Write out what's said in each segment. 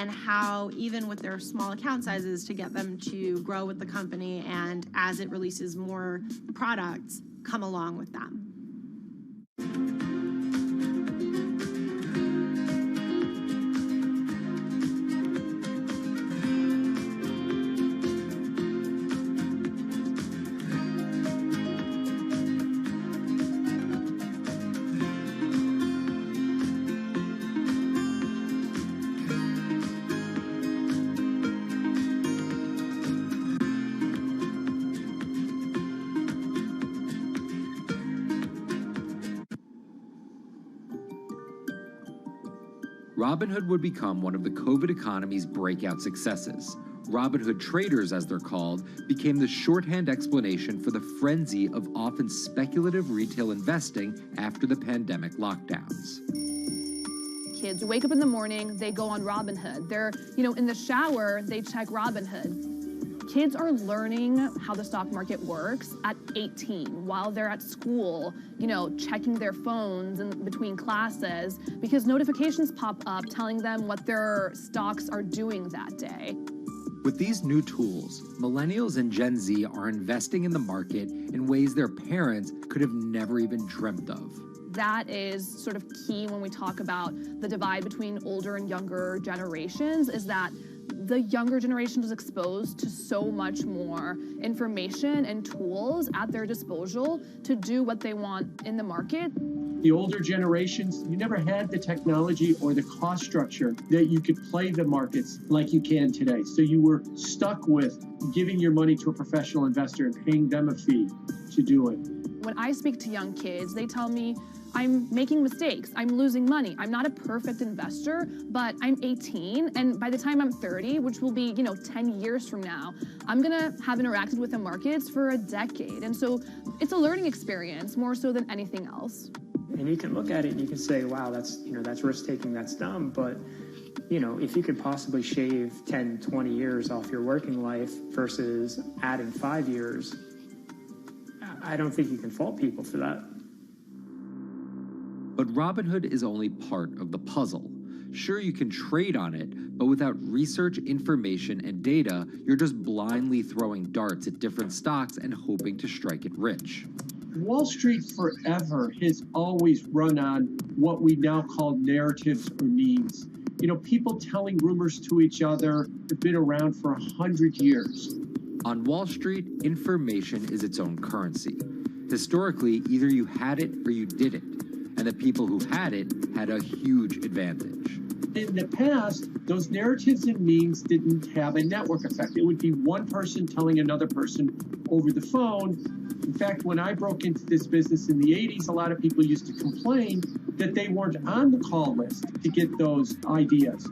and how even with their small account sizes to get them to grow with the company, and as it releases more products, come along with them. Robinhood would become one of the COVID economy's breakout successes. Robinhood traders, as they're called, became the shorthand explanation for the frenzy of often speculative retail investing after the pandemic lockdowns. Kids wake up in the morning, they go on Robinhood. They're, in the shower, they check Robinhood. Kids are learning how the stock market works at 18 while they're at school, checking their phones in between classes because notifications pop up telling them what their stocks are doing that day. With these new tools, millennials and Gen Z are investing in the market in ways their parents could have never even dreamt of. That is sort of key when we talk about the divide between older and younger generations, is that the younger generation is exposed to so much more information and tools at their disposal to do what they want in the market. The older generations, you never had the technology or the cost structure that you could play the markets like you can today. So you were stuck with giving your money to a professional investor and paying them a fee to do it. When I speak to young kids, they tell me, I'm making mistakes, I'm losing money. I'm not a perfect investor, but I'm 18, and by the time I'm 30, which will be, 10 years from now, I'm gonna have interacted with the markets for a decade. And so it's a learning experience more so than anything else. And you can look at it and you can say, wow, that's risk-taking, that's dumb, but if you could possibly shave 10, 20 years off your working life versus adding 5 years, I don't think you can fault people for that. But Robinhood is only part of the puzzle. Sure, you can trade on it, but without research, information, and data, you're just blindly throwing darts at different stocks and hoping to strike it rich. Wall Street forever has always run on what we now call narratives or memes. People telling rumors to each other have been around for 100 years. On Wall Street, information is its own currency. Historically, either you had it or you didn't, and the people who had it had a huge advantage. In the past, those narratives and memes didn't have a network effect. It would be one person telling another person over the phone. In fact, when I broke into this business in the 80s, a lot of people used to complain that they weren't on the call list to get those ideas.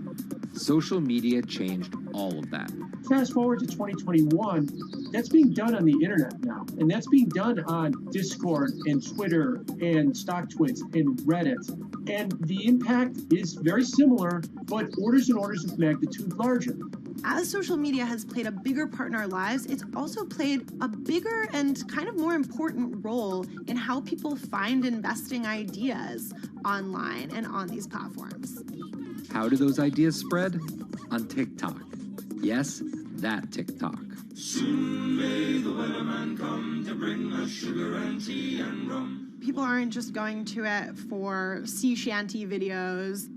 Social media changed all of that. Fast forward to 2021, that's being done on the internet now. And that's being done on Discord and Twitter and StockTwits and Reddit. And the impact is very similar, but orders and orders of magnitude larger. As social media has played a bigger part in our lives, it's also played a bigger and kind of more important role in how people find investing ideas online and on these platforms. How do those ideas spread? On TikTok. Yes, that TikTok. Soon may the weatherman come to bring us sugar and tea and rum. People aren't just going to it for sea shanty videos.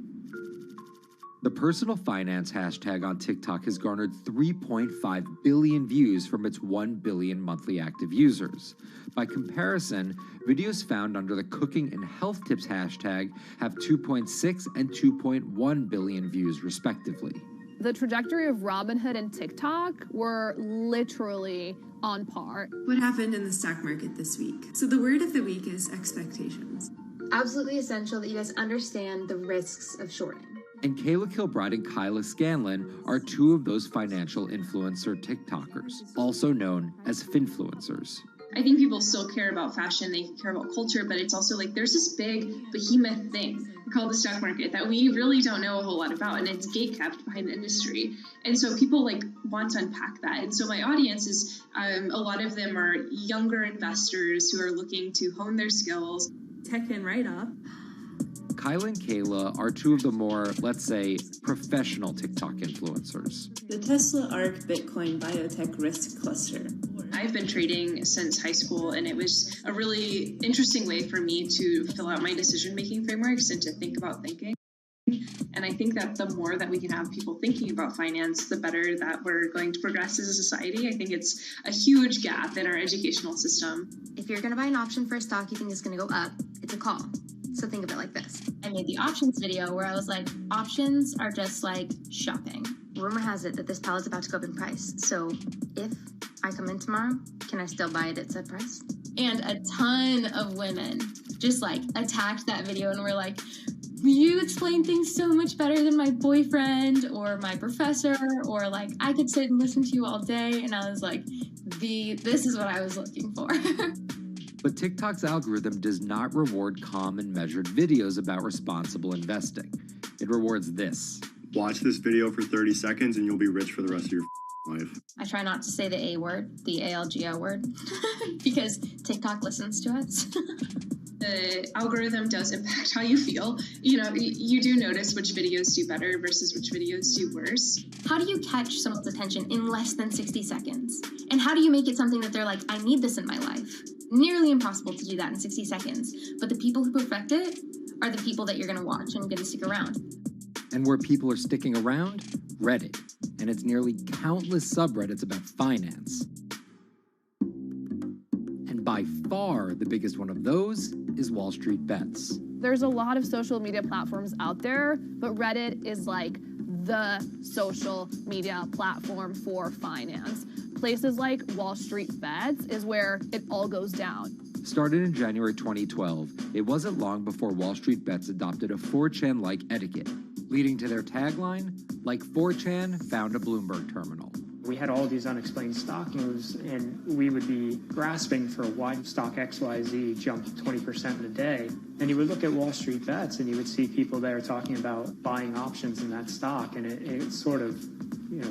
The personal finance hashtag on TikTok has garnered 3.5 billion views from its 1 billion monthly active users. By comparison, videos found under the cooking and health tips hashtag have 2.6 and 2.1 billion views respectively. The trajectory of Robinhood and TikTok were literally on par. What happened in the stock market this week? So the word of the week is expectations. Absolutely essential that you guys understand the risks of shorting. And Kayla Kilbride and Kyla Scanlon are two of those financial influencer TikTokers, also known as finfluencers. I think people still care about fashion, they care about culture, but it's also like there's this big behemoth thing called the stock market that we really don't know a whole lot about, and it's gatekept behind the industry. And so people want to unpack that. And so my audience is, a lot of them are younger investors who are looking to hone their skills. Tech and write up. Kyla and Kayla are two of the more, let's say, professional TikTok influencers. The Tesla ARC Bitcoin Biotech Risk Cluster. I've been trading since high school, and it was a really interesting way for me to fill out my decision-making frameworks and to think about thinking. And I think that the more that we can have people thinking about finance, the better that we're going to progress as a society. I think it's a huge gap in our educational system. If you're going to buy an option for a stock you think is going to go up, it's a call. So think of it like this. I made the options video where I was like, options are just like shopping. Rumor has it that this pallet's about to go up in price. So if I come in tomorrow, can I still buy it at said price? And a ton of women just like attacked that video and were like, you explain things so much better than my boyfriend or my professor, or like I could sit and listen to you all day. And I was like, this is what I was looking for. But TikTok's algorithm does not reward calm and measured videos about responsible investing. It rewards this. Watch this video for 30 seconds and you'll be rich for the rest of your life. I try not to say the A word, the ALGO word, because TikTok listens to us. The algorithm does impact how you feel. You know, you do notice which videos do better versus which videos do worse. How do you catch someone's attention in less than 60 seconds? And how do you make it something that they're like, I need this in my life? Nearly impossible to do that in 60 seconds. But the people who perfect it are the people that you're going to watch and going to stick around. And where people are sticking around? Reddit. And its nearly countless subreddits about finance. And by far the biggest one of those is Wall Street Bets. There's a lot of social media platforms out there, but Reddit is like the social media platform for finance. Places like Wall Street Bets is where it all goes down. Started in January 2012, it wasn't long before Wall Street Bets adopted a 4chan-like etiquette, leading to their tagline, like 4chan found a Bloomberg terminal. We had all these unexplained stock moves, and we would be grasping for why stock XYZ jumped 20% in a day. And you would look at Wall Street Bets, and you would see people there talking about buying options in that stock, and it sort of,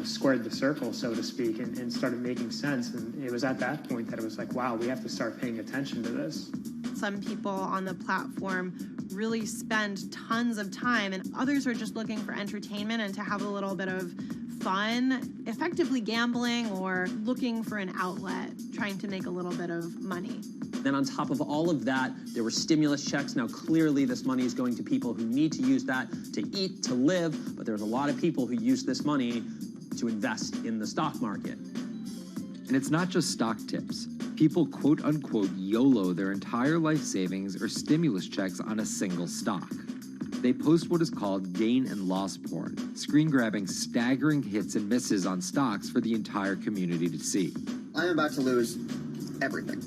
squared the circle, so to speak, and started making sense. And it was at that point that it was like, wow, we have to start paying attention to this. Some people on the platform really spend tons of time, and others are just looking for entertainment and to have a little bit of fun, effectively gambling or looking for an outlet, trying to make a little bit of money. Then on top of all of that, there were stimulus checks. Now, clearly, this money is going to people who need to use that to eat, to live, but there's a lot of people who use this money to invest in the stock market. And it's not just stock tips. People quote-unquote YOLO their entire life savings or stimulus checks on a single stock. They post what is called gain and loss porn, screen-grabbing staggering hits and misses on stocks for the entire community to see. I'm about to lose everything.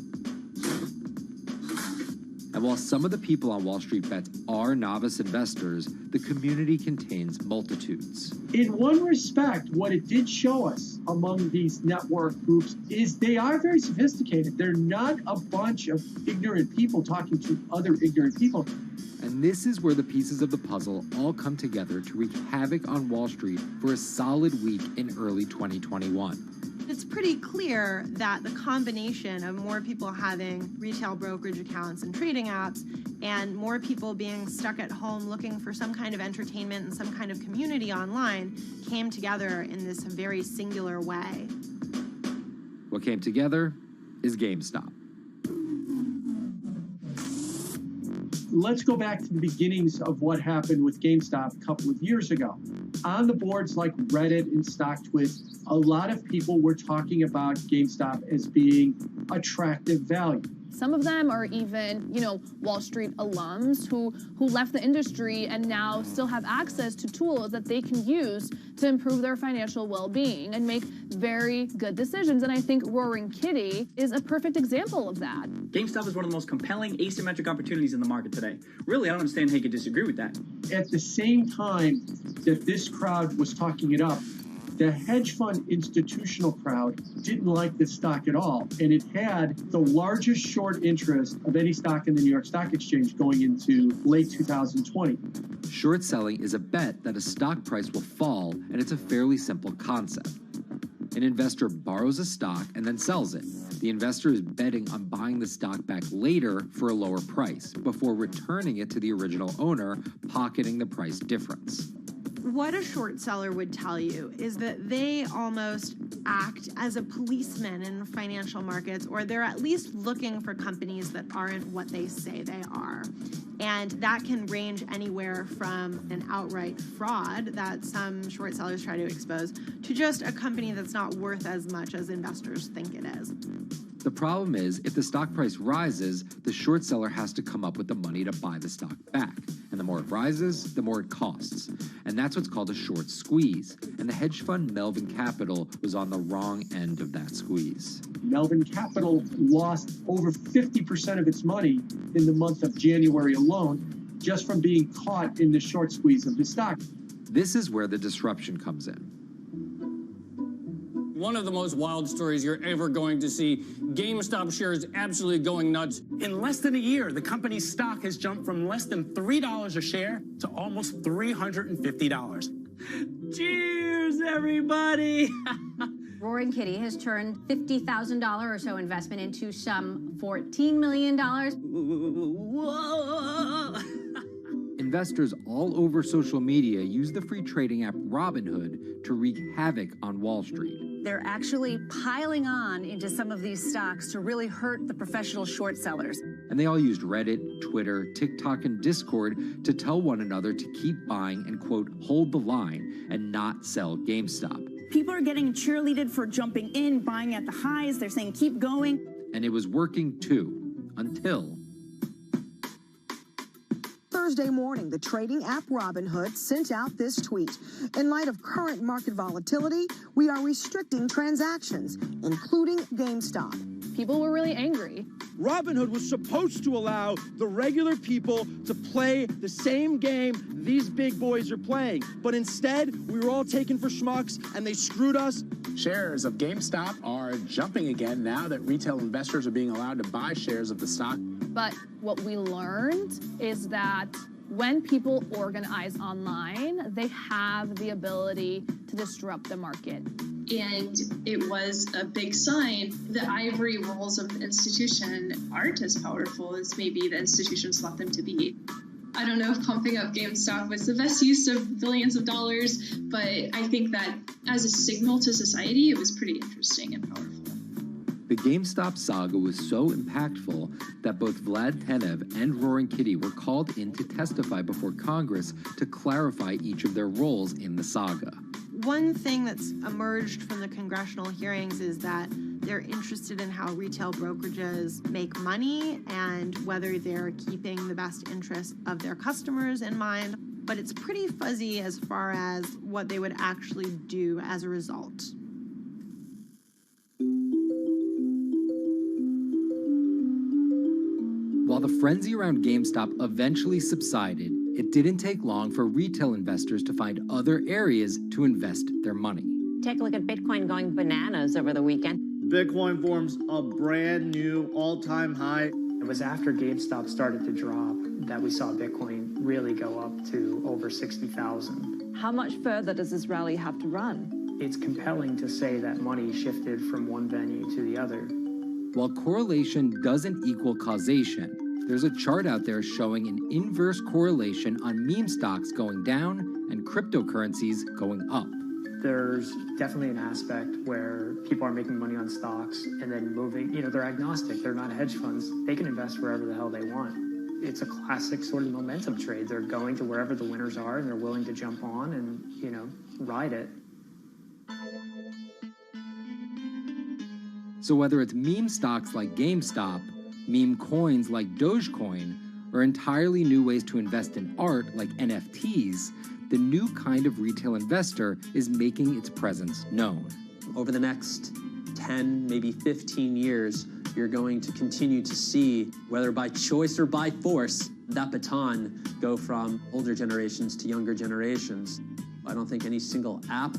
And while some of the people on Wall Street Bets are novice investors, the community contains multitudes. In one respect, what it did show us among these network groups is they are very sophisticated. They're not a bunch of ignorant people talking to other ignorant people. And this is where the pieces of the puzzle all come together to wreak havoc on Wall Street for a solid week in early 2021. It's pretty clear that the combination of more people having retail brokerage accounts and trading apps and more people being stuck at home looking for some kind of entertainment and some kind of community online came together in this very singular way. What came together is GameStop. Let's go back to the beginnings of what happened with GameStop a couple of years ago. On the boards like Reddit and StockTwits, a lot of people were talking about GameStop as being attractive value. Some of them are even, Wall Street alums who left the industry and now still have access to tools that they can use to improve their financial well-being and make very good decisions. And I think Roaring Kitty is a perfect example of that. GameStop is one of the most compelling asymmetric opportunities in the market today. Really, I don't understand how you could disagree with that. At the same time that this crowd was talking it up, the hedge fund institutional crowd didn't like this stock at all, and it had the largest short interest of any stock in the New York Stock Exchange going into late 2020. Short selling is a bet that a stock price will fall, and it's a fairly simple concept. An investor borrows a stock and then sells it. The investor is betting on buying the stock back later for a lower price before returning it to the original owner, pocketing the price difference. What a short seller would tell you is that they almost act as a policeman in financial markets, or they're at least looking for companies that aren't what they say they are. And that can range anywhere from an outright fraud that some short sellers try to expose to just a company that's not worth as much as investors think it is. The problem is, if the stock price rises, the short seller has to come up with the money to buy the stock back. And the more it rises, the more it costs. And that's what's called a short squeeze. And the hedge fund Melvin Capital was on the wrong end of that squeeze. Melvin Capital lost over 50% of its money in the month of January alone, just from being caught in the short squeeze of the stock. This is where the disruption comes in. One of the most wild stories you're ever going to see. GameStop shares absolutely going nuts. In less than a year, the company's stock has jumped from less than $3 a share to almost $350. Cheers, everybody! Roaring Kitty has turned $50,000 or so investment into some $14 million. Whoa! Investors all over social media use the free trading app Robinhood to wreak havoc on Wall Street. They're actually piling on into some of these stocks to really hurt the professional short sellers. And they all used Reddit, Twitter, TikTok, and Discord to tell one another to keep buying and, quote, hold the line and not sell GameStop. People are getting cheerleaded for jumping in, buying at the highs. They're saying, keep going. And it was working too, until Thursday morning, the trading app Robinhood sent out this tweet. In light of current market volatility, we are restricting transactions, including GameStop. People were really angry. Robinhood was supposed to allow the regular people to play the same game these big boys are playing. But instead, we were all taken for schmucks, and they screwed us. Shares of GameStop are jumping again now that retail investors are being allowed to buy shares of the stock. But what we learned is that when people organize online, they have the ability to disrupt the market. And it was a big sign. The ivory walls of the institution aren't as powerful as maybe the institutions thought them to be. I don't know if pumping up GameStop was the best use of billions of dollars, but I think that as a signal to society, it was pretty interesting and powerful. The GameStop saga was so impactful that both Vlad Tenev and Roaring Kitty were called in to testify before Congress to clarify each of their roles in the saga. One thing that's emerged from the congressional hearings is that they're interested in how retail brokerages make money and whether they're keeping the best interests of their customers in mind, but it's pretty fuzzy as far as what they would actually do as a result. While the frenzy around GameStop eventually subsided, it didn't take long for retail investors to find other areas to invest their money. Take a look at Bitcoin going bananas over the weekend. Bitcoin forms a brand new all-time high. It was after GameStop started to drop that we saw Bitcoin really go up to over 60,000. How much further does this rally have to run? It's compelling to say that money shifted from one venue to the other. While correlation doesn't equal causation, there's a chart out there showing an inverse correlation on meme stocks going down and cryptocurrencies going up. There's definitely an aspect where people are making money on stocks and then moving, they're agnostic, they're not hedge funds. They can invest wherever the hell they want. It's a classic sort of momentum trade. They're going to wherever the winners are and they're willing to jump on and, ride it. So whether it's meme stocks like GameStop, meme coins like Dogecoin, or entirely new ways to invest in art like NFTs, the new kind of retail investor is making its presence known. Over the next 10, maybe 15 years, you're going to continue to see, whether by choice or by force, that baton go from older generations to younger generations. I don't think any single app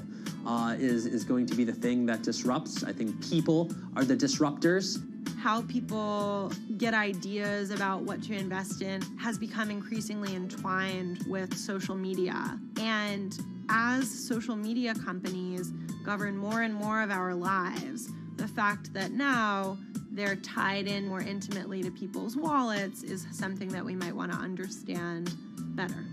is going to be the thing that disrupts. I think people are the disruptors. how people get ideas about what to invest in has become increasingly entwined with social media. And as social media companies govern more and more of our lives, the fact that now they're tied in more intimately to people's wallets is something that we might want to understand better.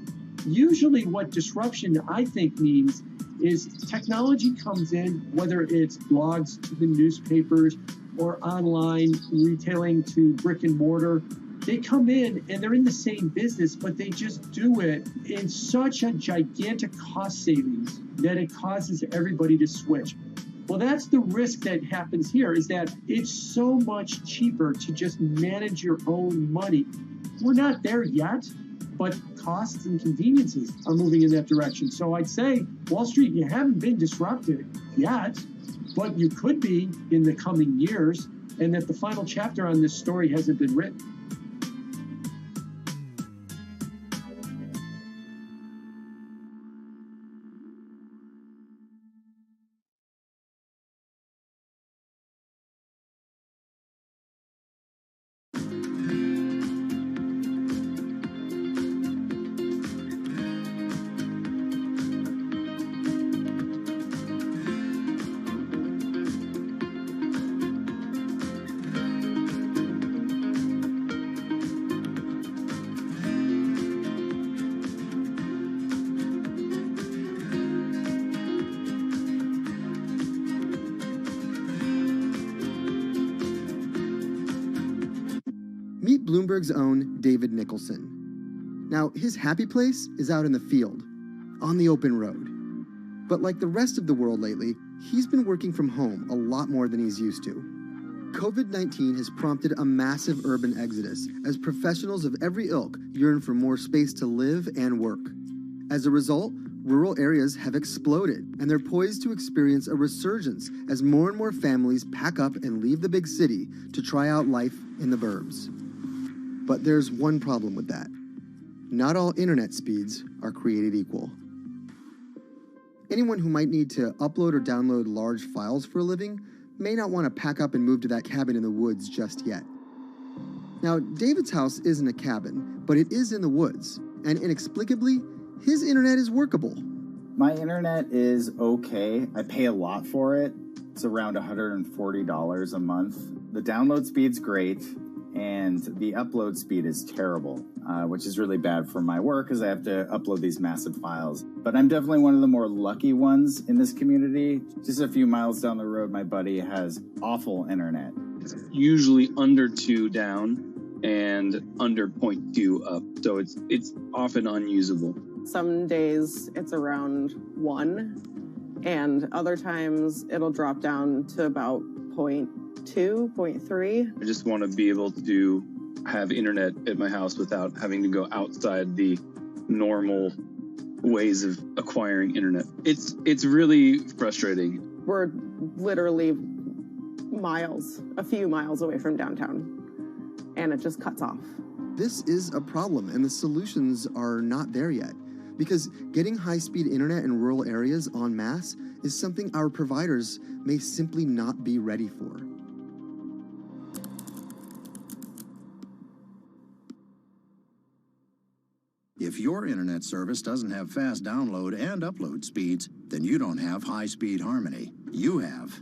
Usually what disruption, I think, means is technology comes in, whether it's blogs to the newspapers or online retailing to brick and mortar. They come in and they're in the same business, but they just do it in such a gigantic cost savings that it causes everybody to switch. Well, that's the risk that happens here, is that it's so much cheaper to just manage your own money. We're not there yet, but costs and conveniences are moving in that direction. So I'd say, Wall Street, you haven't been disrupted yet, but you could be in the coming years, and that the final chapter on this story hasn't been written. Meet Bloomberg's own David Nicholson. Now, his happy place is out in the field, on the open road. But like the rest of the world lately, he's been working from home a lot more than he's used to. COVID-19 has prompted a massive urban exodus as professionals of every ilk yearn for more space to live and work. As a result, rural areas have exploded, and they're poised to experience a resurgence as more and more families pack up and leave the big city to try out life in the burbs. But there's one problem with that. Not all internet speeds are created equal. Anyone who might need to upload or download large files for a living may not want to pack up and move to that cabin in the woods just yet. Now, David's house isn't a cabin, but it is in the woods, and inexplicably, his internet is workable. My internet is okay. I pay a lot for it. It's around $140 a month. The download speed's great, and the upload speed is terrible, which is really bad for my work because I have to upload these massive files. But I'm definitely one of the more lucky ones in this community. Just a few miles down the road, my buddy has awful internet. It's usually under 2 down and under 0.2 up, so it's often unusable. Some days it's around 1, and other times it'll drop down to about 0.2, 0.3. I just want to be able to have internet at my house without having to go outside the normal ways of acquiring internet. It's really frustrating. We're literally miles, a few miles away from downtown, and it just cuts off. This is a problem, and the solutions are not there yet, because getting high-speed internet in rural areas en masse is something our providers may simply not be ready for. If your internet service doesn't have fast download and upload speeds, then you don't have high-speed harmony. You have.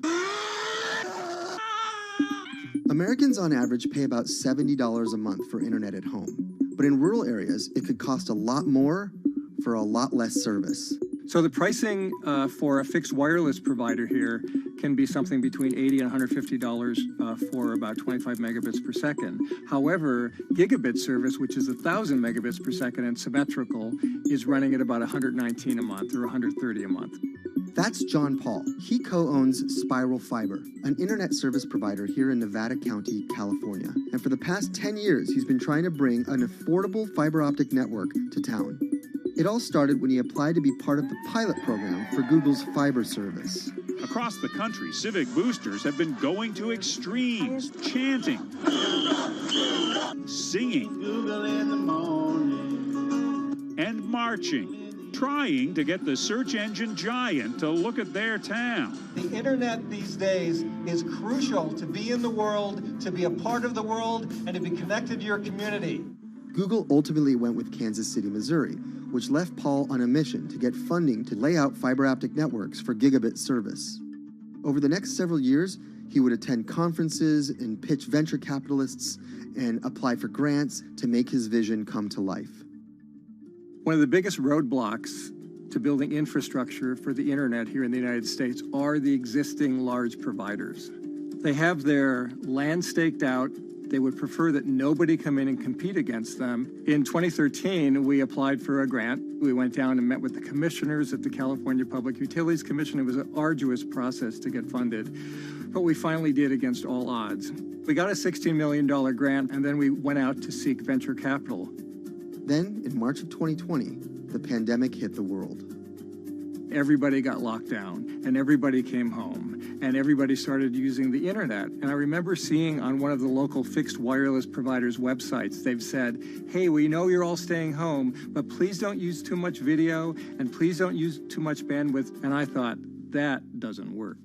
Americans on average pay about $70 a month for internet at home. But in rural areas, it could cost a lot more for a lot less service. So the pricing for a fixed wireless provider here can be something between $80 and $150 for about 25 megabits per second. However, gigabit service, which is 1,000 megabits per second and symmetrical, is running at about $119 a month or $130 a month. That's John Paul. He co-owns Spiral Fiber, an internet service provider here in Nevada County, California. And for the past 10 years, he's been trying to bring an affordable fiber optic network to town. It all started when he applied to be part of the pilot program for Google's fiber service. Across the country, civic boosters have been going to extremes, chanting, singing, and marching trying to get the search engine giant to look at their town. The internet these days is crucial to be in the world, to be a part of the world, and to be connected to your community. Google ultimately went with Kansas City, Missouri, which left Paul on a mission to get funding to lay out fiber optic networks for gigabit service. Over the next several years, he would attend conferences and pitch venture capitalists and apply for grants to make his vision come to life. One of the biggest roadblocks to building infrastructure for the internet here in the United States are the existing large providers. They have their land staked out. They would prefer that nobody come in and compete against them. In 2013, we applied for a grant. We went down and met with the commissioners at the California Public Utilities Commission. It was an arduous process to get funded, but we finally did against all odds. We got a $16 million grant, and then we went out to seek venture capital. Then, in March of 2020, the pandemic hit the world. Everybody got locked down, and everybody came home, and everybody started using the internet. And I remember seeing on one of the local fixed wireless providers' websites, they've said, hey, we know you're all staying home, but please don't use too much video, and please don't use too much bandwidth. And I thought, that doesn't work.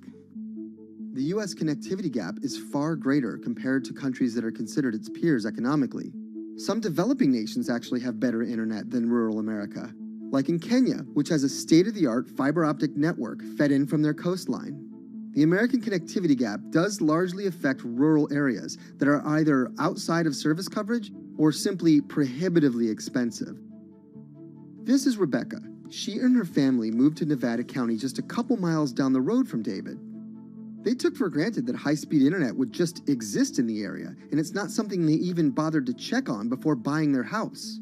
The U.S. connectivity gap is far greater compared to countries that are considered its peers economically. Some developing nations actually have better internet than rural America, like in Kenya, which has a state-of-the-art fiber optic network fed in from their coastline. The American connectivity gap does largely affect rural areas that are either outside of service coverage or simply prohibitively expensive. This is Rebecca. She and her family moved to Nevada County just a couple miles down the road from David. They took for granted that high-speed internet would just exist in the area, and it's not something they even bothered to check on before buying their house.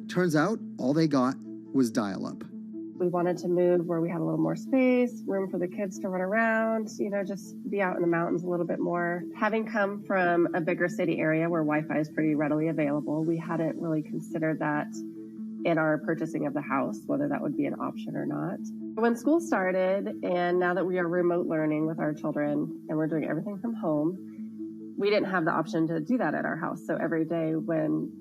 Turns out, all they got was dial-up. We wanted to move where we had a little more space, room for the kids to run around, just be out in the mountains a little bit more. Having come from a bigger city area where Wi-Fi is pretty readily available, we hadn't really considered that in our purchasing of the house, whether that would be an option or not. When school started, and now that we are remote learning with our children and we're doing everything from home, we didn't have the option to do that at our house. So every day when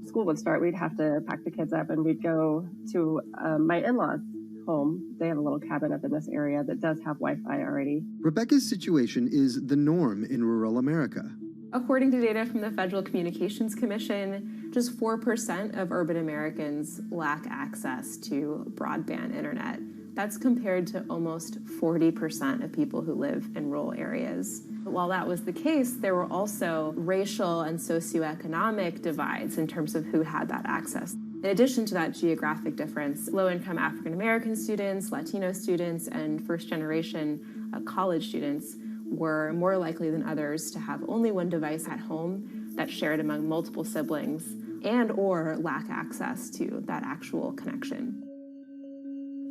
school would start, we'd have to pack the kids up and we'd go to my in-laws' home. They have a little cabin up in this area that does have Wi-Fi already. Rebecca's situation is the norm in rural America. According to data from the Federal Communications Commission, just 4% of urban Americans lack access to broadband internet. That's compared to almost 40% of people who live in rural areas. While that was the case, there were also racial and socioeconomic divides in terms of who had that access. In addition to that geographic difference, low-income African-American students, Latino students, and first-generation college students were more likely than others to have only one device at home that's shared among multiple siblings and or lack access to that actual connection.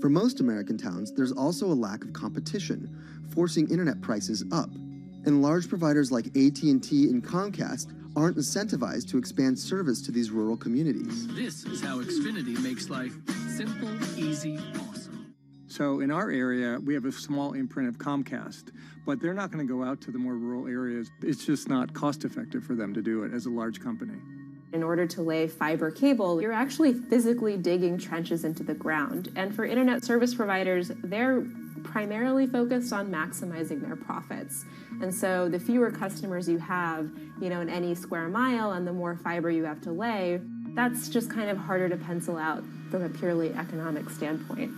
For most American towns, there's also a lack of competition, forcing internet prices up. And large providers like AT&T and Comcast aren't incentivized to expand service to these rural communities. This is how Xfinity makes life simple, easy, awesome. So in our area, we have a small imprint of Comcast, but they're not going to go out to the more rural areas. It's just not cost effective for them to do it as a large company. In order to lay fiber cable, you're actually physically digging trenches into the ground. And for internet service providers, they're primarily focused on maximizing their profits. And so the fewer customers you have, in any square mile and the more fiber you have to lay, that's just kind of harder to pencil out from a purely economic standpoint.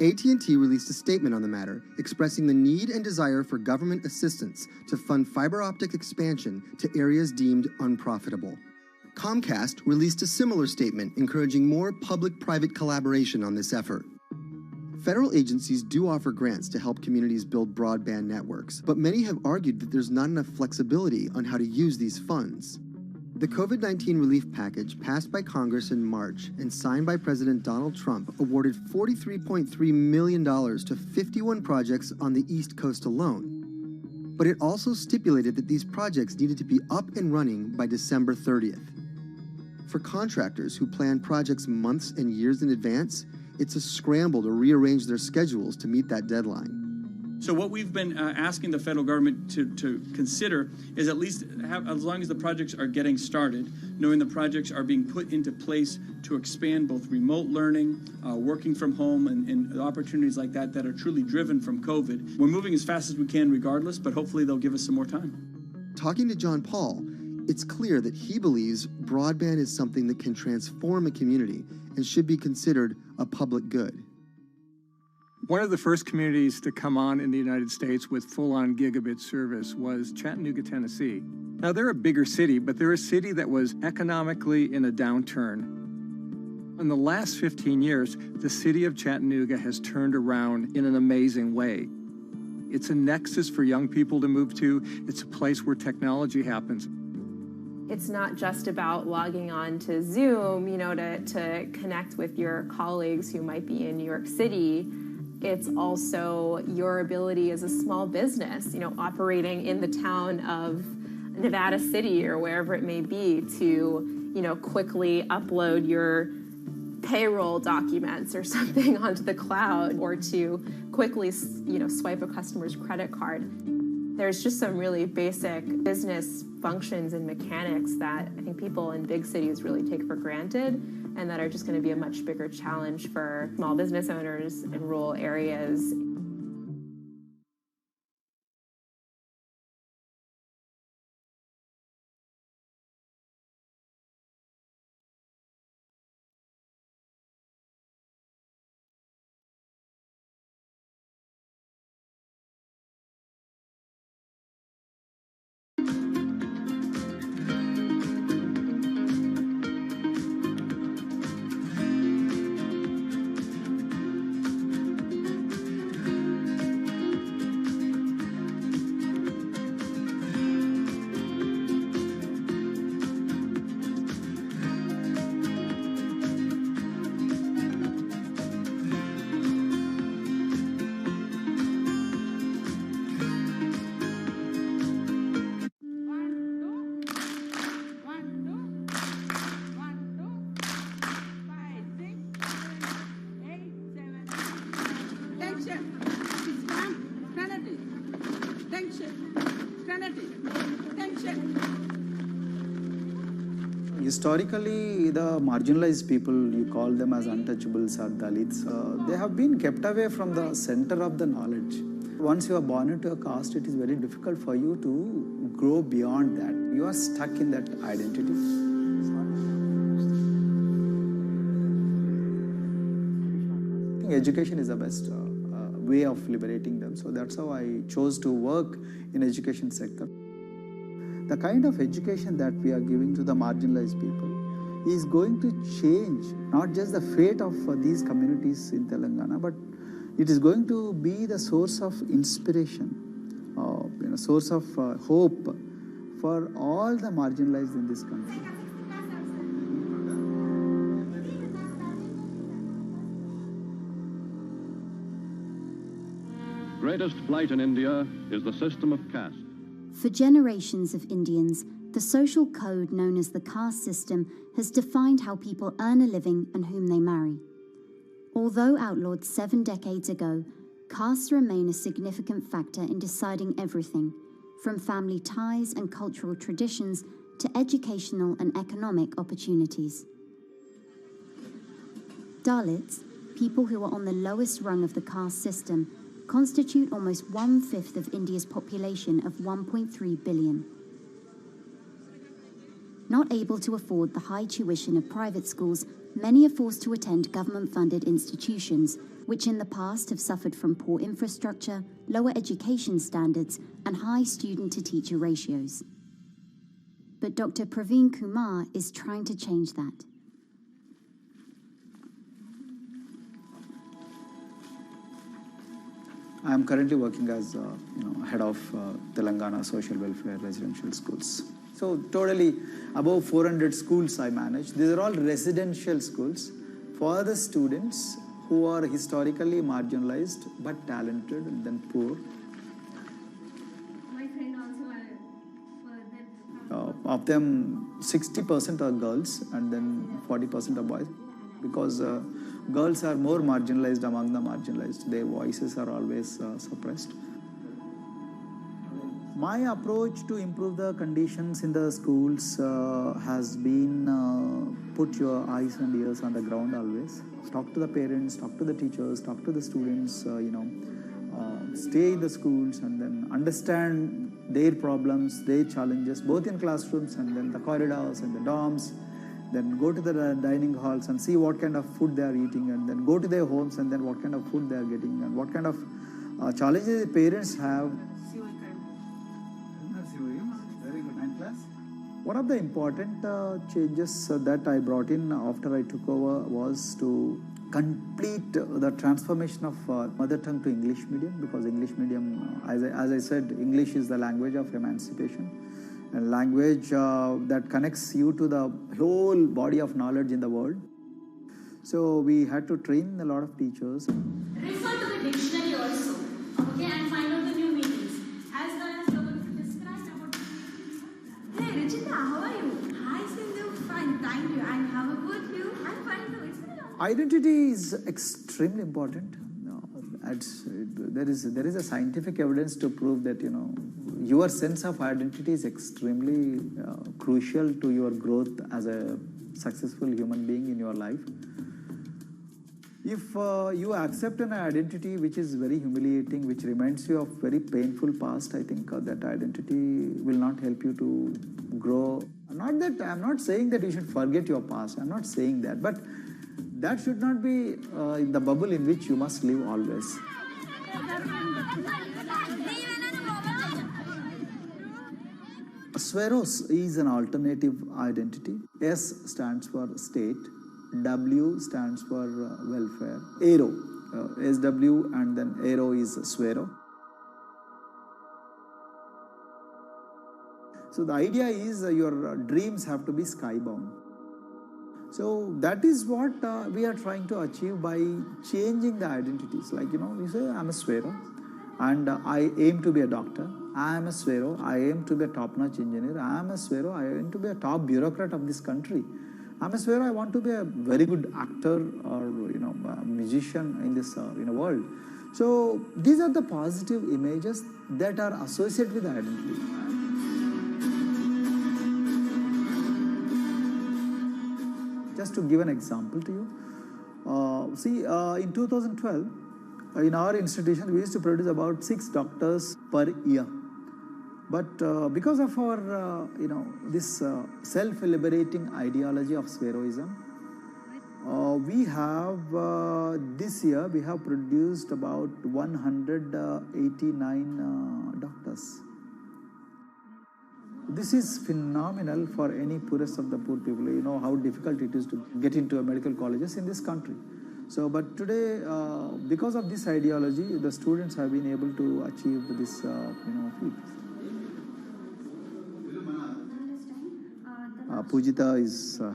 AT&T released a statement on the matter, expressing the need and desire for government assistance to fund fiber optic expansion to areas deemed unprofitable. Comcast released a similar statement encouraging more public-private collaboration on this effort. Federal agencies do offer grants to help communities build broadband networks, but many have argued that there's not enough flexibility on how to use these funds. The COVID-19 relief package passed by Congress in March and signed by President Donald Trump awarded $43.3 million to 51 projects on the East Coast alone. But it also stipulated that these projects needed to be up and running by December 30th. For contractors who plan projects months and years in advance, it's a scramble to rearrange their schedules to meet that deadline. So what we've been asking the federal government to consider is at least have, as long as the projects are getting started, knowing the projects are being put into place to expand both remote learning, working from home, and opportunities like that that are truly driven from COVID. We're moving as fast as we can regardless, but hopefully they'll give us some more time. Talking to John Paul, it's clear that he believes broadband is something that can transform a community and should be considered a public good. One of the first communities to come on in the United States with full-on gigabit service was Chattanooga, Tennessee. Now, they're a bigger city, but they're a city that was economically in a downturn. In the last 15 years, the city of Chattanooga has turned around in an amazing way. It's a nexus for young people to move to. It's a place where technology happens. It's not just about logging on to Zoom, to connect with your colleagues who might be in New York City. It's also your ability as a small business, operating in the town of Nevada City or wherever it may be to, quickly upload your payroll documents or something onto the cloud, or to quickly, swipe a customer's credit card. There's just some really basic business functions and mechanics that I think people in big cities really take for granted, and that are just going to be a much bigger challenge for small business owners in rural areas. Historically, the marginalized people, you call them as untouchables or Dalits, they have been kept away from the center of the knowledge. Once you are born into a caste, it is very difficult for you to grow beyond that. You are stuck in that identity. I think education is the best way of liberating them. So that's how I chose to work in education sector. The kind of education that we are giving to the marginalized people is going to change not just the fate of these communities in Telangana, but it is going to be the source of inspiration, source of hope for all the marginalized in this country. Greatest flight in India is the system of caste. For generations of Indians, the social code known as the caste system has defined how people earn a living and whom they marry. Although outlawed 7 decades ago, castes remain a significant factor in deciding everything, from family ties and cultural traditions to educational and economic opportunities. Dalits, people who are on the lowest rung of the caste system, constitute almost 1/5 of India's population of 1.3 billion. Not able to afford the high tuition of private schools, many are forced to attend government-funded institutions, which in the past have suffered from poor infrastructure, lower education standards, and high student-to-teacher ratios. But Dr. Praveen Kumar is trying to change that. I am currently working as head of Telangana Social Welfare Residential Schools. So totally above 400 schools I manage. These are all residential schools for the students who are historically marginalized but talented and then poor. My friend also Of them, 60% are girls and then 40% are boys, because girls are more marginalized among the marginalized. Their voices are always suppressed. My approach to improve the conditions in the schools has been put your eyes and ears on the ground always. Talk to the parents, talk to the teachers, talk to the students, stay in the schools and then understand their problems, their challenges, both in classrooms and then the corridors and the dorms. Then go to the dining halls and see what kind of food they are eating, and then go to their homes and then what kind of food they are getting and what kind of challenges the parents have. One of the important changes that I brought in after I took over was to complete the transformation of mother tongue to English medium, because English medium, as I said, English is the language of emancipation, a language that connects you to the whole body of knowledge in the world. So we had to train a lot of teachers. Refer to the dictionary also, okay, and find out the new meanings. As well as you're going to describe about. Hey, Richita, how are you? Hi, Sindhu. Fine, thank you. And how about you? I'm fine too. It's been a long time. Identity is extremely important. There is a scientific evidence to prove that your sense of identity is extremely crucial to your growth as a successful human being in your life. If you accept an identity which is very humiliating, which reminds you of very painful past, I think that identity will not help you to grow. I'm not saying that you should forget your past. I'm not saying that, but that should not be in the bubble in which you must live always. Sweros is an alternative identity. S stands for state, W stands for welfare, Aero, SW and then Aero is Swero. So the idea is your dreams have to be skybound. So that is what we are trying to achieve by changing the identities. Like, you say, I'm a Swero and I aim to be a doctor. I am a Swero, I aim to be a top-notch engineer. I am a Swero, I aim to be a top bureaucrat of this country. I'm a Swero, I want to be a very good actor or a musician in this world. So these are the positive images that are associated with the identity. Just to give an example to you, in 2012, in our institution, we used to produce about 6 doctors per year. But because of our, this self-liberating ideology of Sveroism, we have, this year, we have produced about 189 doctors. This is phenomenal for any poorest of the poor people. You know how difficult it is to get into a medical colleges in this country. So, but today, because of this ideology, the students have been able to achieve this, feat. Pujita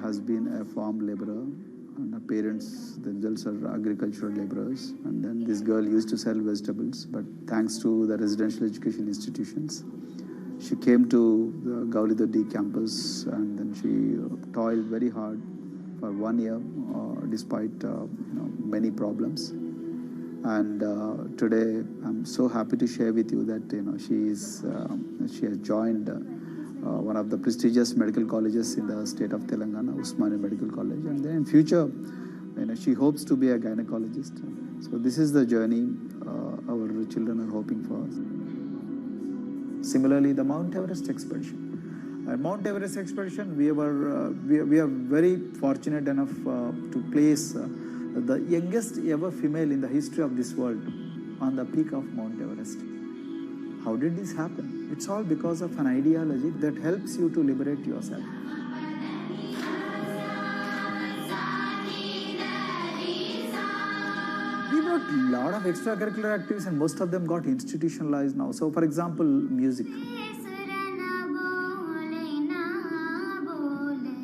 has been a farm laborer, and her parents themselves are agricultural laborers. And then this girl used to sell vegetables, but thanks to the residential education institutions, she came to the Gaulidoddi campus, and then she toiled very hard for 1 year, despite many problems. And today, I'm so happy to share with you that she has joined one of the prestigious medical colleges in the state of Telangana, Usmania Medical College, and then in future, she hopes to be a gynecologist. So this is the journey our children are hoping for. Similarly, the Mount Everest expedition. At Mount Everest expedition, we are very fortunate enough to place the youngest ever female in the history of this world on the peak of Mount Everest. How did this happen? It's all because of an ideology that helps you to liberate yourself. We brought a lot of extracurricular activities and most of them got institutionalized now. So for example, music.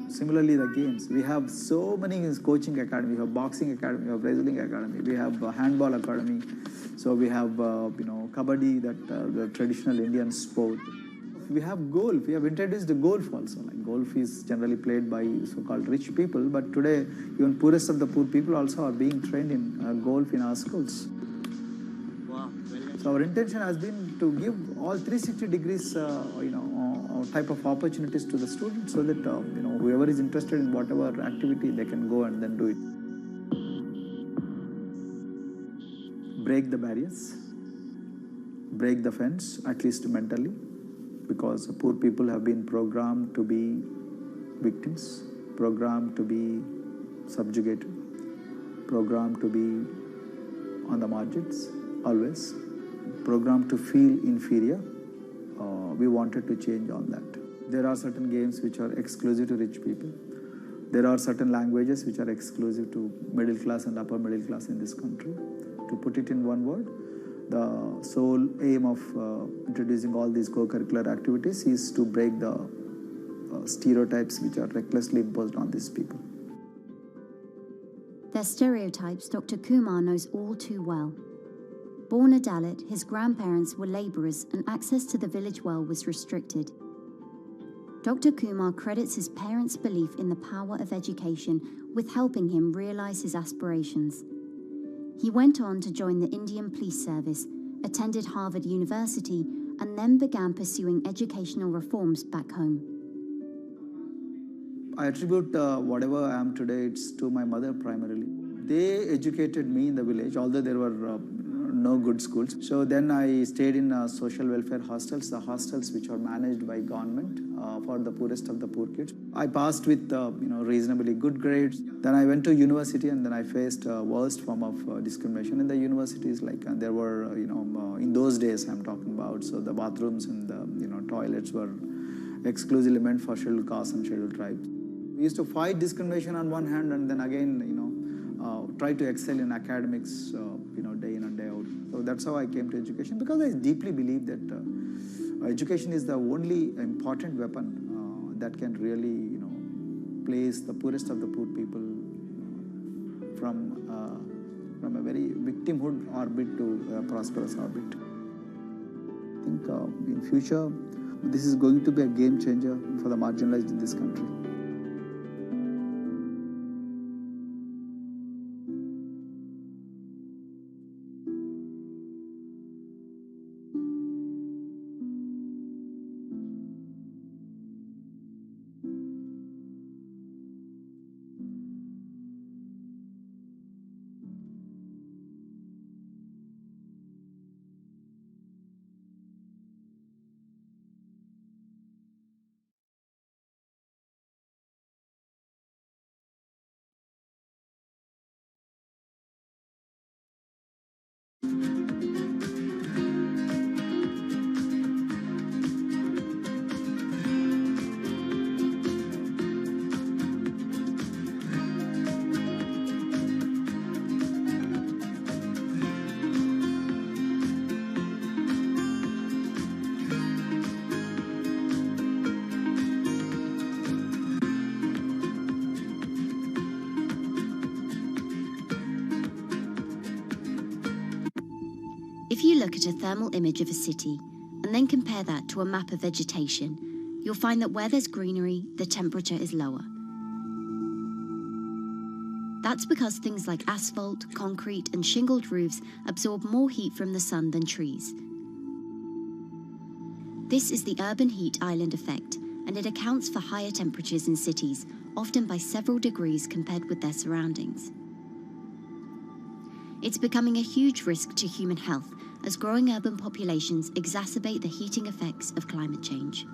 Similarly, the games. We have so many coaching academy. We have boxing academy, we have wrestling academy, we have handball academy. So we have, kabaddi, the traditional Indian sport. We have golf. We have introduced the golf also. Like golf is generally played by so-called rich people, but today even poorest of the poor people also are being trained in golf in our schools. Wow. So our intention has been to give all 360 degrees, type of opportunities to the students, so that whoever is interested in whatever activity, they can go and then do it. Break the barriers, break the fence, at least mentally, because poor people have been programmed to be victims, programmed to be subjugated, programmed to be on the margins, always, programmed to feel inferior. We wanted to change all that. There are certain games which are exclusive to rich people. There are certain languages which are exclusive to middle class and upper middle class in this country. To put it in one word, the sole aim of introducing all these co-curricular activities is to break the stereotypes which are recklessly imposed on these people. Their stereotypes Dr. Kumar knows all too well. Born a Dalit, his grandparents were labourers and access to the village well was restricted. Dr. Kumar credits his parents' belief in the power of education with helping him realise his aspirations. He went on to join the Indian Police Service, attended Harvard University, and then began pursuing educational reforms back home. I attribute whatever I am today, it's to my mother primarily. They educated me in the village, although there were no good schools. So then I stayed in social welfare hostels, the hostels which are managed by government for the poorest of the poor kids. I passed with reasonably good grades. Then I went to university, and then I faced worst form of discrimination in the universities. There were in those days I'm talking about. So the bathrooms and the toilets were exclusively meant for scheduled castes and scheduled tribes. We used to fight discrimination on one hand, and then again try to excel in academics day in and day out. So that's how I came to education, because I deeply believe that education is the only important weapon that can really place the poorest of the poor people from a very victimhood orbit to a prosperous orbit. I think in future this is going to be a game changer for the marginalized in this country. If you look at a thermal image of a city and then compare that to a map of vegetation, you'll find that where there's greenery, the temperature is lower. That's because things like asphalt, concrete, and shingled roofs absorb more heat from the sun than trees. This is the urban heat island effect, and it accounts for higher temperatures in cities, often by several degrees compared with their surroundings. It's becoming a huge risk to human health as growing urban populations exacerbate the heating effects of climate change.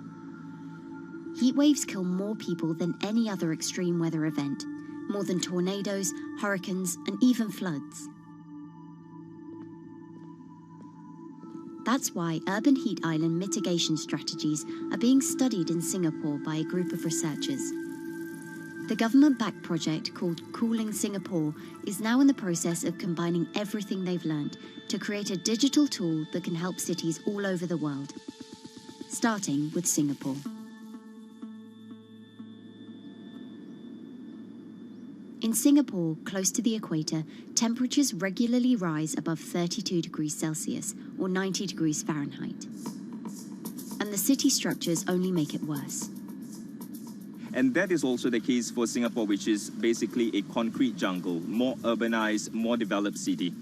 Heat waves kill more people than any other extreme weather event, more than tornadoes, hurricanes, and even floods. That's why urban heat island mitigation strategies are being studied in Singapore by a group of researchers. The government-backed project called Cooling Singapore is now in the process of combining everything they've learned to create a digital tool that can help cities all over the world, starting with Singapore. In Singapore, close to the equator, temperatures regularly rise above 32 degrees Celsius or 90 degrees Fahrenheit. And the city structures only make it worse. And that is also the case for Singapore, which is basically a concrete jungle, more urbanized, more developed city.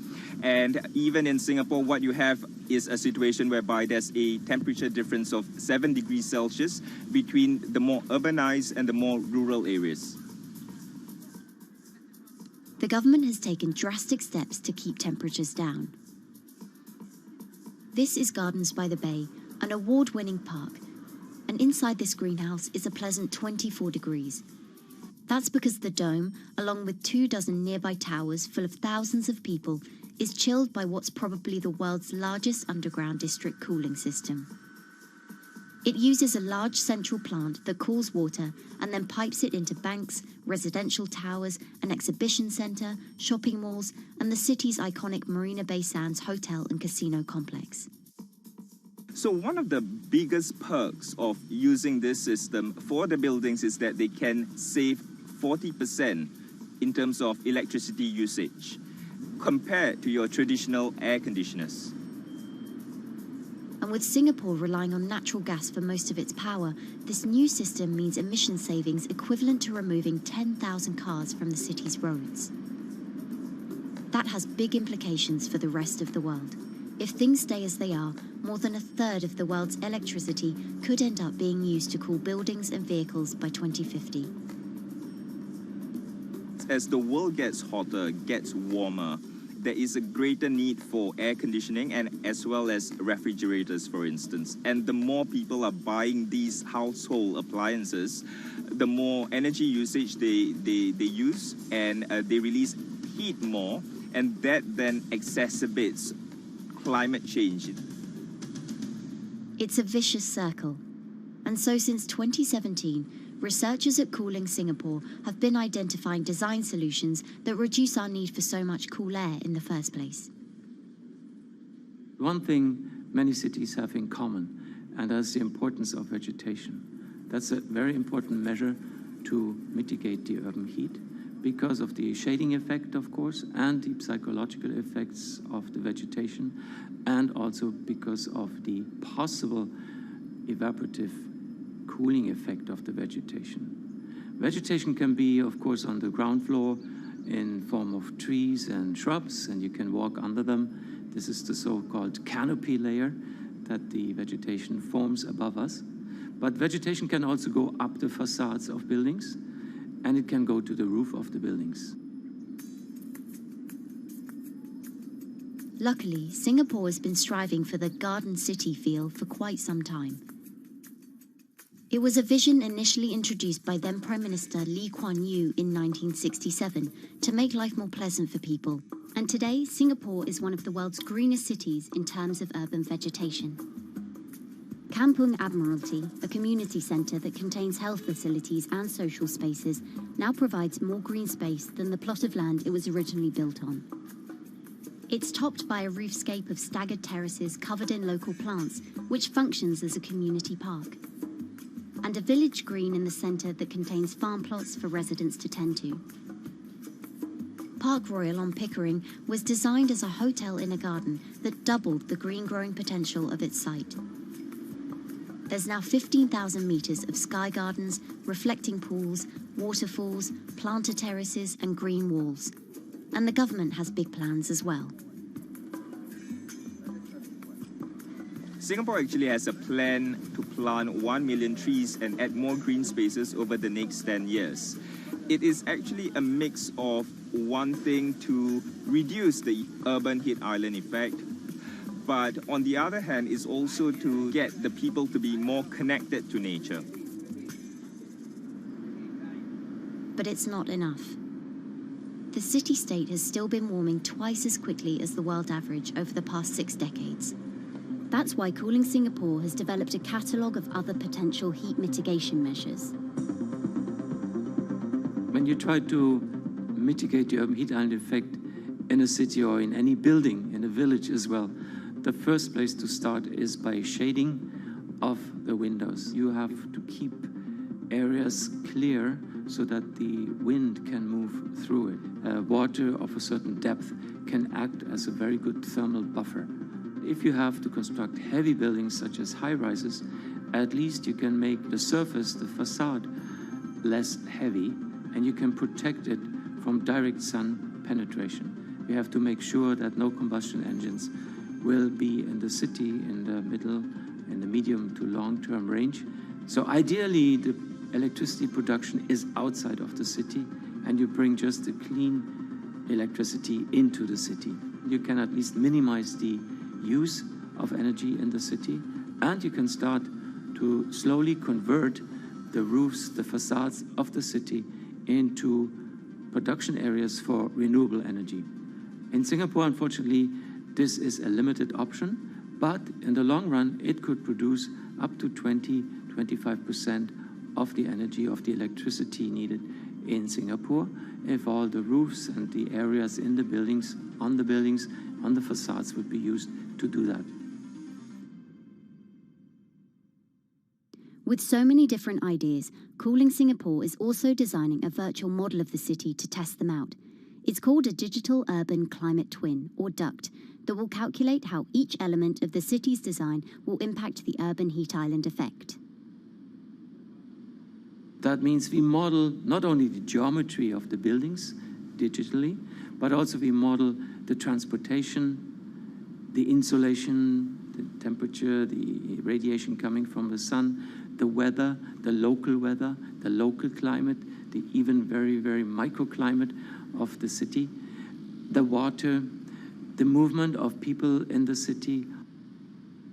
And even in Singapore, what you have is a situation whereby there's a temperature difference of 7 degrees Celsius between the more urbanized and the more rural areas. The government has taken drastic steps to keep temperatures down. This is Gardens by the Bay, an award-winning park, and inside this greenhouse is a pleasant 24 degrees. That's because the dome, along with 24 nearby towers full of thousands of people, is chilled by what's probably the world's largest underground district cooling system. It uses a large central plant that cools water and then pipes it into banks, residential towers, an exhibition centre, shopping malls, and the city's iconic Marina Bay Sands hotel and casino complex. So one of the biggest perks of using this system for the buildings is that they can save 40% in terms of electricity usage compared to your traditional air conditioners. And with Singapore relying on natural gas for most of its power, this new system means emission savings equivalent to removing 10,000 cars from the city's roads. That has big implications for the rest of the world. If things stay as they are, more than a third of the world's electricity could end up being used to cool buildings and vehicles by 2050. As the world gets hotter, gets warmer, there is a greater need for air conditioning and as well as refrigerators, for instance. And the more people are buying these household appliances, the more energy usage they use, and they release heat more, and that then exacerbates climate change. It's a vicious circle. And so since 2017, researchers at Cooling Singapore have been identifying design solutions that reduce our need for so much cool air in the first place. One thing many cities have in common, and that's the importance of vegetation. That's a very important measure to mitigate the urban heat because of the shading effect, of course, and the psychological effects of the vegetation, and also because of the possible evaporative cooling effect of the vegetation. Vegetation can be, of course, on the ground floor in form of trees and shrubs, and you can walk under them. This is the so-called canopy layer that the vegetation forms above us. But vegetation can also go up the facades of buildings, and it can go to the roof of the buildings. Luckily, Singapore has been striving for the Garden City feel for quite some time. It was a vision initially introduced by then Prime Minister Lee Kuan Yew in 1967 to make life more pleasant for people. And today, Singapore is one of the world's greenest cities in terms of urban vegetation. Kampung Admiralty, a community centre that contains health facilities and social spaces, now provides more green space than the plot of land it was originally built on. It's topped by a roofscape of staggered terraces covered in local plants, which functions as a community park. And a village green in the centre that contains farm plots for residents to tend to. Park Royal on Pickering was designed as a hotel in a garden that doubled the green growing potential of its site. There's now 15,000 metres of sky gardens, reflecting pools, waterfalls, planter terraces and green walls. And the government has big plans as well. Singapore actually has a plan to plant 1 million trees and add more green spaces over the next 10 years. It is actually a mix of wanting to reduce the urban heat island effect, but on the other hand is also to get the people to be more connected to nature. But it's not enough. The city-state has still been warming twice as quickly as the world average over the past 6 decades. That's why Cooling Singapore has developed a catalogue of other potential heat mitigation measures. When you try to mitigate the urban heat island effect in a city or in any building, in a village as well, the first place to start is by shading of the windows. You have to keep areas clear so that the wind can move through it. Water of a certain depth can act as a very good thermal buffer. If you have to construct heavy buildings such as high-rises, at least you can make the surface, the facade, less heavy, and you can protect it from direct sun penetration. We have to make sure that no combustion engines will be in the city in the middle, in the medium to long-term range. So ideally, the electricity production is outside of the city, and you bring just the clean electricity into the city. You can at least minimize the use of energy in the city, and you can start to slowly convert the roofs, the facades of the city into production areas for renewable energy. In Singapore, unfortunately, this is a limited option, but in the long run, it could produce up to 20-25% of the energy, of the electricity needed in Singapore, if all the roofs and the areas in the buildings, on the facades would be used to do that. With so many different ideas, Cooling Singapore is also designing a virtual model of the city to test them out. It's called a Digital Urban Climate Twin, or DUCT, that will calculate how each element of the city's design will impact the urban heat island effect. That means we model not only the geometry of the buildings digitally, but also we model the transportation, the insulation, the temperature, the radiation coming from the sun, the weather, the local climate, the even very, very microclimate of the city, the water, the movement of people in the city.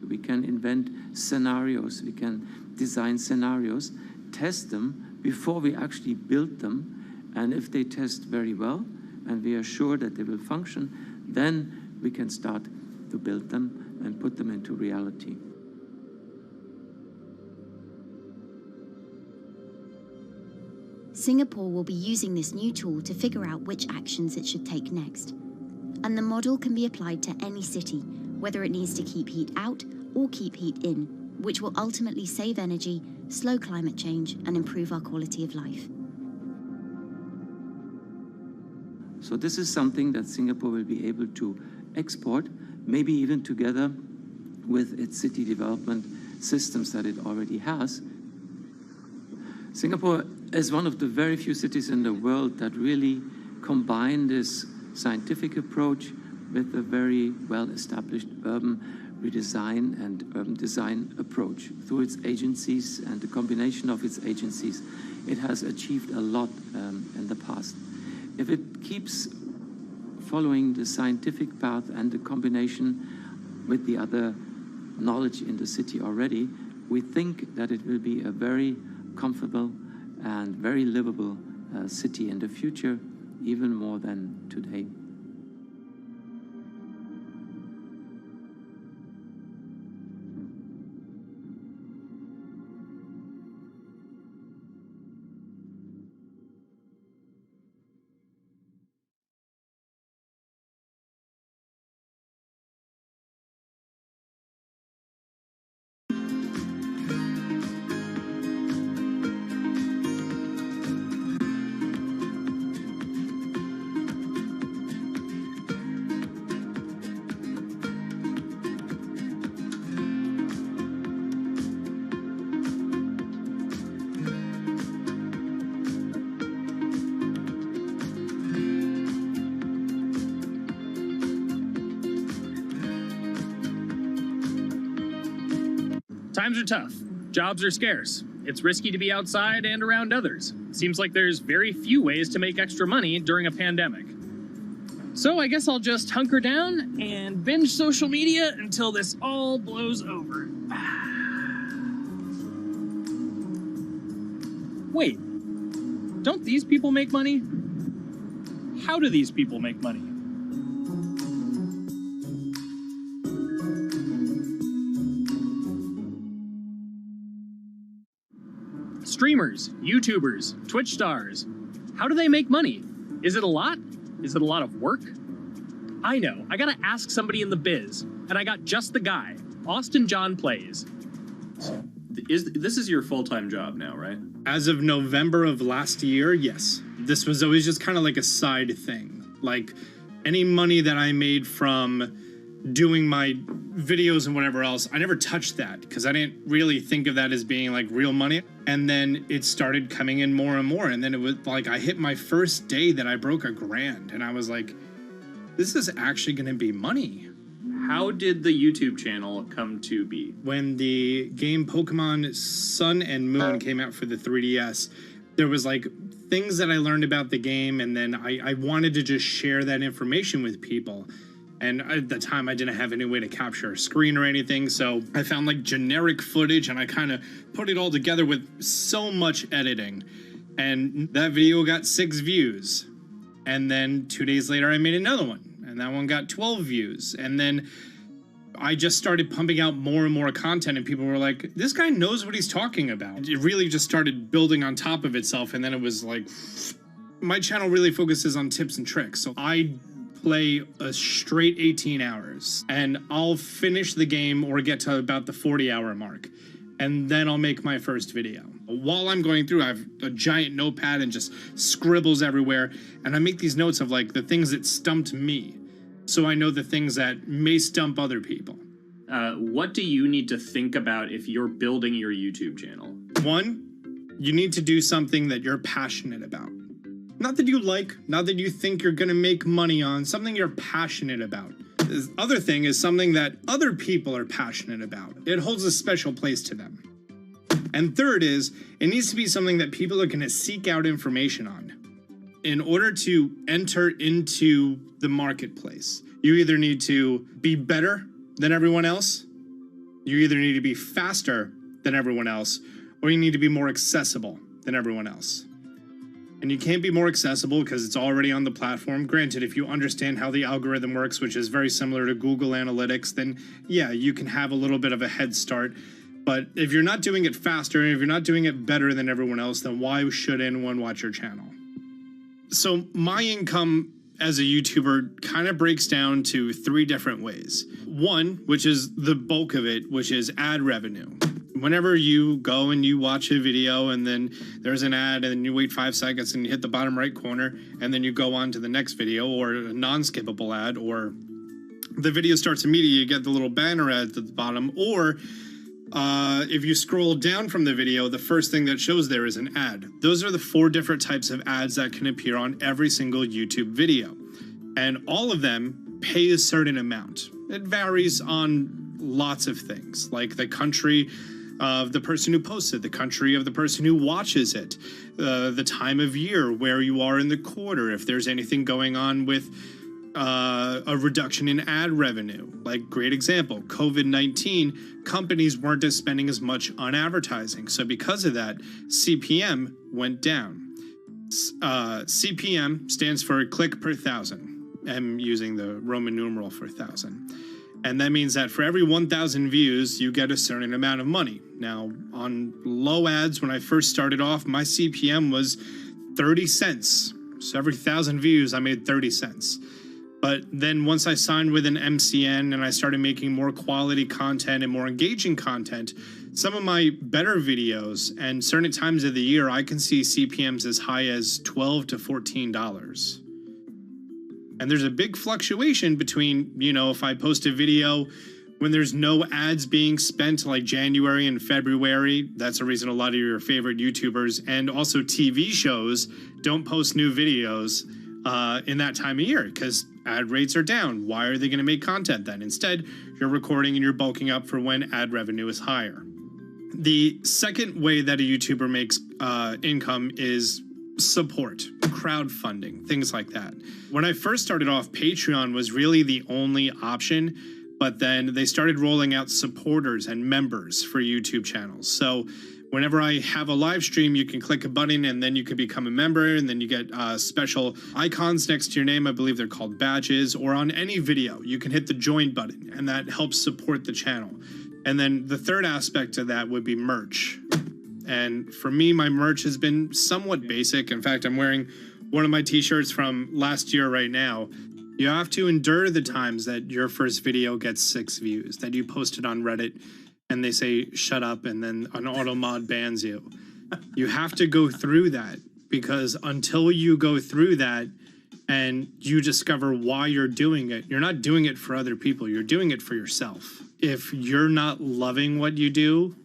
We can invent scenarios, we can design scenarios, test them before we actually build them, and if they test very well and we are sure that they will function, then we can start to build them and put them into reality. Singapore will be using this new tool to figure out which actions it should take next. And the model can be applied to any city, whether it needs to keep heat out or keep heat in, which will ultimately save energy, slow climate change, and improve our quality of life. So this is something that Singapore will be able to export, maybe even together with its city development systems that it already has. Singapore is one of the very few cities in the world that really combine this scientific approach with a very well-established urban redesign and urban design approach. Through its agencies and the combination of its agencies, it has achieved a lot in the past. If it keeps following the scientific path and the combination with the other knowledge in the city already, we think that it will be a very comfortable and very livable city in the future, even more than today. Times are tough. Jobs are scarce. It's risky to be outside and around others. Seems like there's very few ways to make extra money during a pandemic. So I guess I'll just hunker down and binge social media until this all blows over. Wait, don't these people make money? How do these people make money? Streamers, YouTubers, Twitch stars. How do they make money? Is it a lot? Is it a lot of work? I know, I gotta ask somebody in the biz, and I got just the guy. Austin John Plays. This is your full-time job now, right? As of November of last year, yes. This was always just kind of like a side thing. Like, any money that I made from doing my videos and whatever else, I never touched that because I didn't really think of that as being like real money. And then it started coming in more and more. And then it was like I hit my first day that I broke $1,000 and I was like, this is actually going to be money. How did the YouTube channel come to be? When the game Pokemon Sun and Moon came out for the 3DS, there was like things that I learned about the game, and then I wanted to just share that information with people. And at the time, I didn't have any way to capture a screen or anything, so I found like generic footage, and I kind of put it all together with so much editing. And that video got 6 views. And then 2 days later, I made another one. And that one got 12 views. And then I just started pumping out more and more content, and people were like, this guy knows what he's talking about. It really just started building on top of itself, and then it was like, my channel really focuses on tips and tricks. So I play a straight 18 hours, and I'll finish the game or get to about the 40-hour mark, and then I'll make my first video. While I'm going through, I have a giant notepad and just scribbles everywhere, and I make these notes of like the things that stumped me, so I know the things that may stump other people. What do you need to think about if you're building your YouTube channel? 1, you need to do something that you're passionate about. Not that you like, not that you think you're gonna make money on, something you're passionate about. The other thing is something that other people are passionate about. It holds a special place to them. And third is, it needs to be something that people are gonna seek out information on. In order to enter into the marketplace, you either need to be better than everyone else, you either need to be faster than everyone else, or you need to be more accessible than everyone else. And you can't be more accessible because it's already on the platform. Granted, if you understand how the algorithm works, which is very similar to Google Analytics, then yeah, you can have a little bit of a head start. But if you're not doing it faster, and if you're not doing it better than everyone else, then why should anyone watch your channel? So my income as a YouTuber kind of breaks down to 3 different ways. 1, which is the bulk of it, which is ad revenue. Whenever you go and you watch a video and then there's an ad and then you wait 5 seconds and you hit the bottom right corner and then you go on to the next video, or a non-skippable ad, or the video starts immediately, you get the little banner ad at the bottom, or if you scroll down from the video, the first thing that shows there is an ad. Those are the 4 different types of ads that can appear on every single YouTube video. And all of them pay a certain amount. It varies on lots of things, like the country of the person who posts it, the country of the person who watches it, the time of year, where you are in the quarter, if there's anything going on with a reduction in ad revenue. Like, great example, COVID-19, companies weren't spending as much on advertising. So because of that, CPM went down. CPM stands for click per thousand. I'm using the Roman numeral for 1,000. And that means that for every 1,000 views, you get a certain amount of money. Now, on low ads, when I first started off, my CPM was 30 cents. So every 1,000 views, I made 30 cents. But then once I signed with an MCN and I started making more quality content and more engaging content, some of my better videos and certain times of the year, I can see CPMs as high as $12 to $14. And there's a big fluctuation between, you know, if I post a video when there's no ads being spent, like January and February, that's the reason a lot of your favorite YouTubers and also TV shows don't post new videos in that time of year because ad rates are down. Why are they going to make content then? Instead, you're recording and you're bulking up for when ad revenue is higher. The second way that a YouTuber makes income is support, crowdfunding, things like that. When I first started off, Patreon was really the only option, but then they started rolling out supporters and members for YouTube channels. So whenever I have a live stream, you can click a button and then you can become a member, and then you get special icons next to your name. I believe they're called badges. Or on any video, you can hit the join button, and that helps support the channel. And then the third aspect of that would be merch. And for me, my merch has been somewhat basic. In fact, I'm wearing one of my t-shirts from last year right now. You have to endure the times that your first video gets 6 views, that you post it on Reddit and they say, shut up, and then an auto mod bans you. You have to go through that, because until you go through that, and you discover why you're doing it. You're not doing it for other people. You're doing it for yourself. If you're not loving what you do,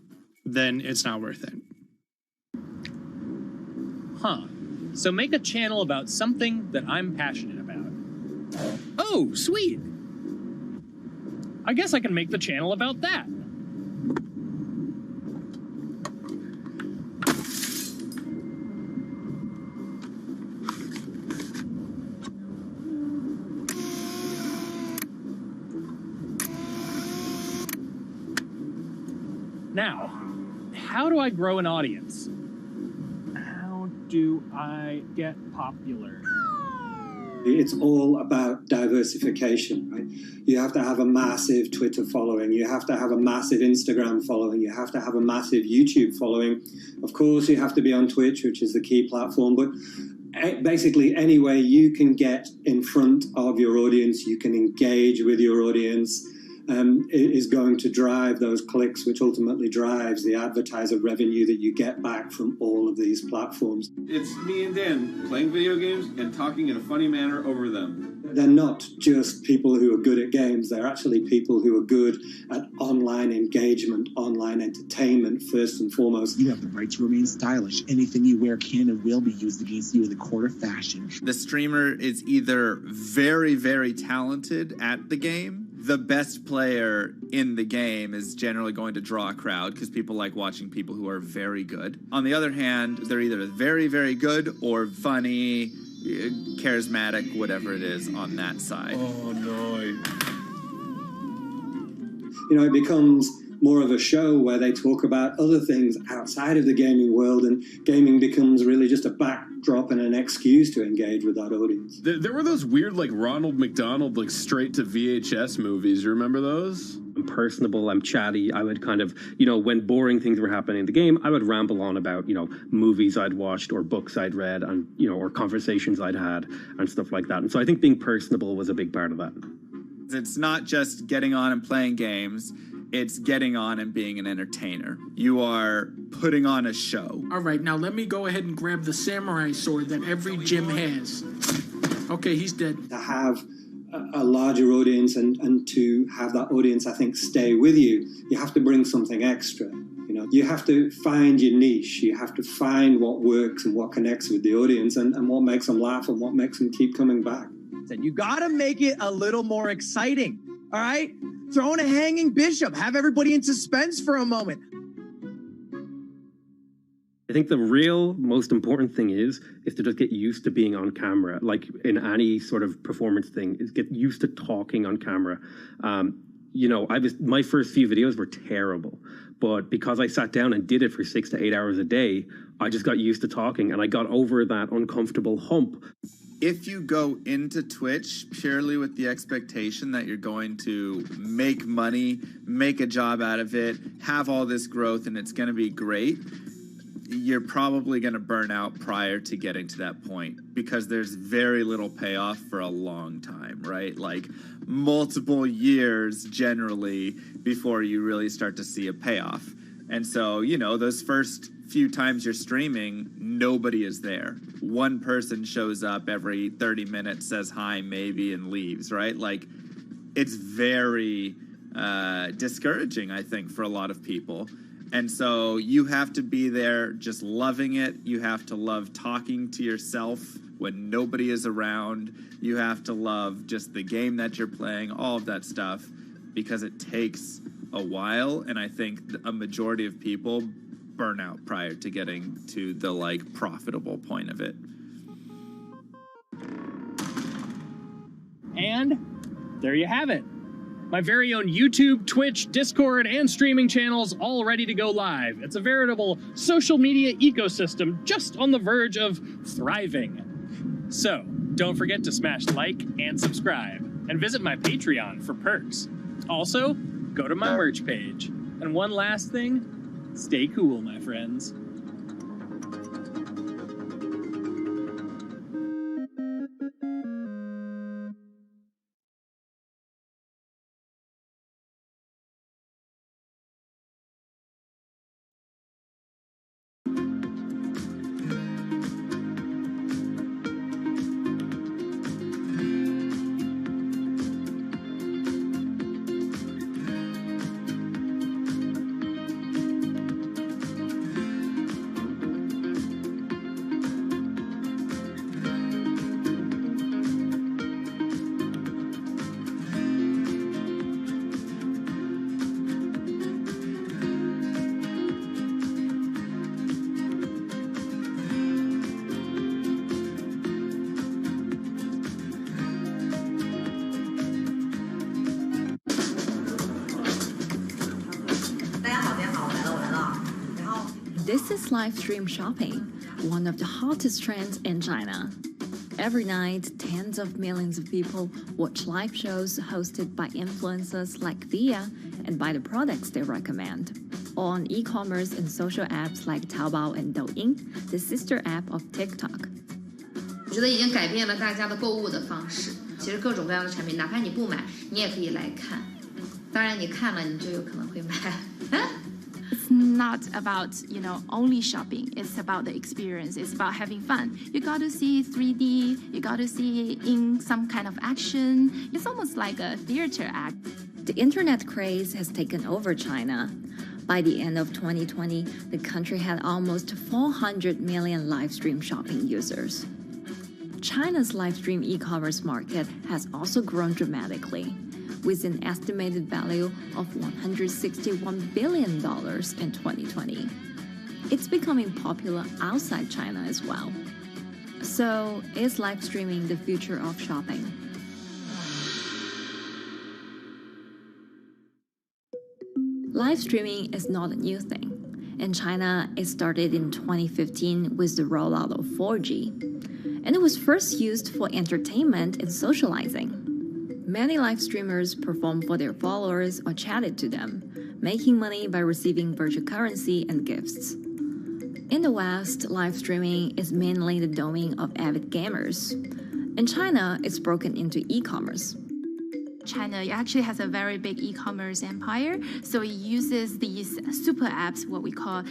then it's not worth it. Huh. So make a channel about something that I'm passionate about. Oh, sweet. I guess I can make the channel about that. Now, how do I grow an audience? How do I get popular? It's all about diversification, right? You have to have a massive Twitter following. You have to have a massive Instagram following. You have to have a massive YouTube following. Of course, you have to be on Twitch, which is the key platform. But basically, any way you can get in front of your audience, you can engage with your audience, is going to drive those clicks, which ultimately drives the advertiser revenue that you get back from all of these platforms. It's me and Dan playing video games and talking in a funny manner over them. They're not just people who are good at games. They're actually people who are good at online engagement, online entertainment, first and foremost. You have the right to remain stylish. Anything you wear can and will be used against you in the court of fashion. The streamer is either very, very talented at the game. The best player in the game is generally going to draw a crowd because people like watching people who are very good. On the other hand, they're either very, very good or funny, charismatic, whatever it is on that side. Oh, no. You know, it becomes more of a show where they talk about other things outside of the gaming world, and gaming becomes really just a backdrop and an excuse to engage with that audience. There were those weird, like, Ronald McDonald, like, straight to VHS movies. You remember those? I'm personable, I'm chatty. I would kind of, you know, when boring things were happening in the game, I would ramble on about, you know, movies I'd watched or books I'd read and, you know, or conversations I'd had and stuff like that. And so I think being personable was a big part of that. It's not just getting on and playing games. It's getting on and being an entertainer. You are putting on a show. All right, now let me go ahead and grab the samurai sword that every gym has. Okay, he's dead. To have a larger audience and to have that audience, I think, stay with you, you have to bring something extra. You know, you have to find your niche. You have to find what works and what connects with the audience and what makes them laugh and what makes them keep coming back. You got to make it a little more exciting, all right? Throw in a hanging bishop. Have everybody in suspense for a moment. I think the real most important thing is to just get used to being on camera. Like in any sort of performance thing, is get used to talking on camera. You know, my first few videos were terrible, but because I sat down and did it for 6 to 8 hours a day, I just got used to talking and I got over that uncomfortable hump. If you go into Twitch purely with the expectation that you're going to make money, make a job out of it, have all this growth, and it's going to be great, you're probably going to burn out prior to getting to that point because there's very little payoff for a long time, right? Like multiple years generally before you really start to see a payoff. And so, you know, those first few times you're streaming, nobody is there. One person shows up every 30 minutes, says hi, maybe, and leaves, right? Like, it's very discouraging, I think, for a lot of people. And so you have to be there just loving it. You have to love talking to yourself when nobody is around. You have to love just the game that you're playing, all of that stuff, because it takes a while. And I think a majority of people burn out prior to getting to the, like, profitable point of it. And there you have it. My very own YouTube, Twitch, Discord, and streaming channels all ready to go live. It's a veritable social media ecosystem just on the verge of thriving. So, don't forget to smash like and subscribe, and visit my Patreon for perks. Also, go to my merch page. And one last thing, stay cool, my friends. This is live stream shopping, one of the hottest trends in China. Every night, tens of millions of people watch live shows hosted by influencers like Thea and buy the products they recommend. On e-commerce and social apps like Taobao and Douyin, the sister app of TikTok. 我觉得已经改变了大家的购物的方式。其实各种各样的产品，哪怕你不买，你也可以来看。当然，你看了，你就有可能会买。It's not about, only shopping. It's about the experience. It's about having fun. You got to see 3D. You got to see in some kind of action. It's almost like a theater act. The internet craze has taken over China. By the end of 2020, the country had almost 400 million live stream shopping users. China's live stream e-commerce market has also grown dramatically, with an estimated value of $161 billion in 2020. It's becoming popular outside China as well. So, is live streaming the future of shopping? Live streaming is not a new thing. In China, it started in 2015 with the rollout of 4G. And it was first used for entertainment and socializing. Many live streamers performed for their followers or chatted to them, making money by receiving virtual currency and gifts. In the West, live streaming is mainly the domain of avid gamers. In China, it's broken into e-commerce. China actually has a very big e-commerce empire, so it uses these super apps, what we call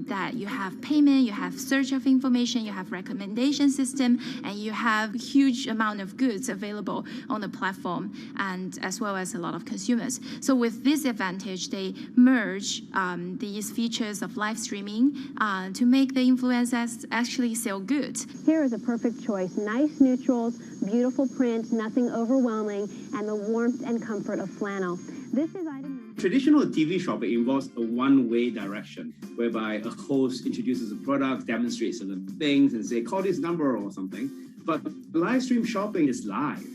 that you have payment, you have search of information, you have recommendation system, and you have huge amount of goods available on the platform, and as well as a lot of consumers. So with this advantage, they merge these features of live streaming to make the influencers actually sell goods. Here is a perfect choice: nice neutrals, beautiful print, nothing overwhelming, and the warmth and comfort of flannel. This is item. Traditional TV shopping involves a one-way direction, whereby a host introduces a product, demonstrates certain things, and say, call this number or something. But live stream shopping is live.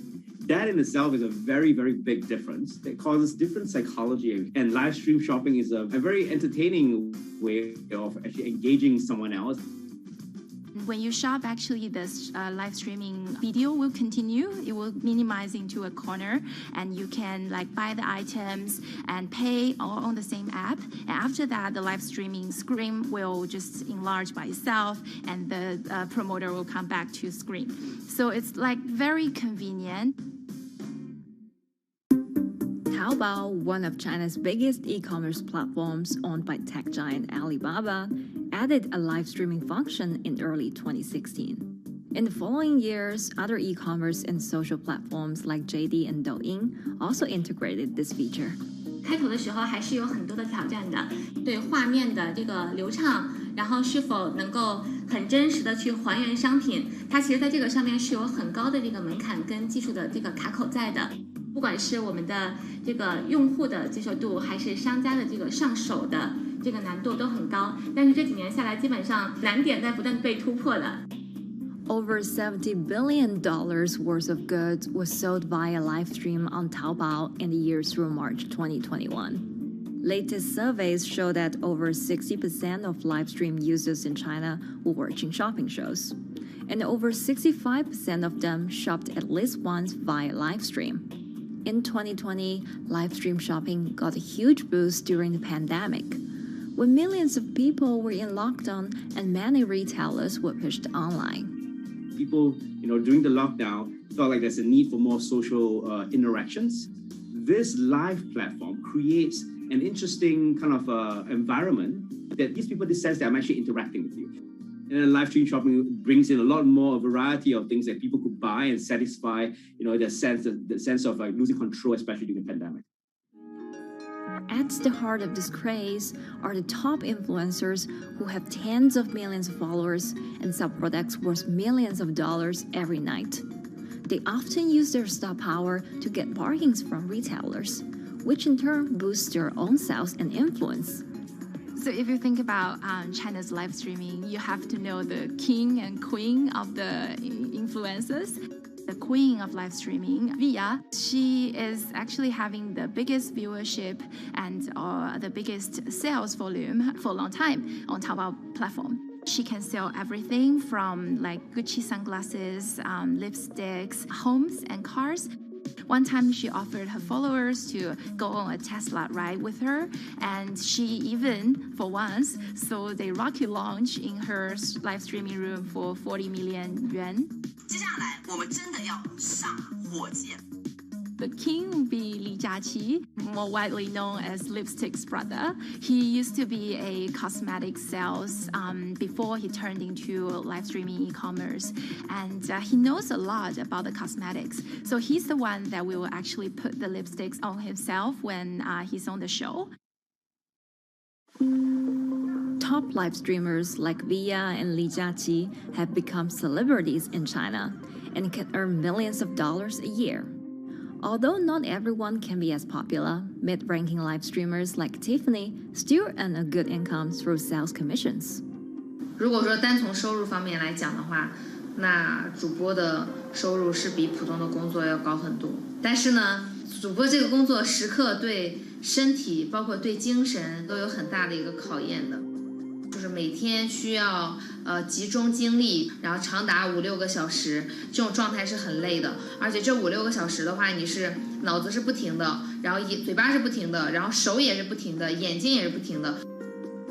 That in itself is a very, very big difference. It causes different psychology. And live stream shopping is a very entertaining way of actually engaging someone else. When you shop, actually, this live streaming video will continue. It will minimize into a corner, and you can buy the items and pay all on the same app. And after that, the live streaming screen will just enlarge by itself, and the promoter will come back to screen. So it's very convenient. Taobao, one of China's biggest e-commerce platforms owned by tech giant Alibaba, added a live streaming function in early 2016. In the following years, other e-commerce and social platforms like JD and Douyin also integrated this feature. 开头的时候还是有很多的挑战的，对画面的这个流畅，然后是否能够很真实的去还原商品，它其实在这个上面是有很高的这个门槛跟技术的这个卡口在的。不管是我们的这个用户的接受度，还是商家的这个上手的这个难度都很高，但是这几年下来，基本上难点在不断被突破的。Over $70 billion worth of goods was sold via live stream on Taobao in the year through March 2021. Latest surveys show that over 60% of live stream users in China were watching shopping shows, and over 65% of them shopped at least once via live stream. In 2020, live stream shopping got a huge boost during the pandemic, when millions of people were in lockdown and many retailers were pushed online. People, during the lockdown, felt like there's a need for more social interactions. This live platform creates an interesting kind of environment that gives people the sense that I'm actually interacting with you. And then live stream shopping brings in a lot more variety of things that people could buy and satisfy, the sense of losing control, especially during the pandemic. At the heart of this craze are the top influencers who have tens of millions of followers and sell products worth millions of dollars every night. They often use their star power to get bargains from retailers, which in turn boosts their own sales and influence. So if you think about China's live streaming, you have to know the king and queen of the influencers. The queen of live streaming, Via. She is actually having the biggest viewership and the biggest sales volume for a long time on Taobao platform. She can sell everything from like Gucci sunglasses, lipsticks, homes and cars. One time she offered her followers to go on a Tesla ride with her, and she even, for once, sold a rocket launch in her live streaming room for 40 million yuan. 接下来我们真的要上火箭。The king would be Li Jiaqi, more widely known as Lipstick's brother. He used to be a cosmetic sales before he turned into live streaming e-commerce. And he knows a lot about the cosmetics. So he's the one that will actually put the lipsticks on himself when he's on the show. Top live streamers like Via and Li Jiaqi have become celebrities in China and can earn millions of dollars a year. Although not everyone can be as popular, mid-ranking live streamers like Tiffany still earn a good income through sales commissions. 如果说单从收入方面来讲的话，那主播的收入是比普通的工作要高很多。但是呢，主播这个工作时刻对身体，包括对精神都有很大的一个考验的。就是每天需要集中精力，然后长达5-6个小时，这种状态是很累的。而且这5-6个小时的话，你是脑子是不停的，然后嘴巴是不停的，然后手也是不停的，眼睛也是不停的。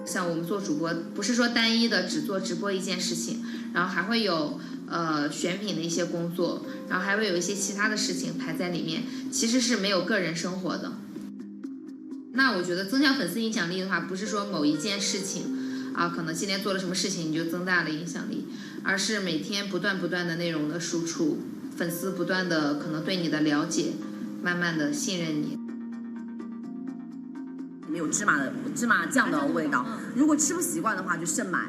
像我们做主播，不是说单一的只做直播一件事情，然后还会有选品的一些工作，然后还会有一些其他的事情排在里面，其实是没有个人生活的。那我觉得增强粉丝影响力的话，不是说某一件事情。可能今天做了什么事情你就增大了影响力，而是每天不断的内容的输出，粉丝不断的可能对你的了解，慢慢的信任你。没有芝麻酱的味道，如果吃不习惯的话就慎买。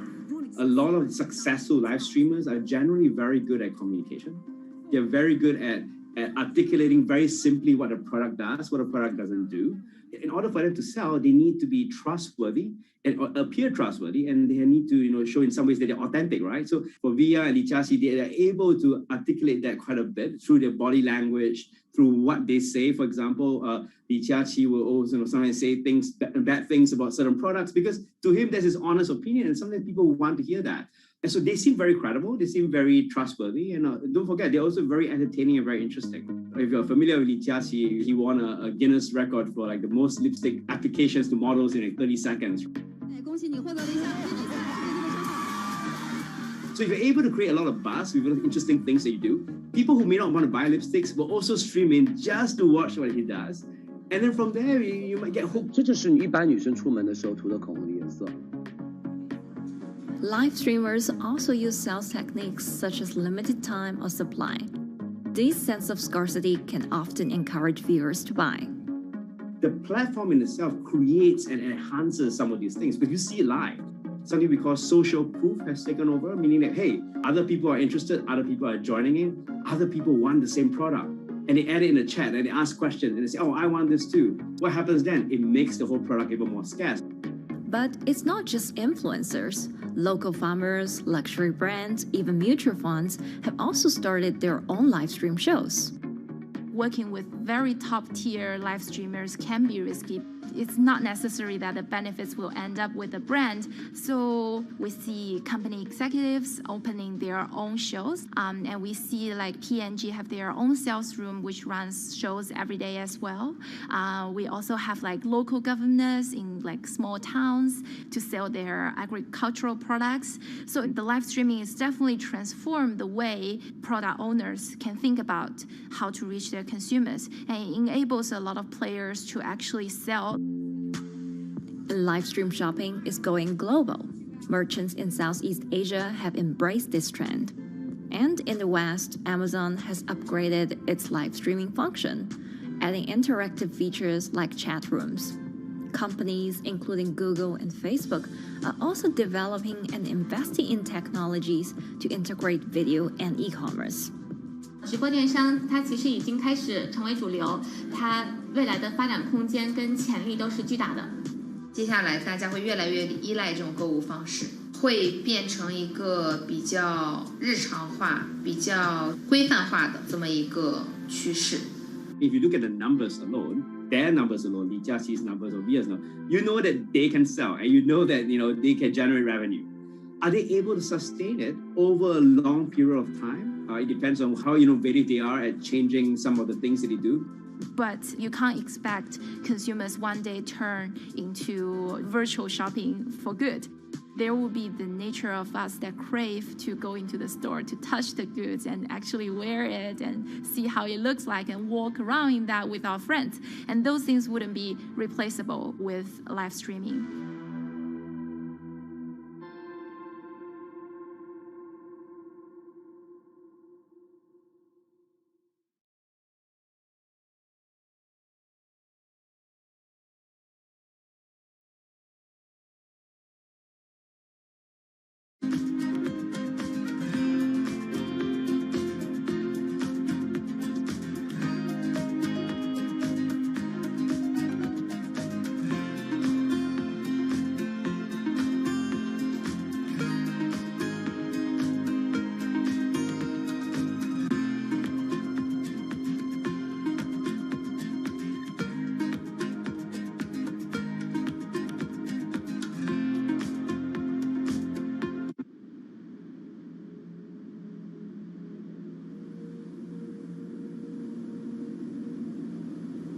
A lot of successful live streamers are generally very good at communication. They're very good at articulating very simply what a product does, what a product doesn't do. In order for them to sell, they need to be trustworthy and appear trustworthy, and they need to, show in some ways that they're authentic, right? So for Via and Li Jiaqi, they are able to articulate that quite a bit through their body language, through what they say. For example, Li Jiaqi will also sometimes say bad things about certain products because to him that's his honest opinion, and sometimes people want to hear that. And so they seem very credible, they seem very trustworthy, and don't forget, they're also very entertaining and very interesting. If you're familiar with Li Jiaqi, he won a Guinness record for like the most lipstick applications to models in like 30 seconds. So if you're able to create a lot of buzz with interesting things that you do, people who may not want to buy lipsticks will also stream in just to watch what he does. And then from there, you might get hooked. 这就是一般女生出门的时候涂的口红的颜色。Live streamers also use sales techniques such as limited time or supply. This sense of scarcity can often encourage viewers to buy. The platform in itself creates and enhances some of these things because you see it live. Something we call social proof has taken over, meaning that, hey, other people are interested, other people are joining in, other people want the same product. And they add it in the chat and they ask questions and they say, oh, I want this too. What happens then? It makes the whole product even more scarce. But it's not just influencers. Local farmers, luxury brands, even mutual funds have also started their own live stream shows. Working with very top-tier live streamers can be risky. It's not necessary that the benefits will end up with the brand. So we see company executives opening their own shows. And we see like P&G have their own sales room, which runs shows every day as well. We also have like local governors in like small towns to sell their agricultural products. So the live streaming is definitely transformed the way product owners can think about how to reach their consumers. And it enables a lot of players to actually sell. Live stream shopping is going global. Merchants in Southeast Asia have embraced this trend. And in the West, Amazon has upgraded its live streaming function, adding interactive features like chat rooms. Companies, including Google and Facebook, are also developing and investing in technologies to integrate video and e-commerce. 直播电商它其实已经开始成为主流，它未来的发展空间跟潜力都是巨大的。接下来大家会越来越依赖这种购物方式，会变成一个比较日常化、比较规范化的这么一个趋势。If you look at the numbers alone, their numbers alone, Li Jiaxi's numbers or Via's numbers, you know that they can sell and you know that they can generate revenue. Are they able to sustain it over a long period of time? It depends on how innovative they are at changing some of the things that they do. But you can't expect consumers one day turn into virtual shopping for good. There will be the nature of us that crave to go into the store, to touch the goods and actually wear it and see how it looks like and walk around in that with our friends. And those things wouldn't be replaceable with live streaming.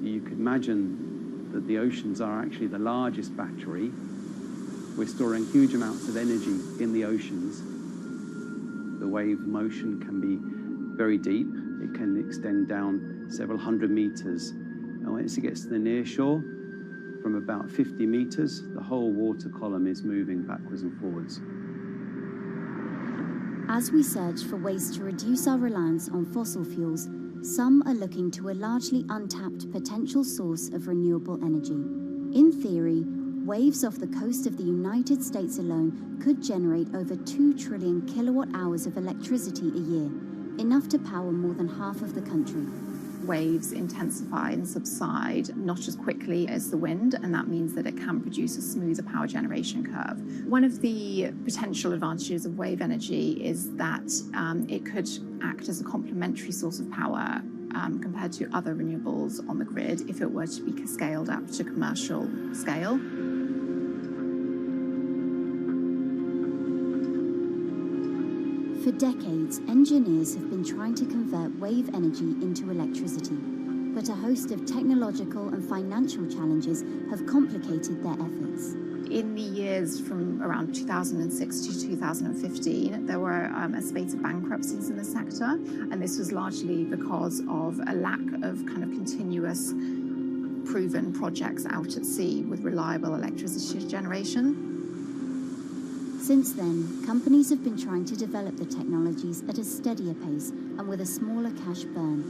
You could imagine that the oceans are actually the largest battery. We're storing huge amounts of energy in the oceans. The wave motion can be very deep. It can extend down several hundred meters. And once it gets to the near shore, from about 50 meters, the whole water column is moving backwards and forwards. As we search for ways to reduce our reliance on fossil fuels, some are looking to a largely untapped potential source of renewable energy. In theory, waves off the coast of the United States alone could generate over 2 trillion kilowatt hours of electricity a year, enough to power more than half of the country. Waves intensify and subside not as quickly as the wind, and that means that it can produce a smoother power generation curve. One of the potential advantages of wave energy is that it could act as a complementary source of power compared to other renewables on the grid if it were to be scaled up to commercial scale. For decades, engineers have been trying to convert wave energy into electricity, but a host of technological and financial challenges have complicated their efforts. In the years from around 2006 to 2015, there were a spate of bankruptcies in the sector, and this was largely because of a lack of kind of continuous proven projects out at sea with reliable electricity generation. Since then, companies have been trying to develop the technologies at a steadier pace and with a smaller cash burn.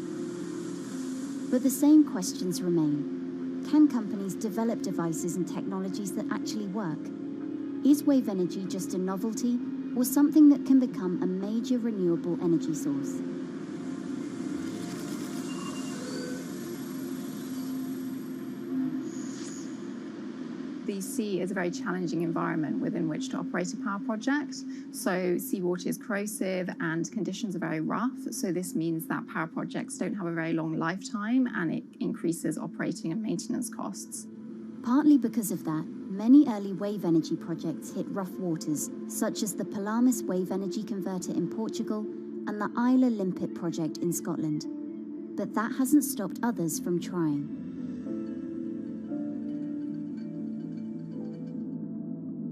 But the same questions remain. Can companies develop devices and technologies that actually work? Is wave energy just a novelty or something that can become a major renewable energy source? The sea is a very challenging environment within which to operate a power project. So seawater is corrosive and conditions are very rough. So this means that power projects don't have a very long lifetime, and it increases operating and maintenance costs. Partly because of that, many early wave energy projects hit rough waters, such as the Palamas Wave Energy Converter in Portugal and the Isla Limpet project in Scotland. But that hasn't stopped others from trying.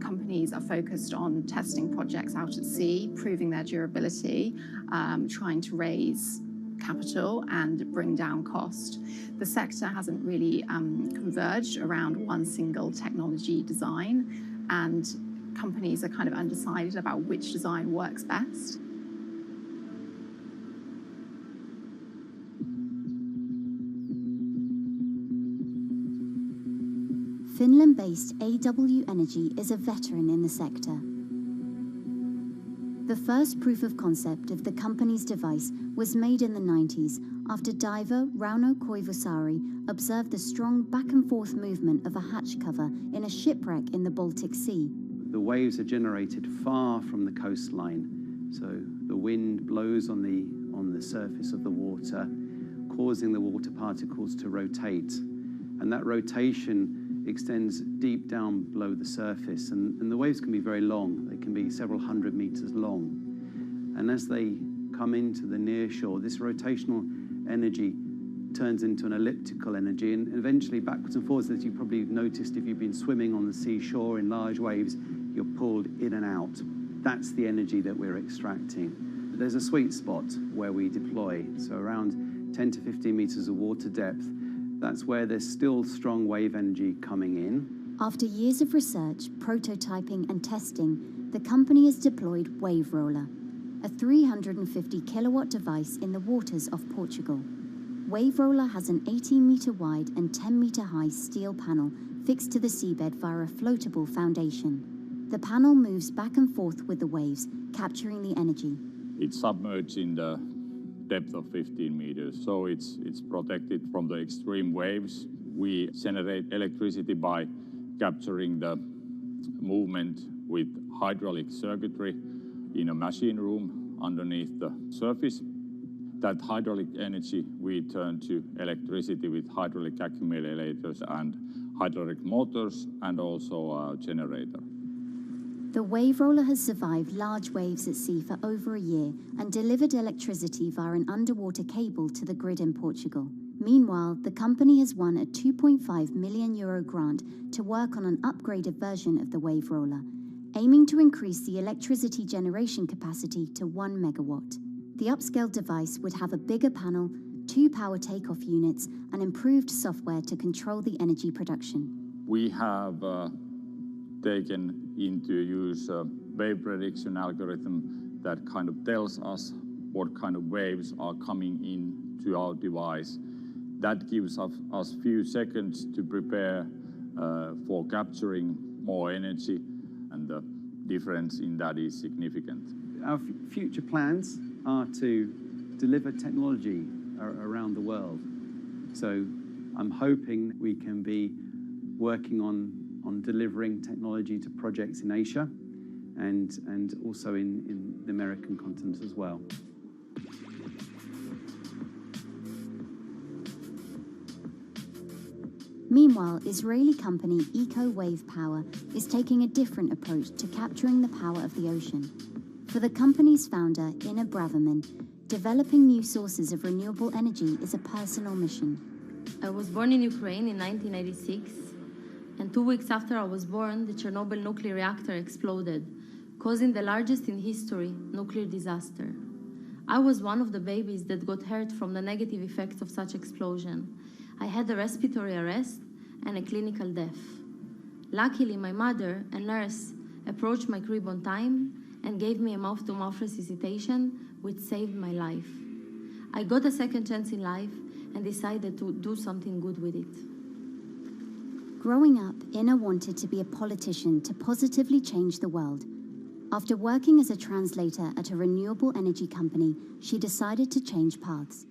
Companies are focused on testing projects out at sea, proving their durability, trying to raise capital and bring down cost. The sector hasn't really converged around one single technology design, and companies are kind of undecided about which design works best. Finland-based AW Energy is a veteran in the sector. The first proof of concept of the company's device was made in the 90s after diver Rauno Koivusaari observed the strong back-and-forth movement of a hatch cover in a shipwreck in the Baltic Sea. the waves are generated far from the coastline. So the wind blows on the surface of the water, causing the water particles to rotate. And that rotation extends deep down below the surface. And the waves can be very long. They can be several hundred meters long. And as they come into the near shore, this rotational energy turns into an elliptical energy, and eventually backwards and forwards, as you probably noticed if you've been swimming on the seashore in large waves, you're pulled in and out. That's the energy that we're extracting. There's a sweet spot where we deploy, so around 10 to 15 meters of water depth. That's where there's still strong wave energy coming in. After years of research, prototyping and testing, the company has deployed Wave Roller, a 350 kilowatt device in the waters off Portugal. Wave Roller has an 18-meter wide and 10-meter high steel panel fixed to the seabed via a floatable foundation. The panel moves back and forth with the waves, capturing the energy. It's submerged in the depth of 15 meters, so it's protected from the extreme waves. We generate electricity by capturing the movement with hydraulic circuitry in a machine room underneath the surface. That hydraulic energy we turn to electricity with hydraulic accumulators and hydraulic motors, and also a generator. The Wave Roller has survived large waves at sea for over a year and delivered electricity via an underwater cable to the grid in Portugal. Meanwhile, the company has won a €2.5 million grant to work on an upgraded version of the Wave Roller, aiming to increase the electricity generation capacity to 1 megawatt. The upscaled device would have a bigger panel, 2 power takeoff units, and improved software to control the energy production. We have taken into use a wave prediction algorithm that kind of tells us what kind of waves are coming in to our device. That gives us few seconds to prepare for capturing more energy, and the difference in that is significant. Our future plans are to deliver technology around the world. So I'm hoping we can be working on delivering technology to projects in Asia and also in the American continent as well. Meanwhile, Israeli company Eco Wave Power is taking a different approach to capturing the power of the ocean. For the company's founder, Inna Braverman, developing new sources of renewable energy is a personal mission. I was born in Ukraine in 1986, and 2 weeks after I was born, the Chernobyl nuclear reactor exploded, causing the largest in history nuclear disaster. I was one of the babies that got hurt from the negative effects of such explosion. I had a respiratory arrest and a clinical death. Luckily, my mother, a nurse, approached my crib on time and gave me a mouth-to-mouth resuscitation, which saved my life. I got a second chance in life and decided to do something good with it. Growing up, Inna wanted to be a politician to positively change the world. After working as a translator at a renewable energy company, she decided to change paths.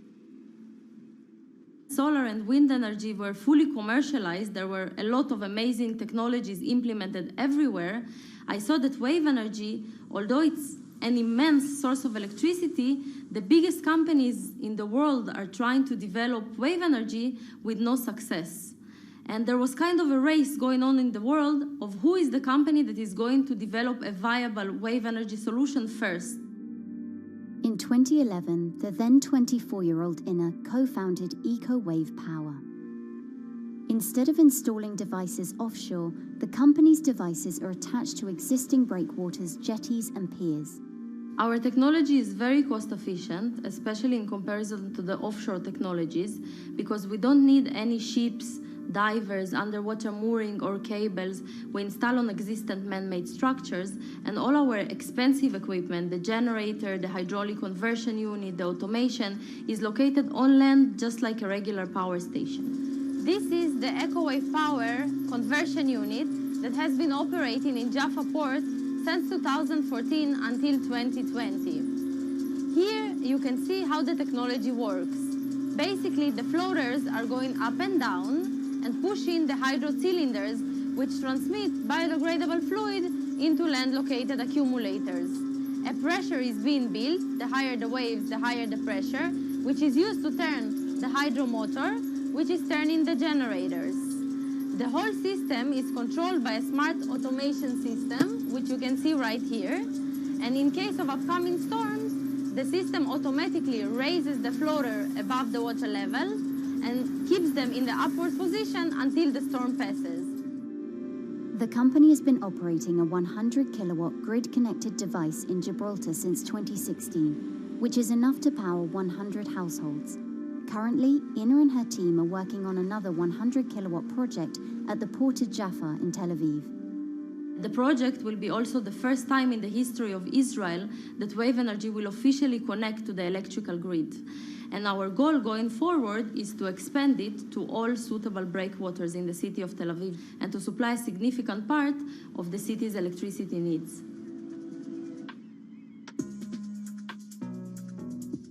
Solar and wind energy were fully commercialized. There were a lot of amazing technologies implemented everywhere. I saw that wave energy, although it's an immense source of electricity, the biggest companies in the world are trying to develop wave energy with no success. And there was kind of a race going on in the world of who is the company that is going to develop a viable wave energy solution first. In 2011, the then 24-year-old Inna co-founded Eco Wave Power. Instead of installing devices offshore, the company's devices are attached to existing breakwaters, jetties, and piers. Our technology is very cost efficient, especially in comparison to the offshore technologies, because we don't need any ships, divers, underwater mooring or cables. We install on existing man-made structures, and all our expensive equipment, the generator, the hydraulic conversion unit, the automation, is located on land just like a regular power station. This is the EcoWave Power conversion unit that has been operating in Jaffa Port since 2014 until 2020. Here you can see how the technology works. Basically, the floaters are going up and down and pushing the hydro cylinders, which transmit biodegradable fluid into land-located accumulators. A pressure is being built. The higher the waves, the higher the pressure, which is used to turn the hydromotor, which is turning the generators. The whole system is controlled by a smart automation system, which you can see right here. And in case of upcoming storms, the system automatically raises the floater above the water level and keeps them in the upward position until the storm passes. The company has been operating a 100-kilowatt grid-connected device in Gibraltar since 2016, which is enough to power 100 households. Currently, Ina and her team are working on another 100-kilowatt project at the port of Jaffa in Tel Aviv. The project will be also the first time in the history of Israel that wave energy will officially connect to the electrical grid. And our goal going forward is to expand it to all suitable breakwaters in the city of Tel Aviv and to supply a significant part of the city's electricity needs.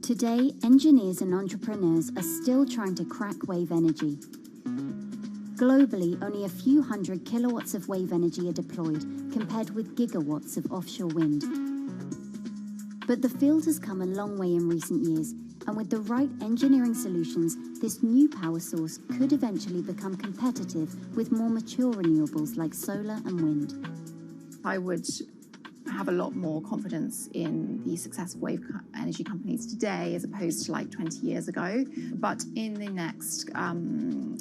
Today, engineers and entrepreneurs are still trying to crack wave energy. Globally, only a few hundred kilowatts of wave energy are deployed, compared with gigawatts of offshore wind. But the field has come a long way in recent years, and with the right engineering solutions, this new power source could eventually become competitive with more mature renewables like solar and wind. I would have a lot more confidence in the success of wave energy companies today as opposed to like 20 years ago. But in the next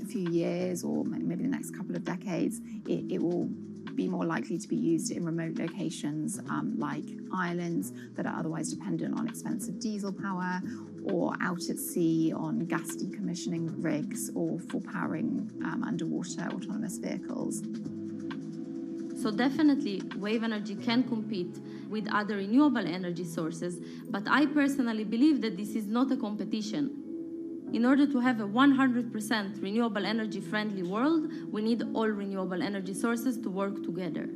few years, or maybe the next couple of decades, it will be more likely to be used in remote locations like islands that are otherwise dependent on expensive diesel power, or out at sea on gas decommissioning rigs, or for powering underwater autonomous vehicles. So definitely, wave energy can compete with other renewable energy sources, but I personally believe that this is not a competition. In order to have a 100% renewable energy-friendly world, we need all renewable energy sources to work together.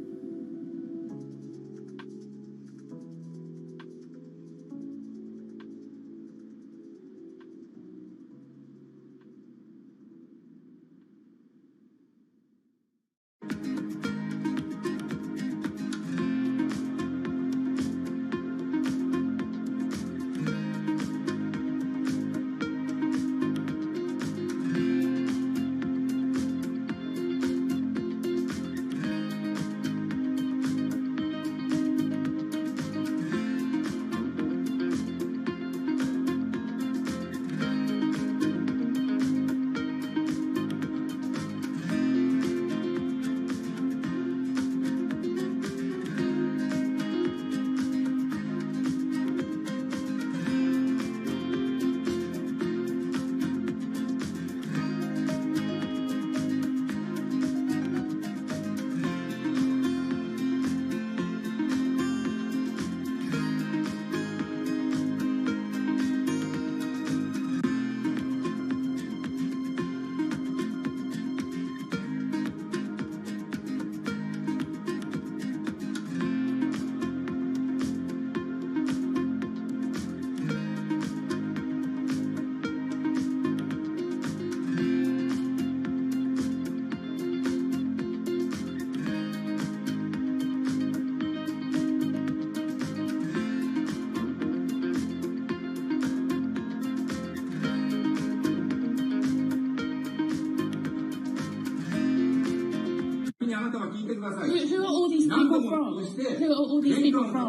Who are all these people from? Who are all these people from?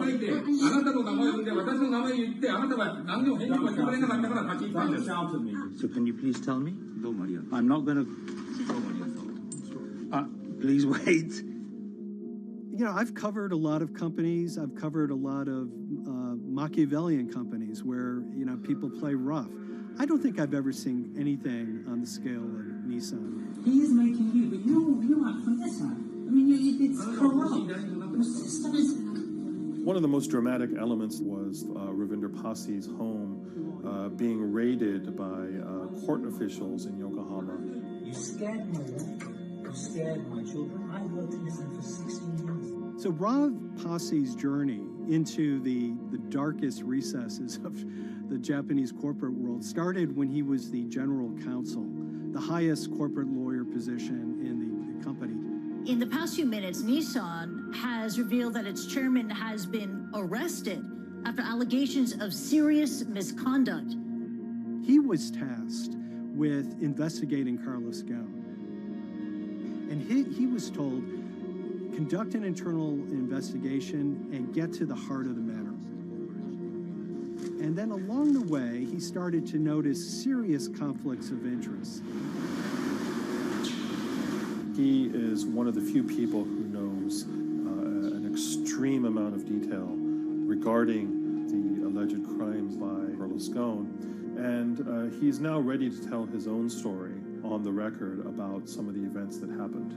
So can you please tell me? I'm not going to... please wait. You know, I've covered a lot of companies. I've covered a lot of Machiavellian companies where, you know, people play rough. I don't think I've ever seen anything on the scale of Nissan. He is making you, but you aren't from this side. I mean, it's corrupt. The system is... One of the most dramatic elements was Ravinder Pasi's home being raided by court officials in Yokohama. You scared my wife. You scared my children. I worked in this for 16 years. So Rav Pasi's journey into the darkest recesses of the Japanese corporate world started when he was the general counsel, the highest corporate lawyer position in the company. In the past few minutes, Nissan has revealed that its chairman has been arrested after allegations of serious misconduct. He was tasked with investigating Carlos Ghosn. And he was told, conduct an internal investigation and get to the heart of the matter. And then along the way, he started to notice serious conflicts of interest. He is one of the few people who knows an extreme amount of detail regarding the alleged crimes by Carlos Ghosn. And he's now ready to tell his own story on the record about some of the events that happened.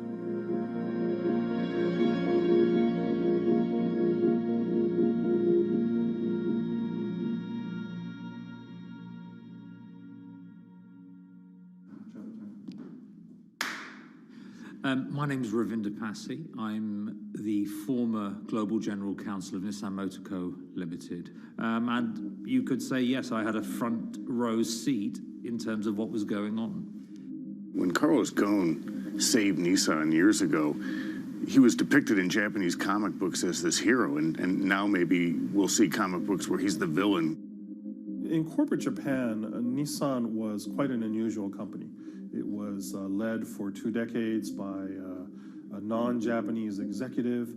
My name is Ravinder Passy. I'm the former Global General Counsel of Nissan Motor Co. Limited. And you could say, yes, I had a front row seat in terms of what was going on. When Carlos Ghosn saved Nissan years ago, he was depicted in Japanese comic books as this hero, and now maybe we'll see comic books where he's the villain. In corporate Japan, Nissan was quite an unusual company. It was led for 2 decades by a non-Japanese executive.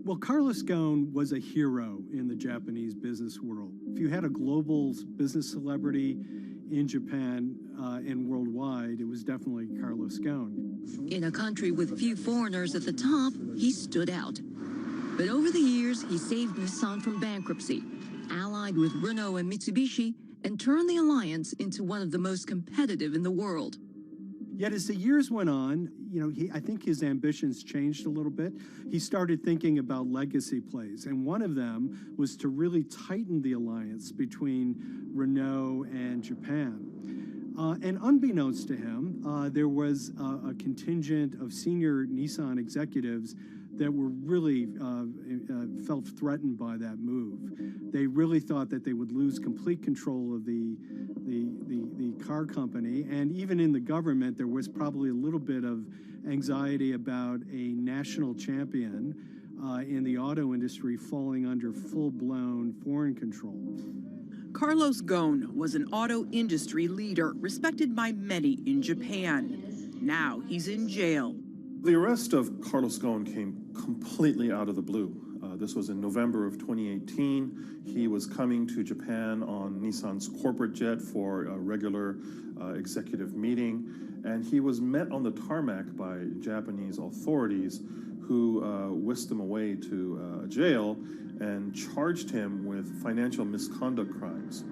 Well, Carlos Ghosn was a hero in the Japanese business world. If you had a global business celebrity in Japan and worldwide, it was definitely Carlos Ghosn. In a country with few foreigners at the top, he stood out. But over the years, he saved Nissan from bankruptcy, allied with Renault and Mitsubishi, and turned the alliance into one of the most competitive in the world. Yet as the years went on, I think his ambitions changed a little bit. He started thinking about legacy plays, and one of them was to really tighten the alliance between Renault and Japan. And unbeknownst to him, there was a contingent of senior Nissan executives that were really felt threatened by that move. They really thought that they would lose complete control of the car company, and even in the government, there was probably a little bit of anxiety about a national champion in the auto industry falling under full-blown foreign control. Carlos Ghosn was an auto industry leader, respected by many in Japan. Now he's in jail. The arrest of Carlos Ghosn came completely out of the blue. This was in November of 2018. He was coming to Japan on Nissan's corporate jet for a regular executive meeting, and he was met on the tarmac by Japanese authorities who whisked him away to jail and charged him with financial misconduct crimes.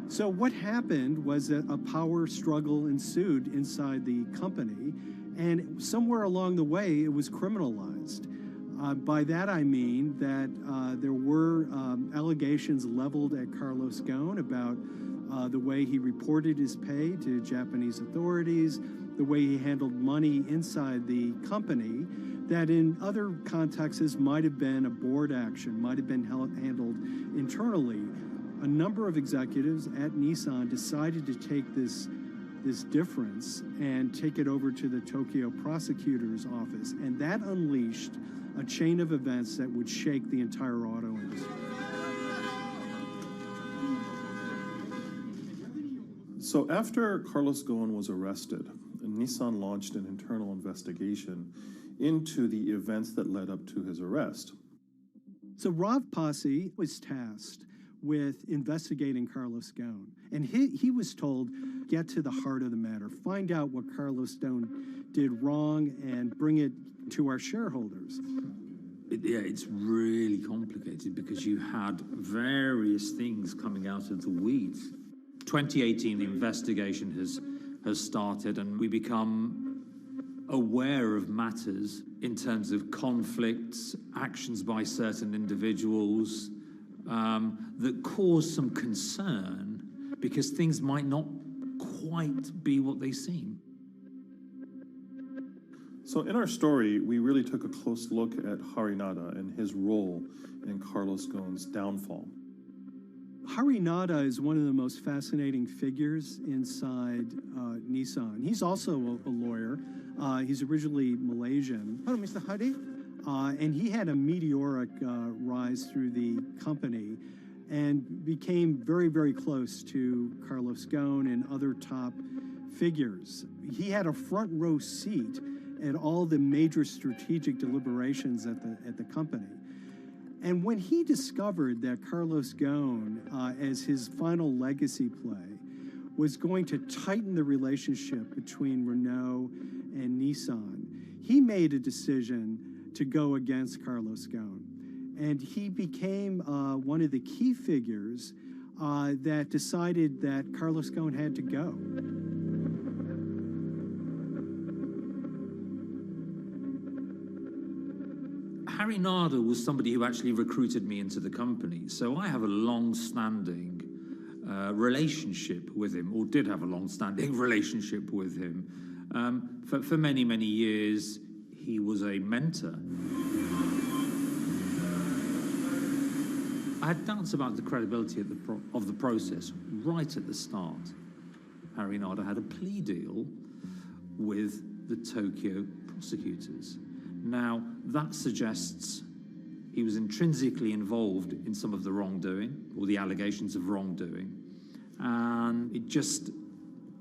So what happened was that a power struggle ensued inside the company, and somewhere along the way, it was criminalized. By that I mean that there were allegations leveled at Carlos Ghosn about the way he reported his pay to Japanese authorities, the way he handled money inside the company, that in other contexts might have been a board action, might have been handled internally. A number of executives at Nissan decided to take this difference and take it over to the Tokyo prosecutor's office, and that unleashed a chain of events that would shake the entire auto industry. So after Carlos Ghosn was arrested, Nissan launched an internal investigation into the events that led up to his arrest. So Rav Passy was tasked with investigating Carlos Ghosn, and he was told, get to the heart of the matter, find out what Carlos Ghosn did wrong and bring it to our shareholders. Yeah, it's really complicated because you had various things coming out of the weeds. 2018, the investigation has started, and we become aware of matters in terms of conflicts, actions by certain individuals that cause some concern because things might not quite be what they seem. So in our story, we really took a close look at Harinada and his role in Carlos Ghosn's downfall. Harinada is one of the most fascinating figures inside Nissan. He's also a lawyer. He's originally Malaysian. Hello, Mr. Hari. And he had a meteoric rise through the company and became very, very close to Carlos Ghosn and other top figures. He had a front row seat at all the major strategic deliberations at the company. And when he discovered that Carlos Ghosn, as his final legacy play, was going to tighten the relationship between Renault and Nissan, he made a decision to go against Carlos Ghosn. And he became one of the key figures that decided that Carlos Ghosn had to go. Harry Narder was somebody who actually recruited me into the company. So I have a long-standing relationship with him, or did have a long-standing relationship with him. For many, many years, he was a mentor. I had doubts about the credibility of the process right at the start. Harry Narder had a plea deal with the Tokyo prosecutors. Now, that suggests he was intrinsically involved in some of the wrongdoing, or the allegations of wrongdoing, and it just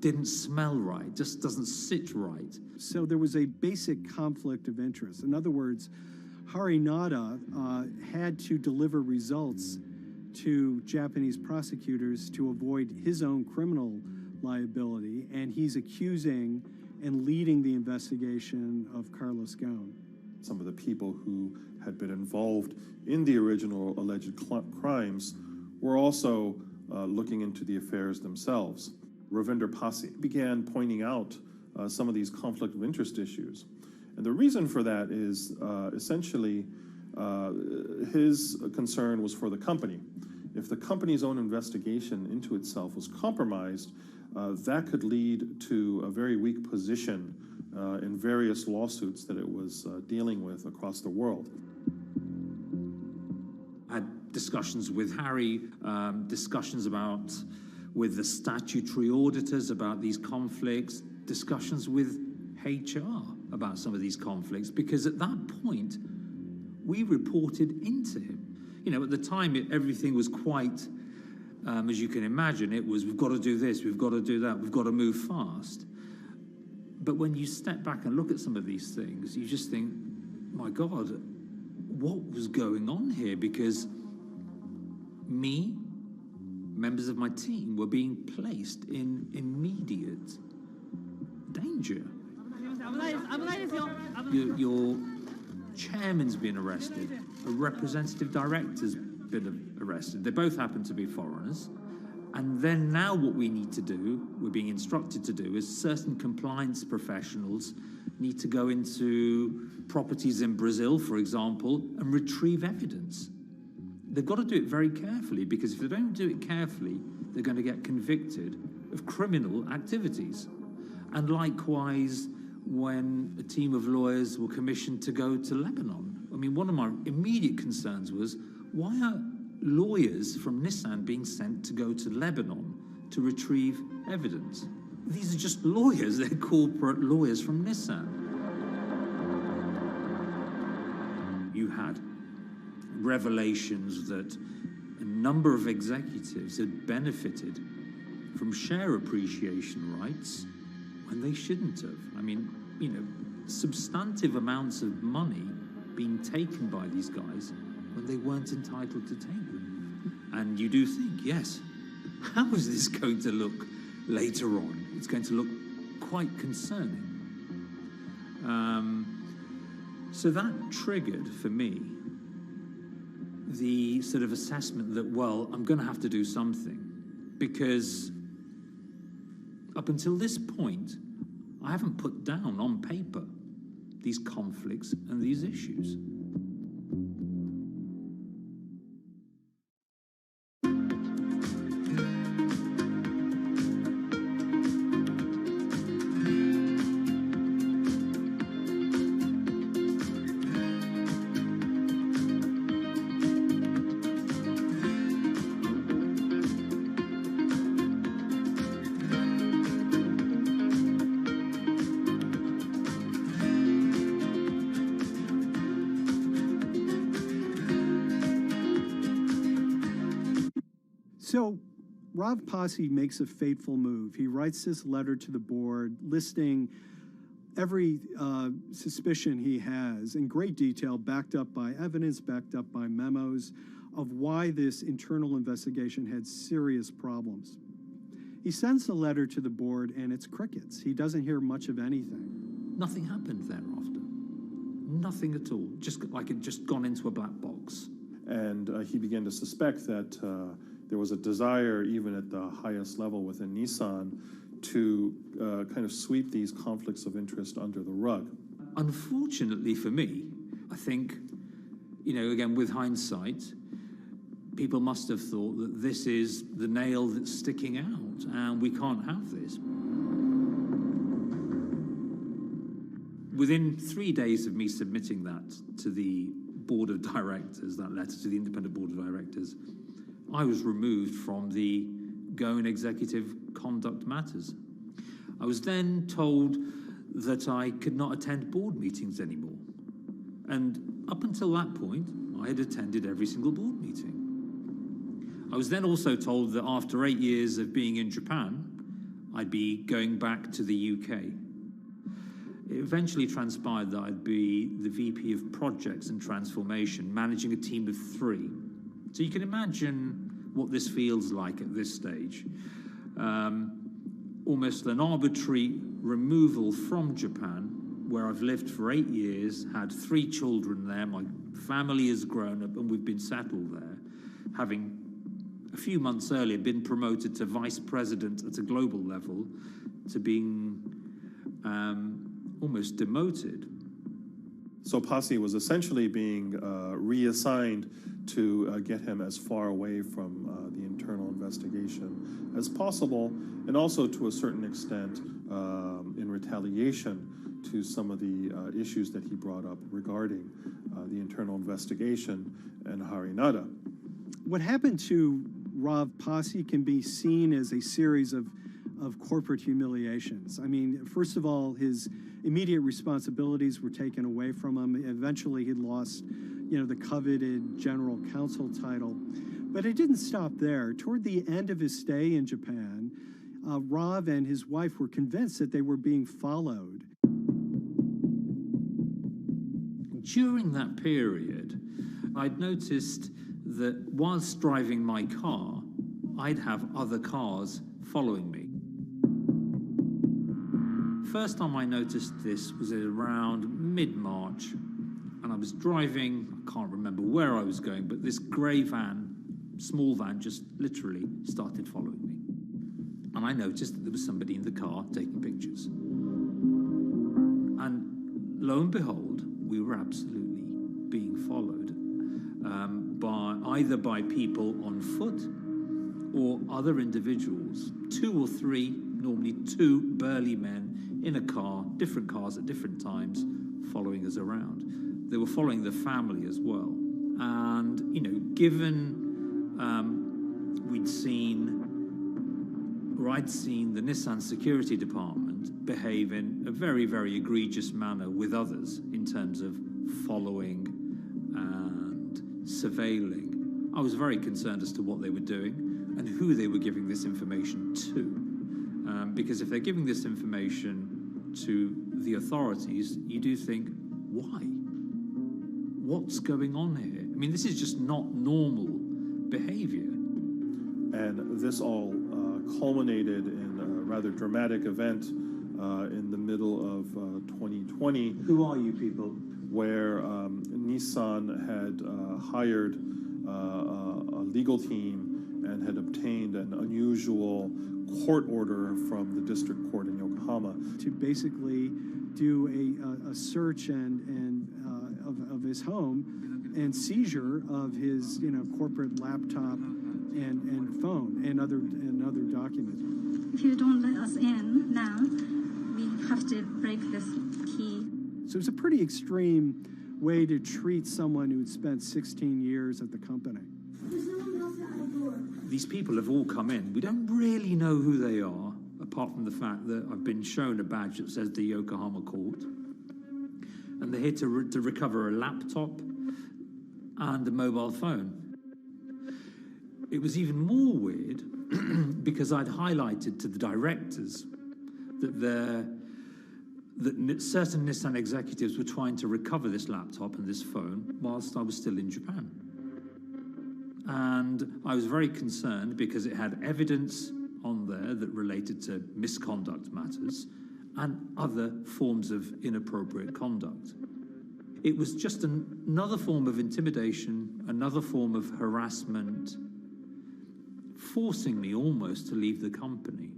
didn't smell right, just doesn't sit right. So there was a basic conflict of interest. In other words, Harry Narder had to deliver results to Japanese prosecutors to avoid his own criminal liability, and he's accusing and leading the investigation of Carlos Ghosn. Some of the people who had been involved in the original alleged crimes were also looking into the affairs themselves. Ravinder Pasi began pointing out some of these conflict of interest issues. And the reason for that is essentially his concern was for the company. If the company's own investigation into itself was compromised, that could lead to a very weak position in various lawsuits that it was dealing with across the world. I had discussions with Harry, discussions with the statutory auditors about these conflicts, discussions with HR about some of these conflicts, because at that point, we reported into him. You know, at the time, everything was quite, as you can imagine, it was, we've got to do this, we've got to do that, we've got to move fast. But when you step back and look at some of these things, you just think, my God, what was going on here? Because me, members of my team, were being placed in immediate danger. Your chairman's been arrested, a representative director's been arrested. They both happen to be foreigners. And then now what we need to do, we're being instructed to do, is certain compliance professionals need to go into properties in Brazil, for example, and retrieve evidence. They've got to do it very carefully, because if they don't do it carefully, they're going to get convicted of criminal activities. And likewise, when a team of lawyers were commissioned to go to Lebanon. I mean, one of my immediate concerns was, why are lawyers from Nissan being sent to go to Lebanon to retrieve evidence? These are just lawyers, they're corporate lawyers from Nissan. You had revelations that a number of executives had benefited from share appreciation rights when they shouldn't have. I mean, you know, substantive amounts of money being taken by these guys when they weren't entitled to take them. And you do think, yes, how is this going to look later on? It's going to look quite concerning. So that triggered, for me, the sort of assessment that, well, I'm going to have to do something, because up until this point, I haven't put down on paper these conflicts and these issues. So Rav Pasi makes a fateful move. He writes this letter to the board listing every suspicion he has in great detail, backed up by evidence, backed up by memos, of why this internal investigation had serious problems. He sends the letter to the board and it's crickets. He doesn't hear much of anything. Nothing happened thereafter. Nothing at all. Just like it just gone into a black box. And he began to suspect that there was a desire, even at the highest level within Nissan, to kind of sweep these conflicts of interest under the rug. Unfortunately for me, I think, again, with hindsight, people must have thought that this is the nail that's sticking out, and we can't have this. Within 3 days of me submitting that to the board of directors, that letter to the independent board of directors, I was removed from the Goan Executive Conduct Matters. I was then told that I could not attend board meetings anymore. And up until that point, I had attended every single board meeting. I was then also told that after 8 years of being in Japan, I'd be going back to the UK. It eventually transpired that I'd be the VP of Projects and Transformation, managing a team of 3. So you can imagine what this feels like at this stage. Almost an arbitrary removal from Japan, where I've lived for 8 years, had 3 children there, my family has grown up, and we've been settled there, having a few months earlier been promoted to vice president at a global level, to being almost demoted. So Pasi was essentially being reassigned to get him as far away from the internal investigation as possible, and also to a certain extent in retaliation to some of the issues that he brought up regarding the internal investigation and Harinada. What happened to Rav Pasi can be seen as a series of corporate humiliations. I mean, first of all, his immediate responsibilities were taken away from him. Eventually, he lost, the coveted general counsel title. But it didn't stop there. Toward the end of his stay in Japan, Rav and his wife were convinced that they were being followed. During that period, I'd noticed that whilst driving my car, I'd have other cars following me. First time I noticed this was around mid-March, and I was driving, I can't remember where I was going, but this grey van, small van, just literally started following me. And I noticed that there was somebody in the car taking pictures. And lo and behold, we were absolutely being followed either by people on foot or other individuals, 2 or 3, normally 2 burly men in a car, different cars at different times, following us around. They were following the family as well. And, given I'd seen the Nissan security department behave in a very, very egregious manner with others in terms of following and surveilling, I was very concerned as to what they were doing and who they were giving this information to. Because if they're giving this information to the authorities, you do think, why? What's going on here? I mean, this is just not normal behavior. And this all culminated in a rather dramatic event in the middle of 2020. Who are you people? Where Nissan had hired a legal team and had obtained an unusual court order from the district court in Yokohama to basically do a search of his home and seizure of his corporate laptop and phone and other documents. If you don't let us in now, we have to break this key. So it's a pretty extreme way to treat someone who'd spent 16 years at the company. These people have all come in. We don't really know who they are, apart from the fact that I've been shown a badge that says the Yokohama court. And they're here to recover a laptop and a mobile phone. It was even more weird because I'd highlighted to the directors that certain Nissan executives were trying to recover this laptop and this phone whilst I was still in Japan. And I was very concerned because it had evidence on there that related to misconduct matters and other forms of inappropriate conduct. It was just another form of intimidation, another form of harassment, forcing me almost to leave the company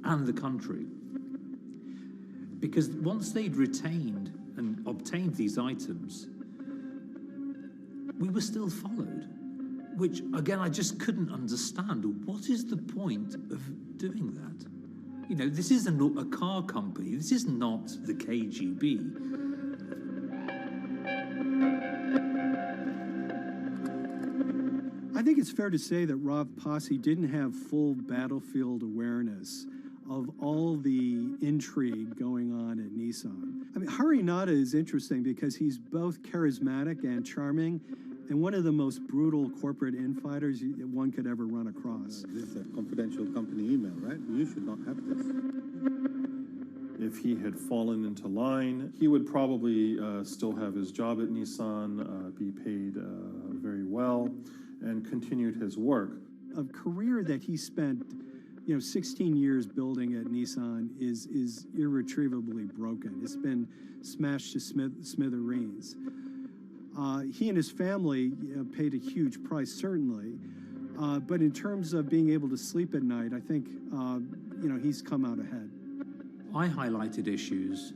and the country. Because once they'd retained and obtained these items, we were still followed, which, again, I just couldn't understand. What is the point of doing that? You know, this isn't a car company. This is not the KGB. I think it's fair to say that Rob Posse didn't have full battlefield awareness of all the intrigue going on at Nissan. I mean, Harinata is interesting because he's both charismatic and charming, and one of the most brutal corporate infighters one could ever run across. This is a confidential company email, right? You should not have this. If he had fallen into line, he would probably still have his job at Nissan, be paid very well, and continued his work. A career that he spent 16 years building at Nissan is irretrievably broken. It's been smashed to smithereens. He and his family paid a huge price, certainly. But in terms of being able to sleep at night, I think, he's come out ahead. I highlighted issues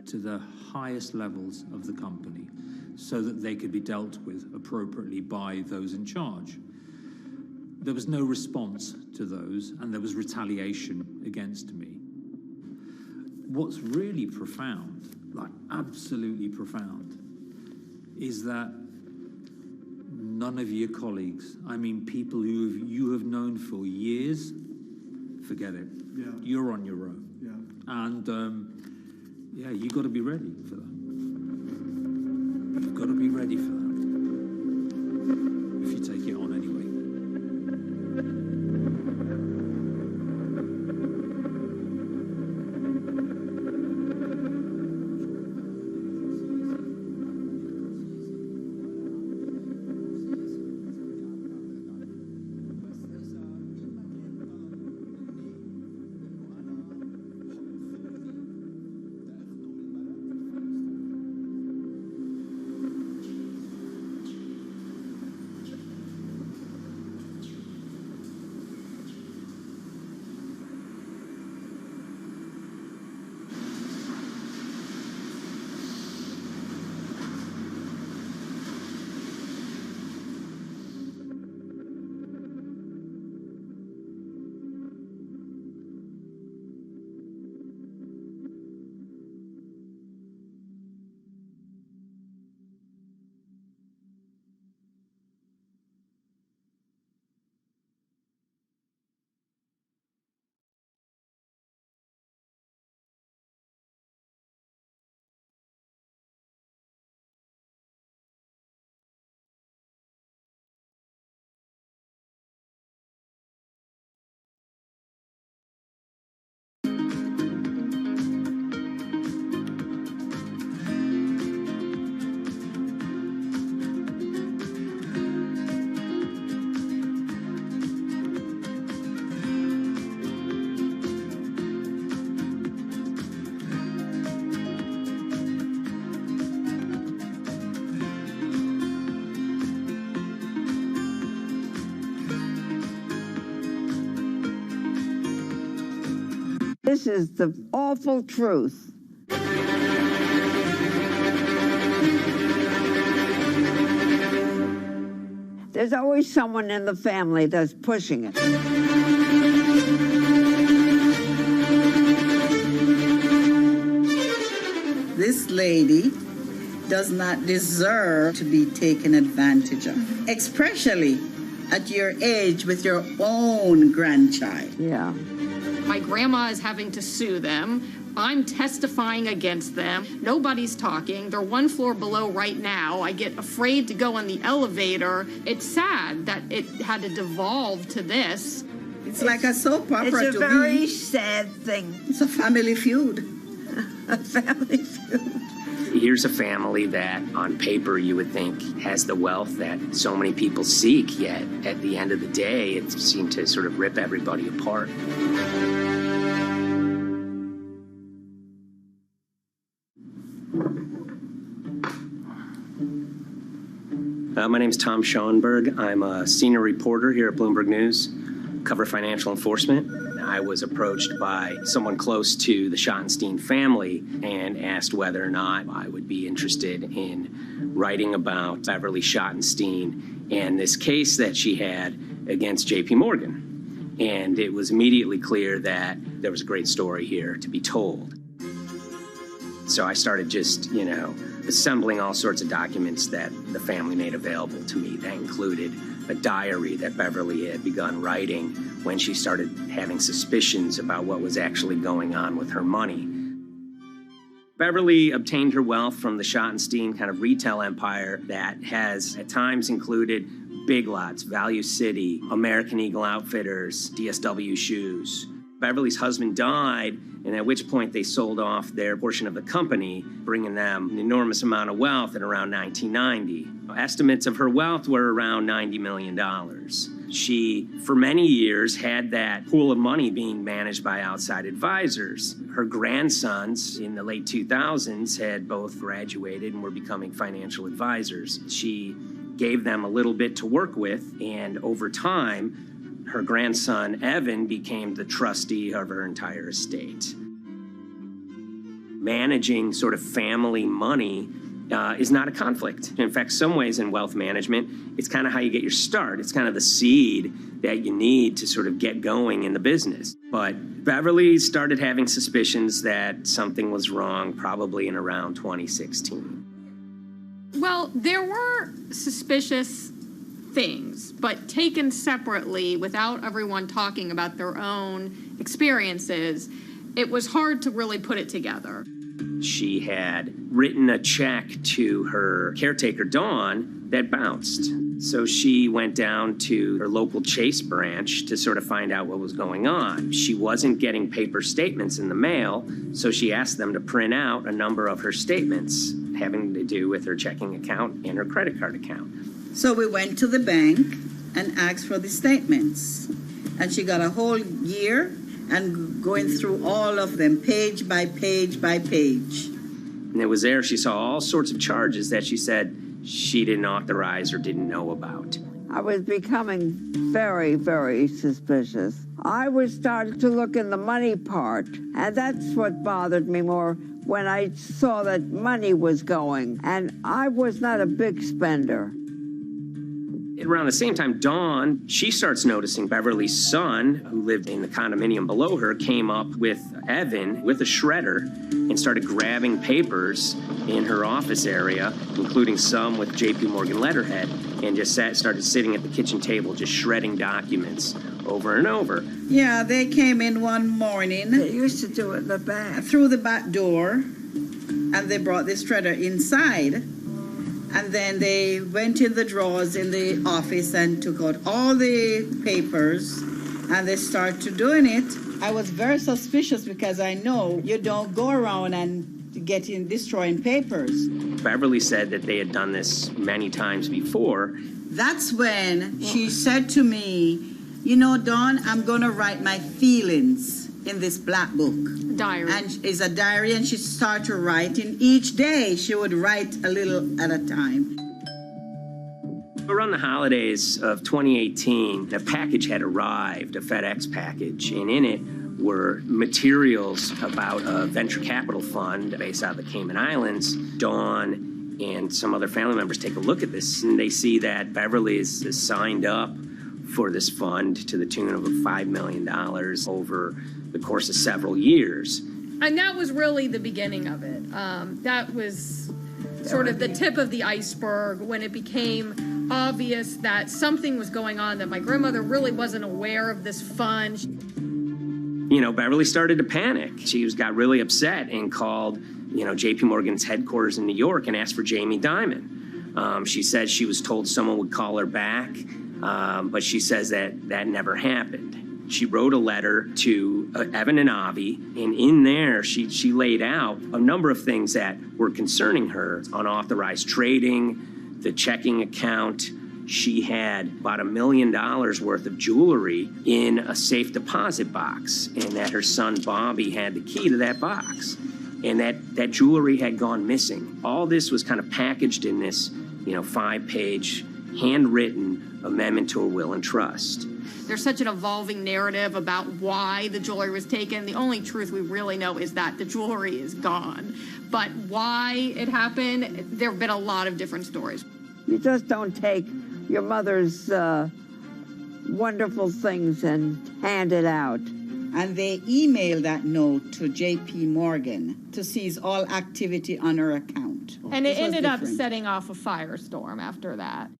to the highest levels of the company so that they could be dealt with appropriately by those in charge. There was no response to those, and there was retaliation against me. What's really profound, like absolutely profound, is that none of your colleagues, I mean people who you have known for years, forget it. Yeah. You're on your own. Yeah. And you got to be ready for that. You've got to be ready for that if you take it on anyway. This is the awful truth. There's always someone in the family that's pushing it. This lady does not deserve to be taken advantage of, especially at your age with your own grandchild. Yeah. My grandma is having to sue them. I'm testifying against them. Nobody's talking. They're one floor below right now. I get afraid to go in the elevator. It's sad that it had to devolve to this. It's like a soap opera. It's a very sad thing. It's a family feud. A family feud. Here's a family that, on paper, you would think has the wealth that so many people seek, yet at the end of the day, it seemed to sort of rip everybody apart. My name's Tom Schoenberg. I'm a senior reporter here at Bloomberg News, cover financial enforcement. I was approached by someone close to the Schottenstein family and asked whether or not I would be interested in writing about Beverly Schottenstein and this case that she had against J.P. Morgan. And it was immediately clear that there was a great story here to be told. So I started just, assembling all sorts of documents that the family made available to me. That included a diary that Beverly had begun writing when she started having suspicions about what was actually going on with her money. Beverly obtained her wealth from the Schottenstein kind of retail empire that has at times included Big Lots, Value City, American Eagle Outfitters, DSW Shoes. Beverly's husband died, and at which point they sold off their portion of the company, bringing them an enormous amount of wealth at around 1990. Estimates of her wealth were around $90 million. She, for many years, had that pool of money being managed by outside advisors. Her grandsons in the late 2000s had both graduated and were becoming financial advisors. She gave them a little bit to work with, and over time, her grandson, Evan, became the trustee of her entire estate. Managing sort of family money is not a conflict. In fact, some ways in wealth management, it's kind of how you get your start. It's kind of the seed that you need to sort of get going in the business. But Beverly started having suspicions that something was wrong probably in around 2016. Well, there were suspicious things, but taken separately without everyone talking about their own experiences, it was hard to really put it together. She had written a check to her caretaker, Dawn, that bounced. So she went down to her local Chase branch to sort of find out what was going on. She wasn't getting paper statements in the mail, so she asked them to print out a number of her statements having to do with her checking account and her credit card account. So we went to the bank and asked for the statements. And she got a whole year and going through all of them, page by page by page. And it was there she saw all sorts of charges that she said she didn't authorize or didn't know about. I was becoming very, very suspicious. I was starting to look in the money part, and that's what bothered me more when I saw that money was going. And I was not a big spender. Around the same time, Dawn, she starts noticing Beverly's son, who lived in the condominium below her, came up with Evan with a shredder and started grabbing papers in her office area, including some with J.P. Morgan letterhead, and just started sitting at the kitchen table, just shredding documents over and over. Yeah, they came in one morning. They used to do it in the back. Through the back door, and they brought the shredder inside. And then they went in the drawers in the office and took out all the papers, and they started doing it. I was very suspicious because I know you don't go around and destroying papers. Beverly said that they had done this many times before. That's when she said to me, Dawn, I'm going to write my feelings in this black book. Diary. And it's a diary, and she started writing. Each day she would write a little at a time. Around the holidays of 2018, a package had arrived, a FedEx package, and in it were materials about a venture capital fund based out of the Cayman Islands. Dawn and some other family members take a look at this, and they see that Beverly is signed up for this fund to the tune of $5 million over the course of several years. And that was really the beginning of it. That was sort of the tip of the iceberg when it became obvious that something was going on, that my grandmother really wasn't aware of this fund. Beverly started to panic. She got really upset and called, JP Morgan's headquarters in New York and asked for Jamie Dimon. She said she was told someone would call her back, but she says that never happened. She wrote a letter to Evan and Avi, and in there she laid out a number of things that were concerning her: unauthorized trading, the checking account. She had about $1 million worth of jewelry in a safe deposit box, and that her son Bobby had the key to that box, and that jewelry had gone missing. All this was kind of packaged in this, 5-page handwritten amendment to a will and trust. There's such an evolving narrative about why the jewelry was taken. The only truth we really know is that the jewelry is gone. But why it happened, there have been a lot of different stories. You just don't take your mother's wonderful things and hand it out. And they emailed that note to JP Morgan to seize all activity on her account. And it ended up setting off a firestorm after that.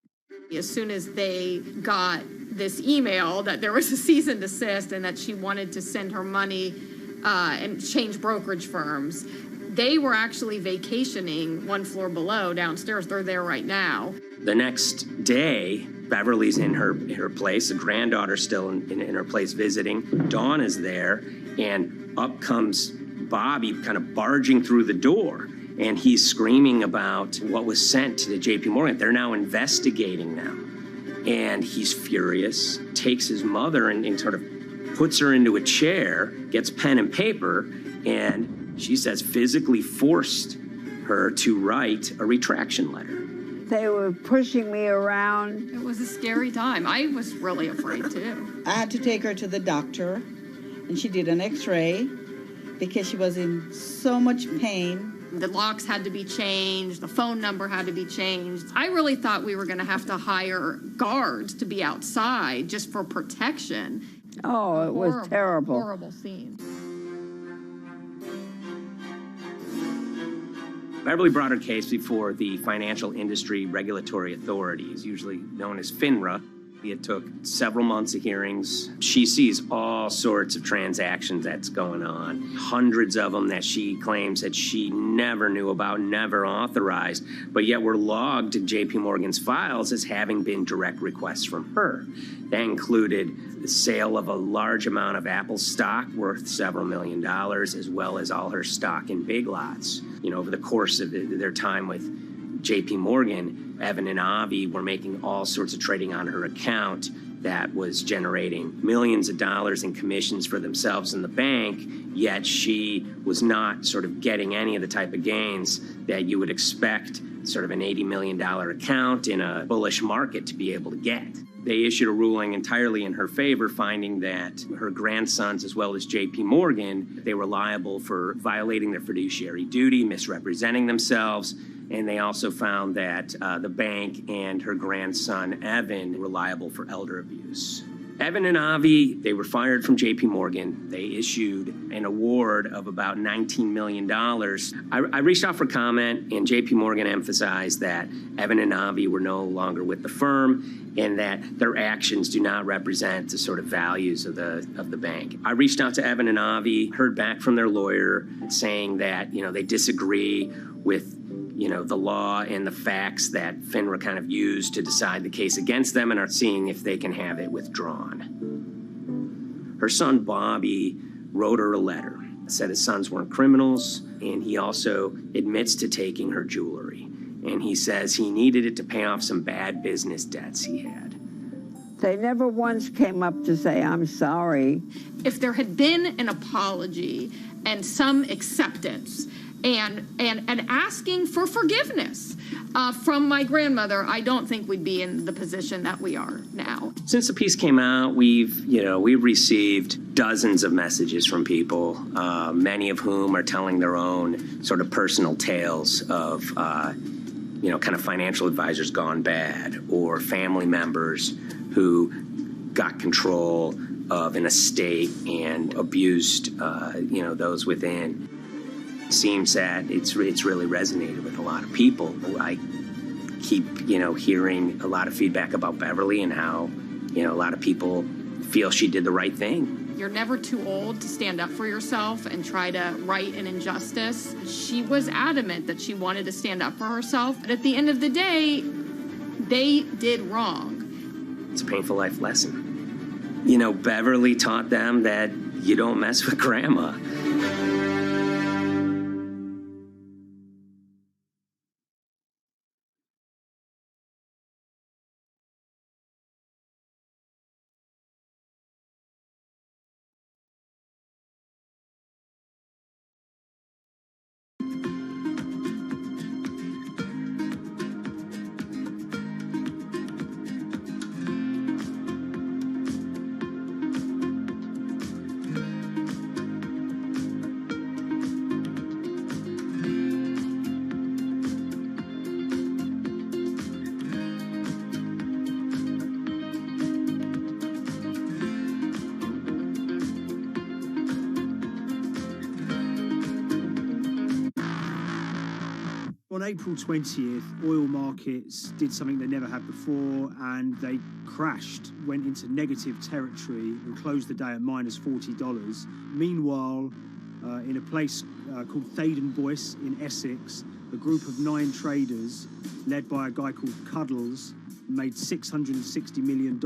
As soon as they got this email that there was a cease and desist and that she wanted to send her money and change brokerage firms, they were actually vacationing one floor below downstairs. They're there right now. The next day, Beverly's in her place. The granddaughter's still in her place visiting. Dawn is there, and up comes Bobby kind of barging through the door. And he's screaming about what was sent to the JP Morgan. They're now investigating now. And he's furious, takes his mother and sort of puts her into a chair, gets pen and paper, and she says physically forced her to write a retraction letter. They were pushing me around. It was a scary time. I was really afraid too. I had to take her to the doctor, and she did an x-ray because she was in so much pain. The locks had to be changed. The phone number had to be changed. I really thought we were going to have to hire guards to be outside just for protection. Oh, it was terrible. Horrible scene. Beverly brought her case before the Financial Industry Regulatory Authorities, usually known as FINRA. It took several months of hearings. She sees all sorts of transactions that's going on, hundreds of them that she claims that she never knew about, never authorized, but yet were logged in JP Morgan's files as having been direct requests from her. That included the sale of a large amount of Apple stock worth several $1 million, as well as all her stock in Big Lots. Over the course of their time with JP Morgan, Evan and Avi were making all sorts of trading on her account that was generating millions of dollars in commissions for themselves and the bank, yet she was not sort of getting any of the type of gains that you would expect sort of an $80 million account in a bullish market to be able to get. They issued a ruling entirely in her favor, finding that her grandsons, as well as JP Morgan, they were liable for violating their fiduciary duty, misrepresenting themselves, and they also found that the bank and her grandson, Evan, were liable for elder abuse. Evan and Avi, they were fired from JP Morgan. They issued an award of about $19 million. I reached out for comment, and JP Morgan emphasized that Evan and Avi were no longer with the firm and that their actions do not represent the sort of values of the bank. I reached out to Evan and Avi, heard back from their lawyer saying that, they disagree with the law and the facts that FINRA kind of used to decide the case against them and are seeing if they can have it withdrawn. Her son, Bobby, wrote her a letter, said his sons weren't criminals, and he also admits to taking her jewelry. And he says he needed it to pay off some bad business debts he had. They never once came up to say, I'm sorry. If there had been an apology and some acceptance, and asking for forgiveness from my grandmother, I don't think we'd be in the position that we are now. Since the piece came out, we've received dozens of messages from people, many of whom are telling their own sort of personal tales of, kind of financial advisors gone bad, or family members who got control of an estate and abused, those within. Seems that it's really resonated with a lot of people. I keep, hearing a lot of feedback about Beverly and how, a lot of people feel she did the right thing. You're never too old to stand up for yourself and try to right an injustice. She was adamant that she wanted to stand up for herself, but at the end of the day, they did wrong. It's a painful life lesson. You know, Beverly taught them that you don't mess with grandma. On April 20th, oil markets did something they never had before, and they crashed, went into negative territory and closed the day at minus $40. Meanwhile, in a place called Thaden Boyce in Essex, a group of 9 traders, led by a guy called Cuddles, made $660 million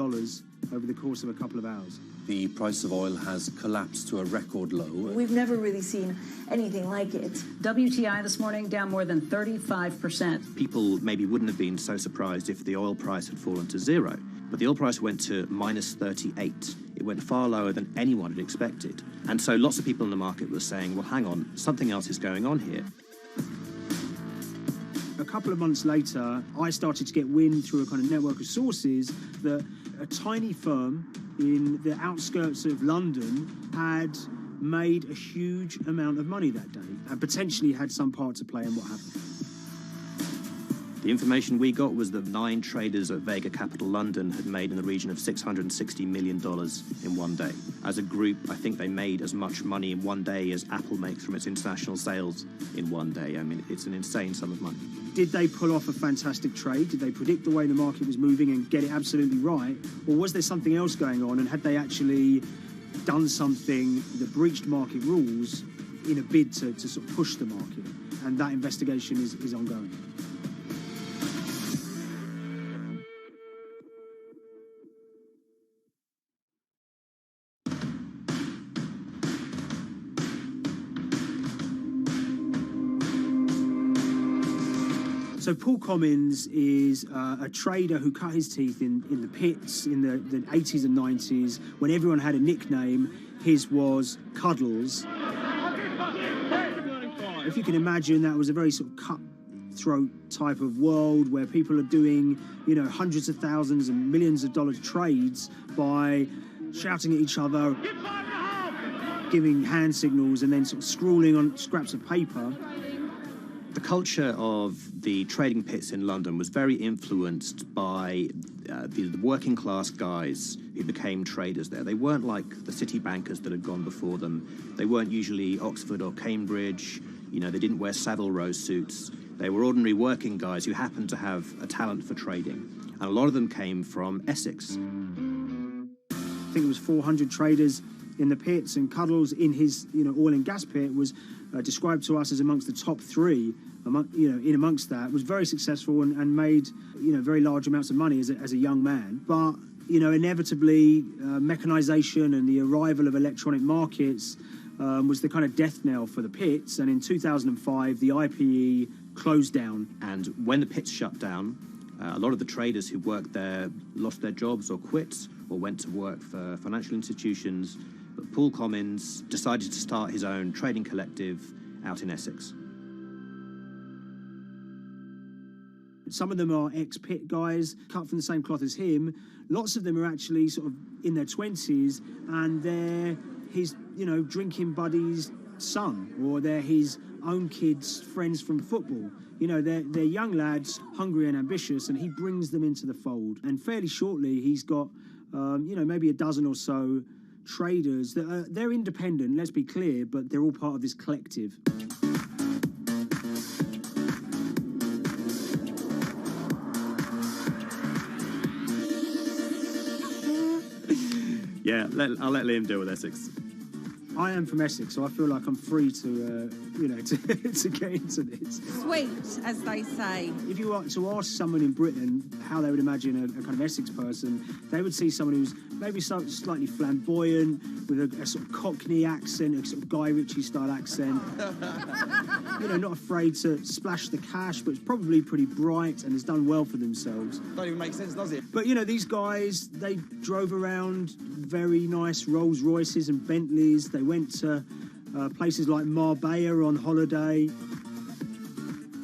over the course of a couple of hours. The price of oil has collapsed to a record low. We've never really seen anything like it. WTI this morning down more than 35%. People maybe wouldn't have been so surprised if the oil price had fallen to zero, but the oil price went to minus 38. It went far lower than anyone had expected. And so lots of people in the market were saying, well, hang on, something else is going on here. A couple of months later, I started to get wind through a kind of network of sources that a tiny firm in the outskirts of London had made a huge amount of money that day and potentially had some part to play in what happened. The information we got was that 9 traders at Vega Capital London had made in the region of $660 million in one day. As a group, I think they made as much money in one day as Apple makes from its international sales in one day. I mean, it's an insane sum of money. Did they pull off a fantastic trade? Did they predict the way the market was moving and get it absolutely right? Or was there something else going on, and had they actually done something that breached market rules in a bid to sort of push the market? And that investigation is ongoing. So Paul Commins is a trader who cut his teeth in the pits in the 80s and 90s. When everyone had a nickname, his was Cuddles. If you can imagine, that was a very sort of cutthroat type of world where people are doing, you know, hundreds of thousands and millions of dollar trades by shouting at each other, giving hand signals, and then sort of scrawling on scraps of paper. The culture of the trading pits in London was very influenced by the working class guys who became traders there. They weren't like the city bankers that had gone before them. They weren't usually Oxford or Cambridge. You know, they didn't wear Savile Row suits. They were ordinary working guys who happened to have a talent for trading. And a lot of them came from Essex. I think it was 400 traders in the pits, and Cuddles in his, you know, oil and gas pit was described to us as amongst the top 3. In amongst that, was very successful and made, you know, very large amounts of money as a young man. But, you know, inevitably, mechanization and the arrival of electronic markets was the kind of death knell for the pits. And in 2005, the IPE closed down. And when the pits shut down, a lot of the traders who worked there lost their jobs or quit or went to work for financial institutions. But Paul Commins decided to start his own trading collective out in Essex. Some of them are ex-pit guys, cut from the same cloth as him. Lots of them are actually sort of in their 20s, and they're his, you know, drinking buddy's son, or they're his own kids' friends from football. You know, they're young lads, hungry and ambitious, and he brings them into the fold. And fairly shortly, he's got, you know, maybe a dozen or so traders that they're independent, let's be clear, but they're all part of this collective. Yeah, I'll let Liam deal with Essex. I am from Essex, so I feel like I'm free to, to get into this. Sweet, as they say. If you were to ask someone in Britain how they would imagine a kind of Essex person, they would see someone who's maybe slightly flamboyant, with a sort of Cockney accent, a sort of Guy Ritchie-style accent. Not afraid to splash the cash, but it's probably pretty bright and has done well for themselves. Don't even make sense, does it? But, these guys, they drove around very nice Rolls Royces and Bentleys. They went to places like Marbella on holiday.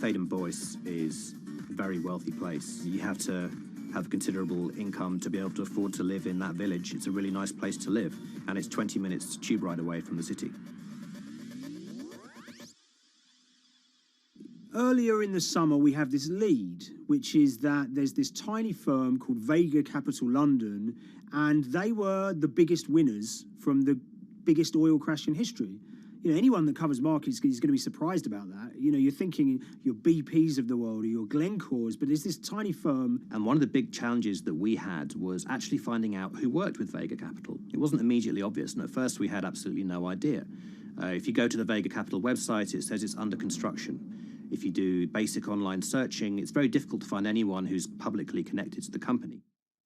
Faden Boyce is a very wealthy place. You have to have considerable income to be able to afford to live in that village. It's a really nice place to live, and it's 20 minutes tube ride away from the city. Earlier in the summer, we have this lead, which is that there's this tiny firm called Vega Capital London, and they were the biggest winners from the biggest oil crash in history. Anyone that covers markets is going to be surprised about that. You're thinking your BPs of the world or your Glencores, but there's this tiny firm. And one of the big challenges that we had was actually finding out who worked with Vega Capital. It wasn't immediately obvious, and at first we had absolutely no idea. If you go to the Vega Capital website, it says it's under construction. If you do basic online searching, it's very difficult to find anyone who's publicly connected to the company.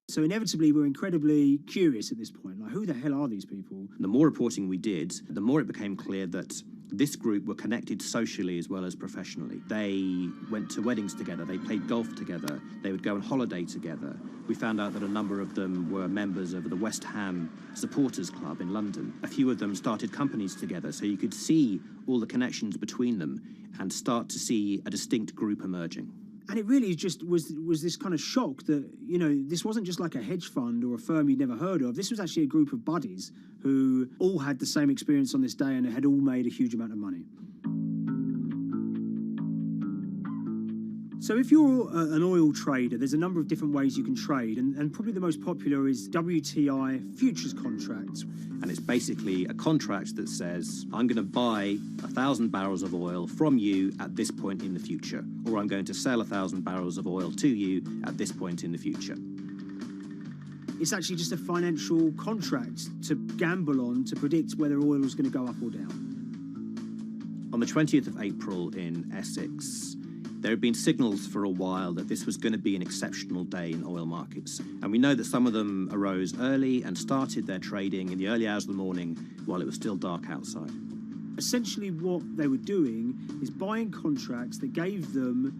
So inevitably, we're incredibly curious at this point. Like, who the hell are these people? The more reporting we did, the more it became clear that this group were connected socially as well as professionally. They went to weddings together, they played golf together, they would go on holiday together. We found out that a number of them were members of the West Ham Supporters Club in London. A few of them started companies together, so you could see all the connections between them and start to see a distinct group emerging. And it really just was this kind of shock that, this wasn't just like a hedge fund or a firm you'd never heard of. This was actually a group of buddies who all had the same experience on this day and had all made a huge amount of money. So if you're an oil trader, there's a number of different ways you can trade, and probably the most popular is WTI futures contracts. And it's basically a contract that says, I'm going to buy 1,000 barrels of oil from you at this point in the future, or I'm going to sell 1,000 barrels of oil to you at this point in the future. It's actually just a financial contract to gamble on to predict whether oil is going to go up or down. On the 20th of April in Essex, there had been signals for a while that this was going to be an exceptional day in oil markets. And we know that some of them arose early and started their trading in the early hours of the morning while it was still dark outside. Essentially what they were doing is buying contracts that gave them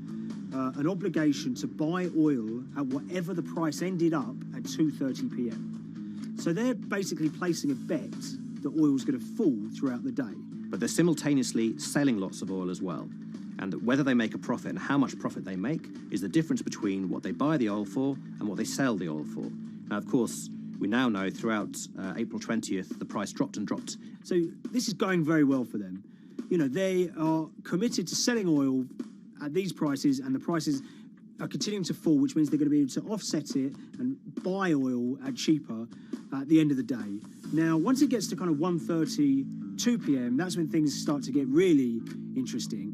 an obligation to buy oil at whatever the price ended up at 2:30 p.m. So they're basically placing a bet that oil was going to fall throughout the day. But they're simultaneously selling lots of oil as well. And whether they make a profit and how much profit they make is the difference between what they buy the oil for and what they sell the oil for. Now, of course, we now know throughout April 20th, the price dropped and dropped. So this is going very well for them. They are committed to selling oil at these prices, and the prices are continuing to fall, which means they're going to be able to offset it and buy oil at cheaper at the end of the day. Now, once it gets to kind of 1:30, 2 p.m., that's when things start to get really interesting.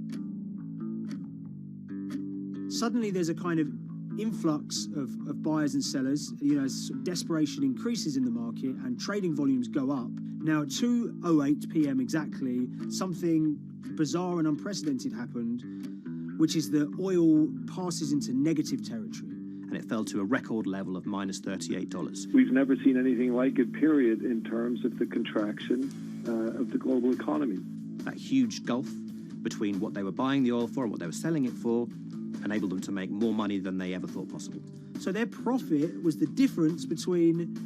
Suddenly there's a kind of influx of buyers and sellers, as desperation increases in the market and trading volumes go up. Now at 2:08 p.m. exactly, something bizarre and unprecedented happened, which is that oil passes into negative territory. And it fell to a record level of minus $38. We've never seen anything like it, period, in terms of the contraction of the global economy. That huge gulf between what they were buying the oil for and what they were selling it for enabled them to make more money than they ever thought possible. So their profit was the difference between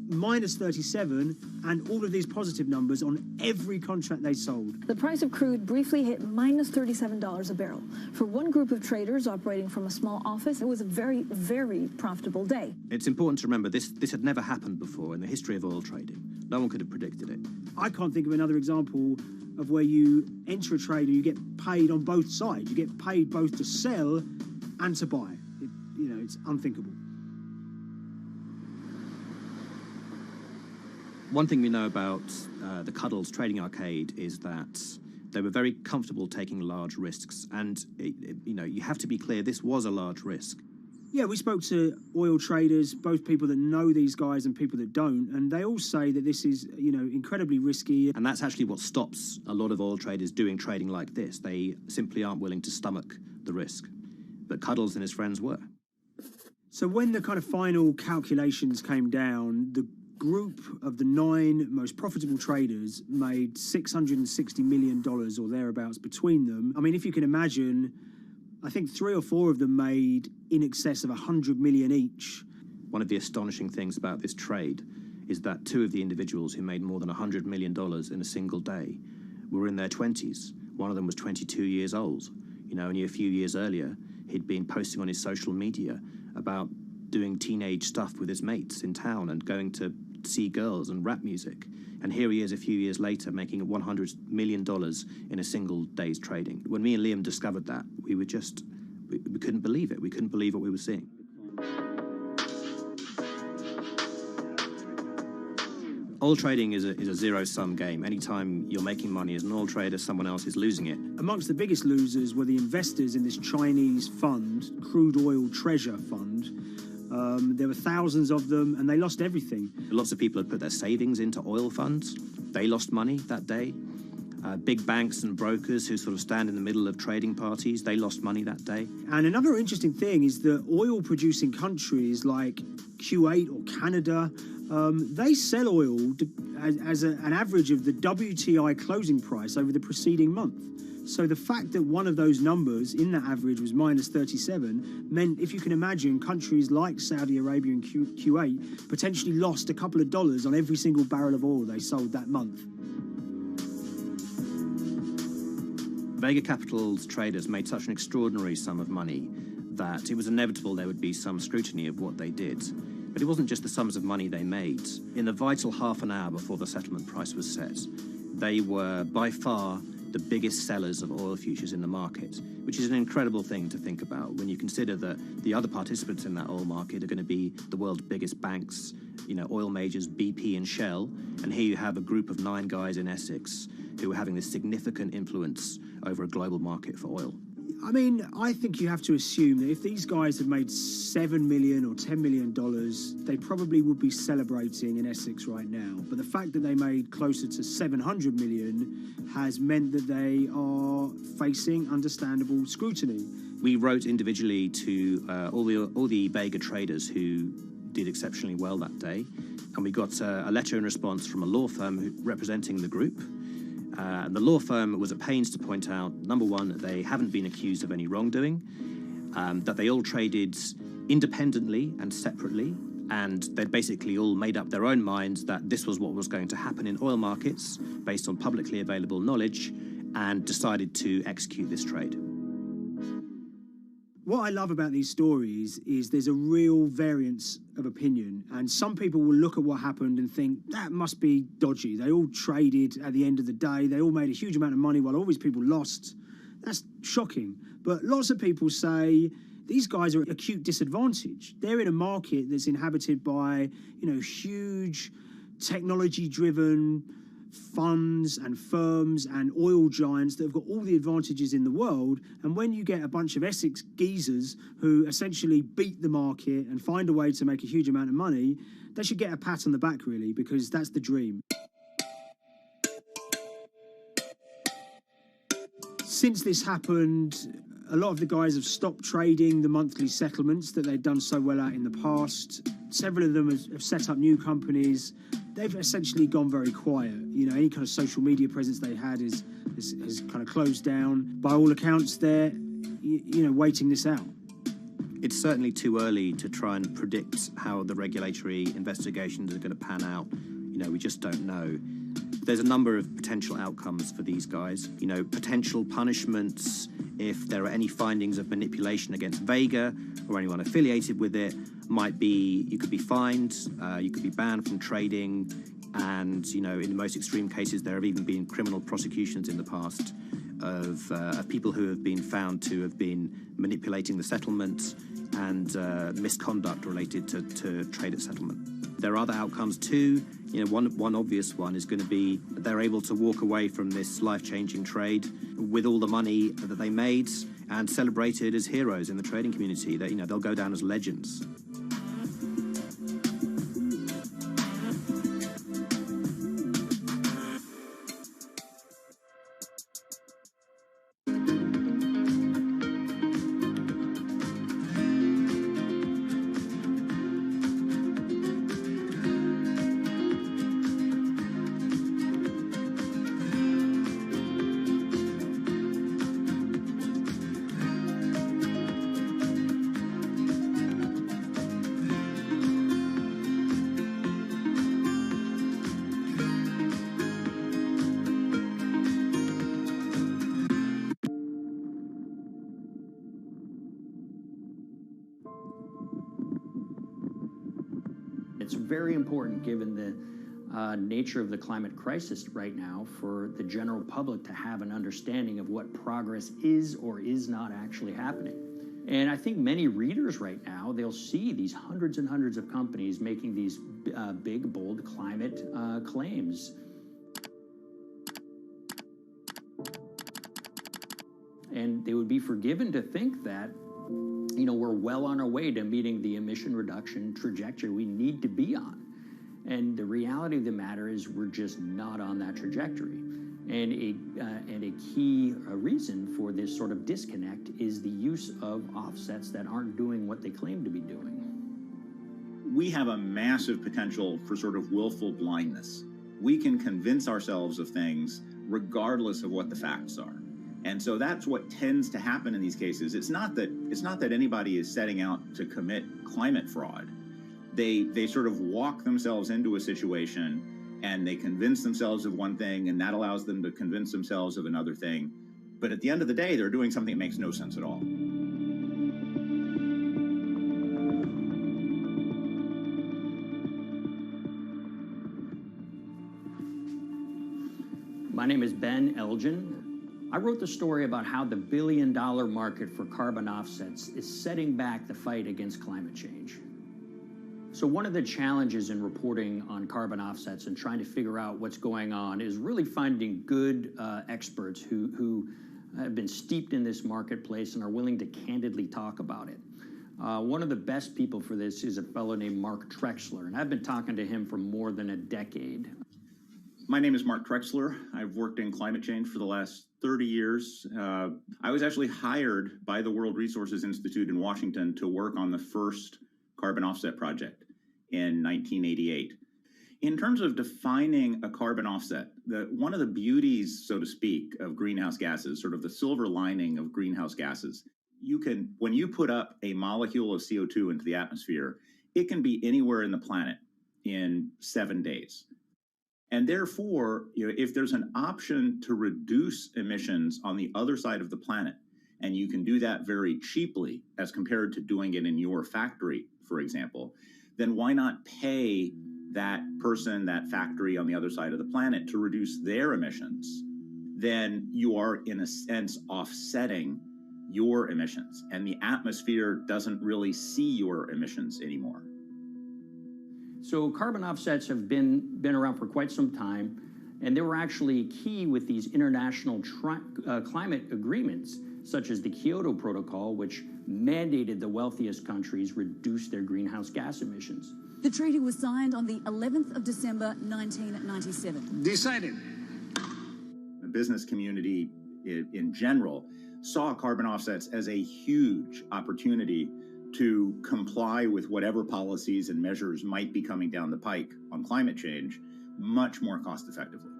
minus 37 and all of these positive numbers on every contract they sold. The price of crude briefly hit minus $37 a barrel. For one group of traders operating from a small office, it was a very, very profitable day. It's important to remember this had never happened before in the history of oil trading. No one could have predicted it. I can't think of another example of where you enter a trade and you get paid on both sides. You get paid both to sell and to buy. It's unthinkable. One thing we know about the Cuddles Trading Arcade is that they were very comfortable taking large risks. And, you have to be clear, this was a large risk. Yeah, we spoke to oil traders, both people that know these guys and people that don't, and they all say that this is, incredibly risky. And that's actually what stops a lot of oil traders doing trading like this. They simply aren't willing to stomach the risk. But Cuddles and his friends were. So when the kind of final calculations came down, the group of the 9 most profitable traders made $660 million or thereabouts between them. I mean, if you can imagine, I think 3 or 4 of them made in excess of 100 million each. One of the astonishing things about this trade is that 2 of the individuals who made more than $100 million in a single day were in their 20s. One of them was 22 years old. Only a few years earlier, he'd been posting on his social media about doing teenage stuff with his mates in town and going to see girls and rap music. And here he is a few years later making $100 million in a single day's trading. When me and Liam discovered that, we couldn't believe it. We couldn't believe what we were seeing. Oil trading is a zero-sum game. Anytime you're making money as an oil trader, someone else is losing it. Amongst the biggest losers were the investors in this Chinese fund, Crude Oil Treasure Fund. There were thousands of them, and they lost everything. Lots of people had put their savings into oil funds. They lost money that day. Big banks and brokers who sort of stand in the middle of trading parties, they lost money that day. And another interesting thing is that oil-producing countries like Kuwait or Canada, they sell oil as an average of the WTI closing price over the preceding month. So the fact that one of those numbers in that average was minus 37 meant, if you can imagine, countries like Saudi Arabia and Kuwait potentially lost a couple of dollars on every single barrel of oil they sold that month. Vega Capital's traders made such an extraordinary sum of money that it was inevitable there would be some scrutiny of what they did. But it wasn't just the sums of money they made. In the vital half an hour before the settlement price was set, they were by far the biggest sellers of oil futures in the market, which is an incredible thing to think about when you consider that the other participants in that oil market are going to be the world's biggest banks, oil majors, BP and Shell, and here you have a group of 9 guys in Essex who are having this significant influence over a global market for oil. I mean, I think you have to assume that if these guys had made $7 million or $10 million, they probably would be celebrating in Essex right now. But the fact that they made closer to 700 million has meant that they are facing understandable scrutiny. We wrote individually to all the Vega traders who did exceptionally well that day, and we got a letter in response from a law firm representing the group. The law firm was at pains to point out, number one, that they haven't been accused of any wrongdoing, that they all traded independently and separately, and they'd basically all made up their own minds that this was what was going to happen in oil markets based on publicly available knowledge, and decided to execute this trade. What I love about these stories is there's a real variance of opinion, and some people will look at what happened and think that must be dodgy. They all traded at the end of the day. They all made a huge amount of money while all these people lost. That's shocking. But lots of people say these guys are at acute disadvantage. They're in a market that's inhabited by, huge technology-driven funds and firms and oil giants that have got all the advantages in the world, and when you get a bunch of Essex geezers who essentially beat the market and find a way to make a huge amount of money, they should get a pat on the back, really, because that's the dream. Since this happened, a lot of the guys have stopped trading the monthly settlements that they'd done so well at in the past. Several of them have set up new companies. They've essentially gone very quiet. Any kind of social media presence they had has kind of closed down. By all accounts, they're, waiting this out. It's certainly too early to try and predict how the regulatory investigations are going to pan out. We just don't know. There's a number of potential outcomes for these guys. Potential punishments if there are any findings of manipulation against Vega or anyone affiliated with it. Might be you could be fined, you could be banned from trading, and in the most extreme cases there have even been criminal prosecutions in the past of people who have been found to have been manipulating the settlement and misconduct related to trade at settlement. There are other outcomes too. One obvious one is going to be they're able to walk away from this life-changing trade with all the money that they made, and celebrated as heroes in the trading community. That, you know, they'll go down as legends. It's very important, given the nature of the climate crisis right now, for the general public to have an understanding of what progress is or is not actually happening. And I think many readers right now, they'll see these hundreds and hundreds of companies making these big, bold climate claims. And they would be forgiven to think that, you know, we're well on our way to meeting the emission reduction trajectory we need to be on. And the reality of the matter is we're just not on that trajectory. And a key reason for this sort of disconnect is the use of offsets that aren't doing what they claim to be doing. We have a massive potential for sort of willful blindness. We can convince ourselves of things regardless of what the facts are. And so that's what tends to happen in these cases. It's not that anybody is setting out to commit climate fraud. They sort of walk themselves into a situation and they convince themselves of one thing, and that allows them to convince themselves of another thing. But at the end of the day, they're doing something that makes no sense at all. My name is Ben Elgin. I wrote the story about how the billion-dollar market for carbon offsets is setting back the fight against climate change. So one of the challenges in reporting on carbon offsets and trying to figure out what's going on is really finding good experts who have been steeped in this marketplace and are willing to candidly talk about it. One of the best people for this is a fellow named Mark Trexler, and I've been talking to him for more than a decade. My name is Mark Trexler. I've worked in climate change for the last 30 years. I was actually hired by the World Resources Institute in Washington to work on the first carbon offset project in 1988. In terms of defining a carbon offset, one of the beauties, so to speak, of greenhouse gases, sort of the silver lining of greenhouse gases, when you put up a molecule of CO2 into the atmosphere, it can be anywhere in the planet in 7 days. And therefore, you know, if there's an option to reduce emissions on the other side of the planet, and you can do that very cheaply as compared to doing it in your factory, for example, then why not pay that person, that factory on the other side of the planet to reduce their emissions? Then you are, in a sense, offsetting your emissions, and the atmosphere doesn't really see your emissions anymore. So carbon offsets have been around for quite some time, and they were actually key with these international climate agreements, such as the Kyoto Protocol, which mandated the wealthiest countries reduce their greenhouse gas emissions. The treaty was signed on the 11th of December, 1997. Decided. The business community in general saw carbon offsets as a huge opportunity to comply with whatever policies and measures might be coming down the pike on climate change much more cost effectively.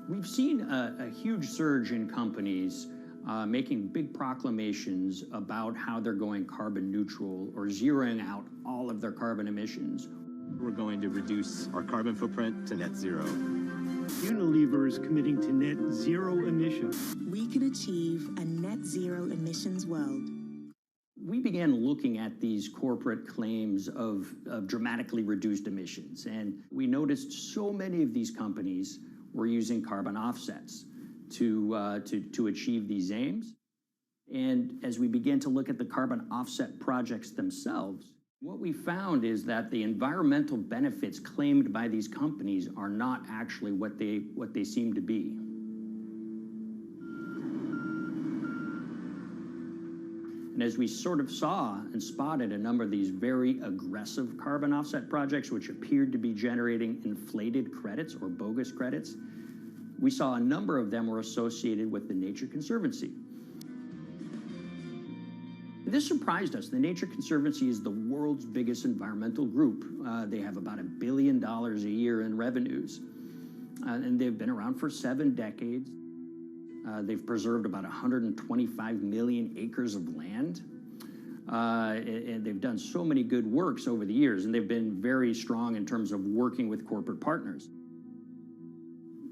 We've seen a huge surge in companies making big proclamations about how they're going carbon neutral or zeroing out all of their carbon emissions. We're going to reduce our carbon footprint to net zero. Unilever is committing to net zero emissions. We can achieve a net zero emissions world. We began looking at these corporate claims of dramatically reduced emissions, and we noticed so many of these companies were using carbon offsets to achieve these aims. And as we began to look at the carbon offset projects themselves, what we found is that the environmental benefits claimed by these companies are not actually what they seem to be. And as we sort of saw and spotted a number of these very aggressive carbon offset projects, which appeared to be generating inflated credits or bogus credits, we saw a number of them were associated with the Nature Conservancy. This surprised us. The Nature Conservancy is the world's biggest environmental group. They have about $1 billion a year in revenues, and they've been around for 7 decades. They've preserved about 125 million acres of land, and they've done so many good works over the years, and they've been very strong in terms of working with corporate partners.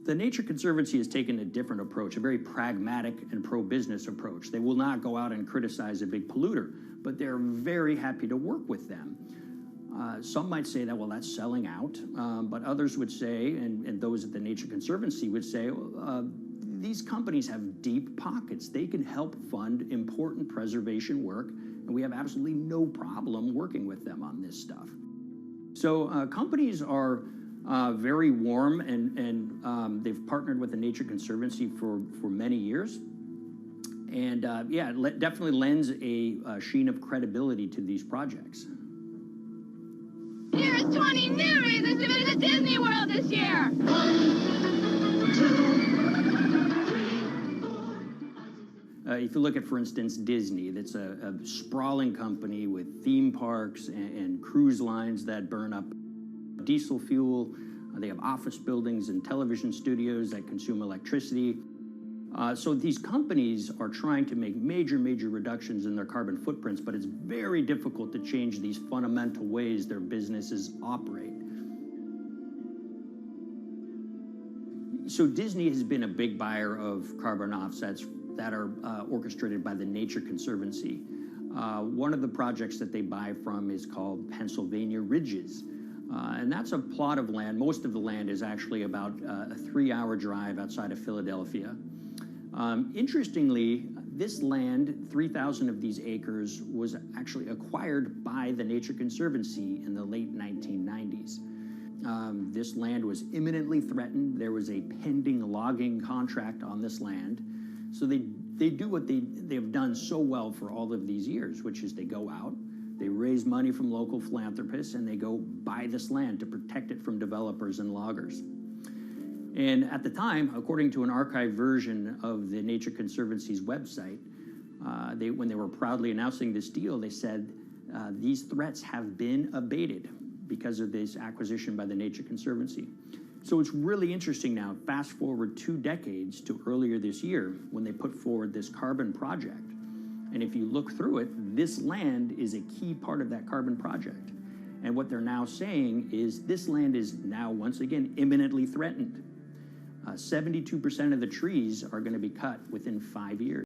The Nature Conservancy has taken a different approach, a very pragmatic and pro-business approach. They will not go out and criticize a big polluter, but they're very happy to work with them. Some might say that, well, that's selling out, but others would say, and those at the Nature Conservancy would say, these companies have deep pockets. They can help fund important preservation work, and we have absolutely no problem working with them on this stuff. So companies are very warm, and they've partnered with the Nature Conservancy for many years. And yeah, it definitely lends a sheen of credibility to these projects. Here's 20 new reasons to visit Disney World this year. 1, 2, 3. If you look at, for instance, Disney, that's a sprawling company with theme parks and cruise lines that burn up diesel fuel. They have office buildings and television studios that consume electricity. So these companies are trying to make major reductions in their carbon footprints, but it's very difficult to change these fundamental ways their businesses operate. So Disney has been a big buyer of carbon offsets that are orchestrated by the Nature Conservancy. One of the projects that they buy from is called Pennsylvania Ridges. And that's a plot of land. Most of the land is actually about a 3-hour drive outside of Philadelphia. Interestingly, this land, 3,000 of these acres, was actually acquired by the Nature Conservancy in the late 1990s. This land was imminently threatened. There was a pending logging contract on this land. So they do what they've done so well for all of these years, which is they go out, they raise money from local philanthropists, and they go buy this land to protect it from developers and loggers. And at the time, according to an archived version of the Nature Conservancy's website, when they were proudly announcing this deal, they said, these threats have been abated because of this acquisition by the Nature Conservancy. So it's really interesting now, fast forward 2 decades to earlier this year when they put forward this carbon project. And if you look through it, this land is a key part of that carbon project. And what they're now saying is this land is now, once again, imminently threatened. 72% of the trees are going to be cut within 5 years.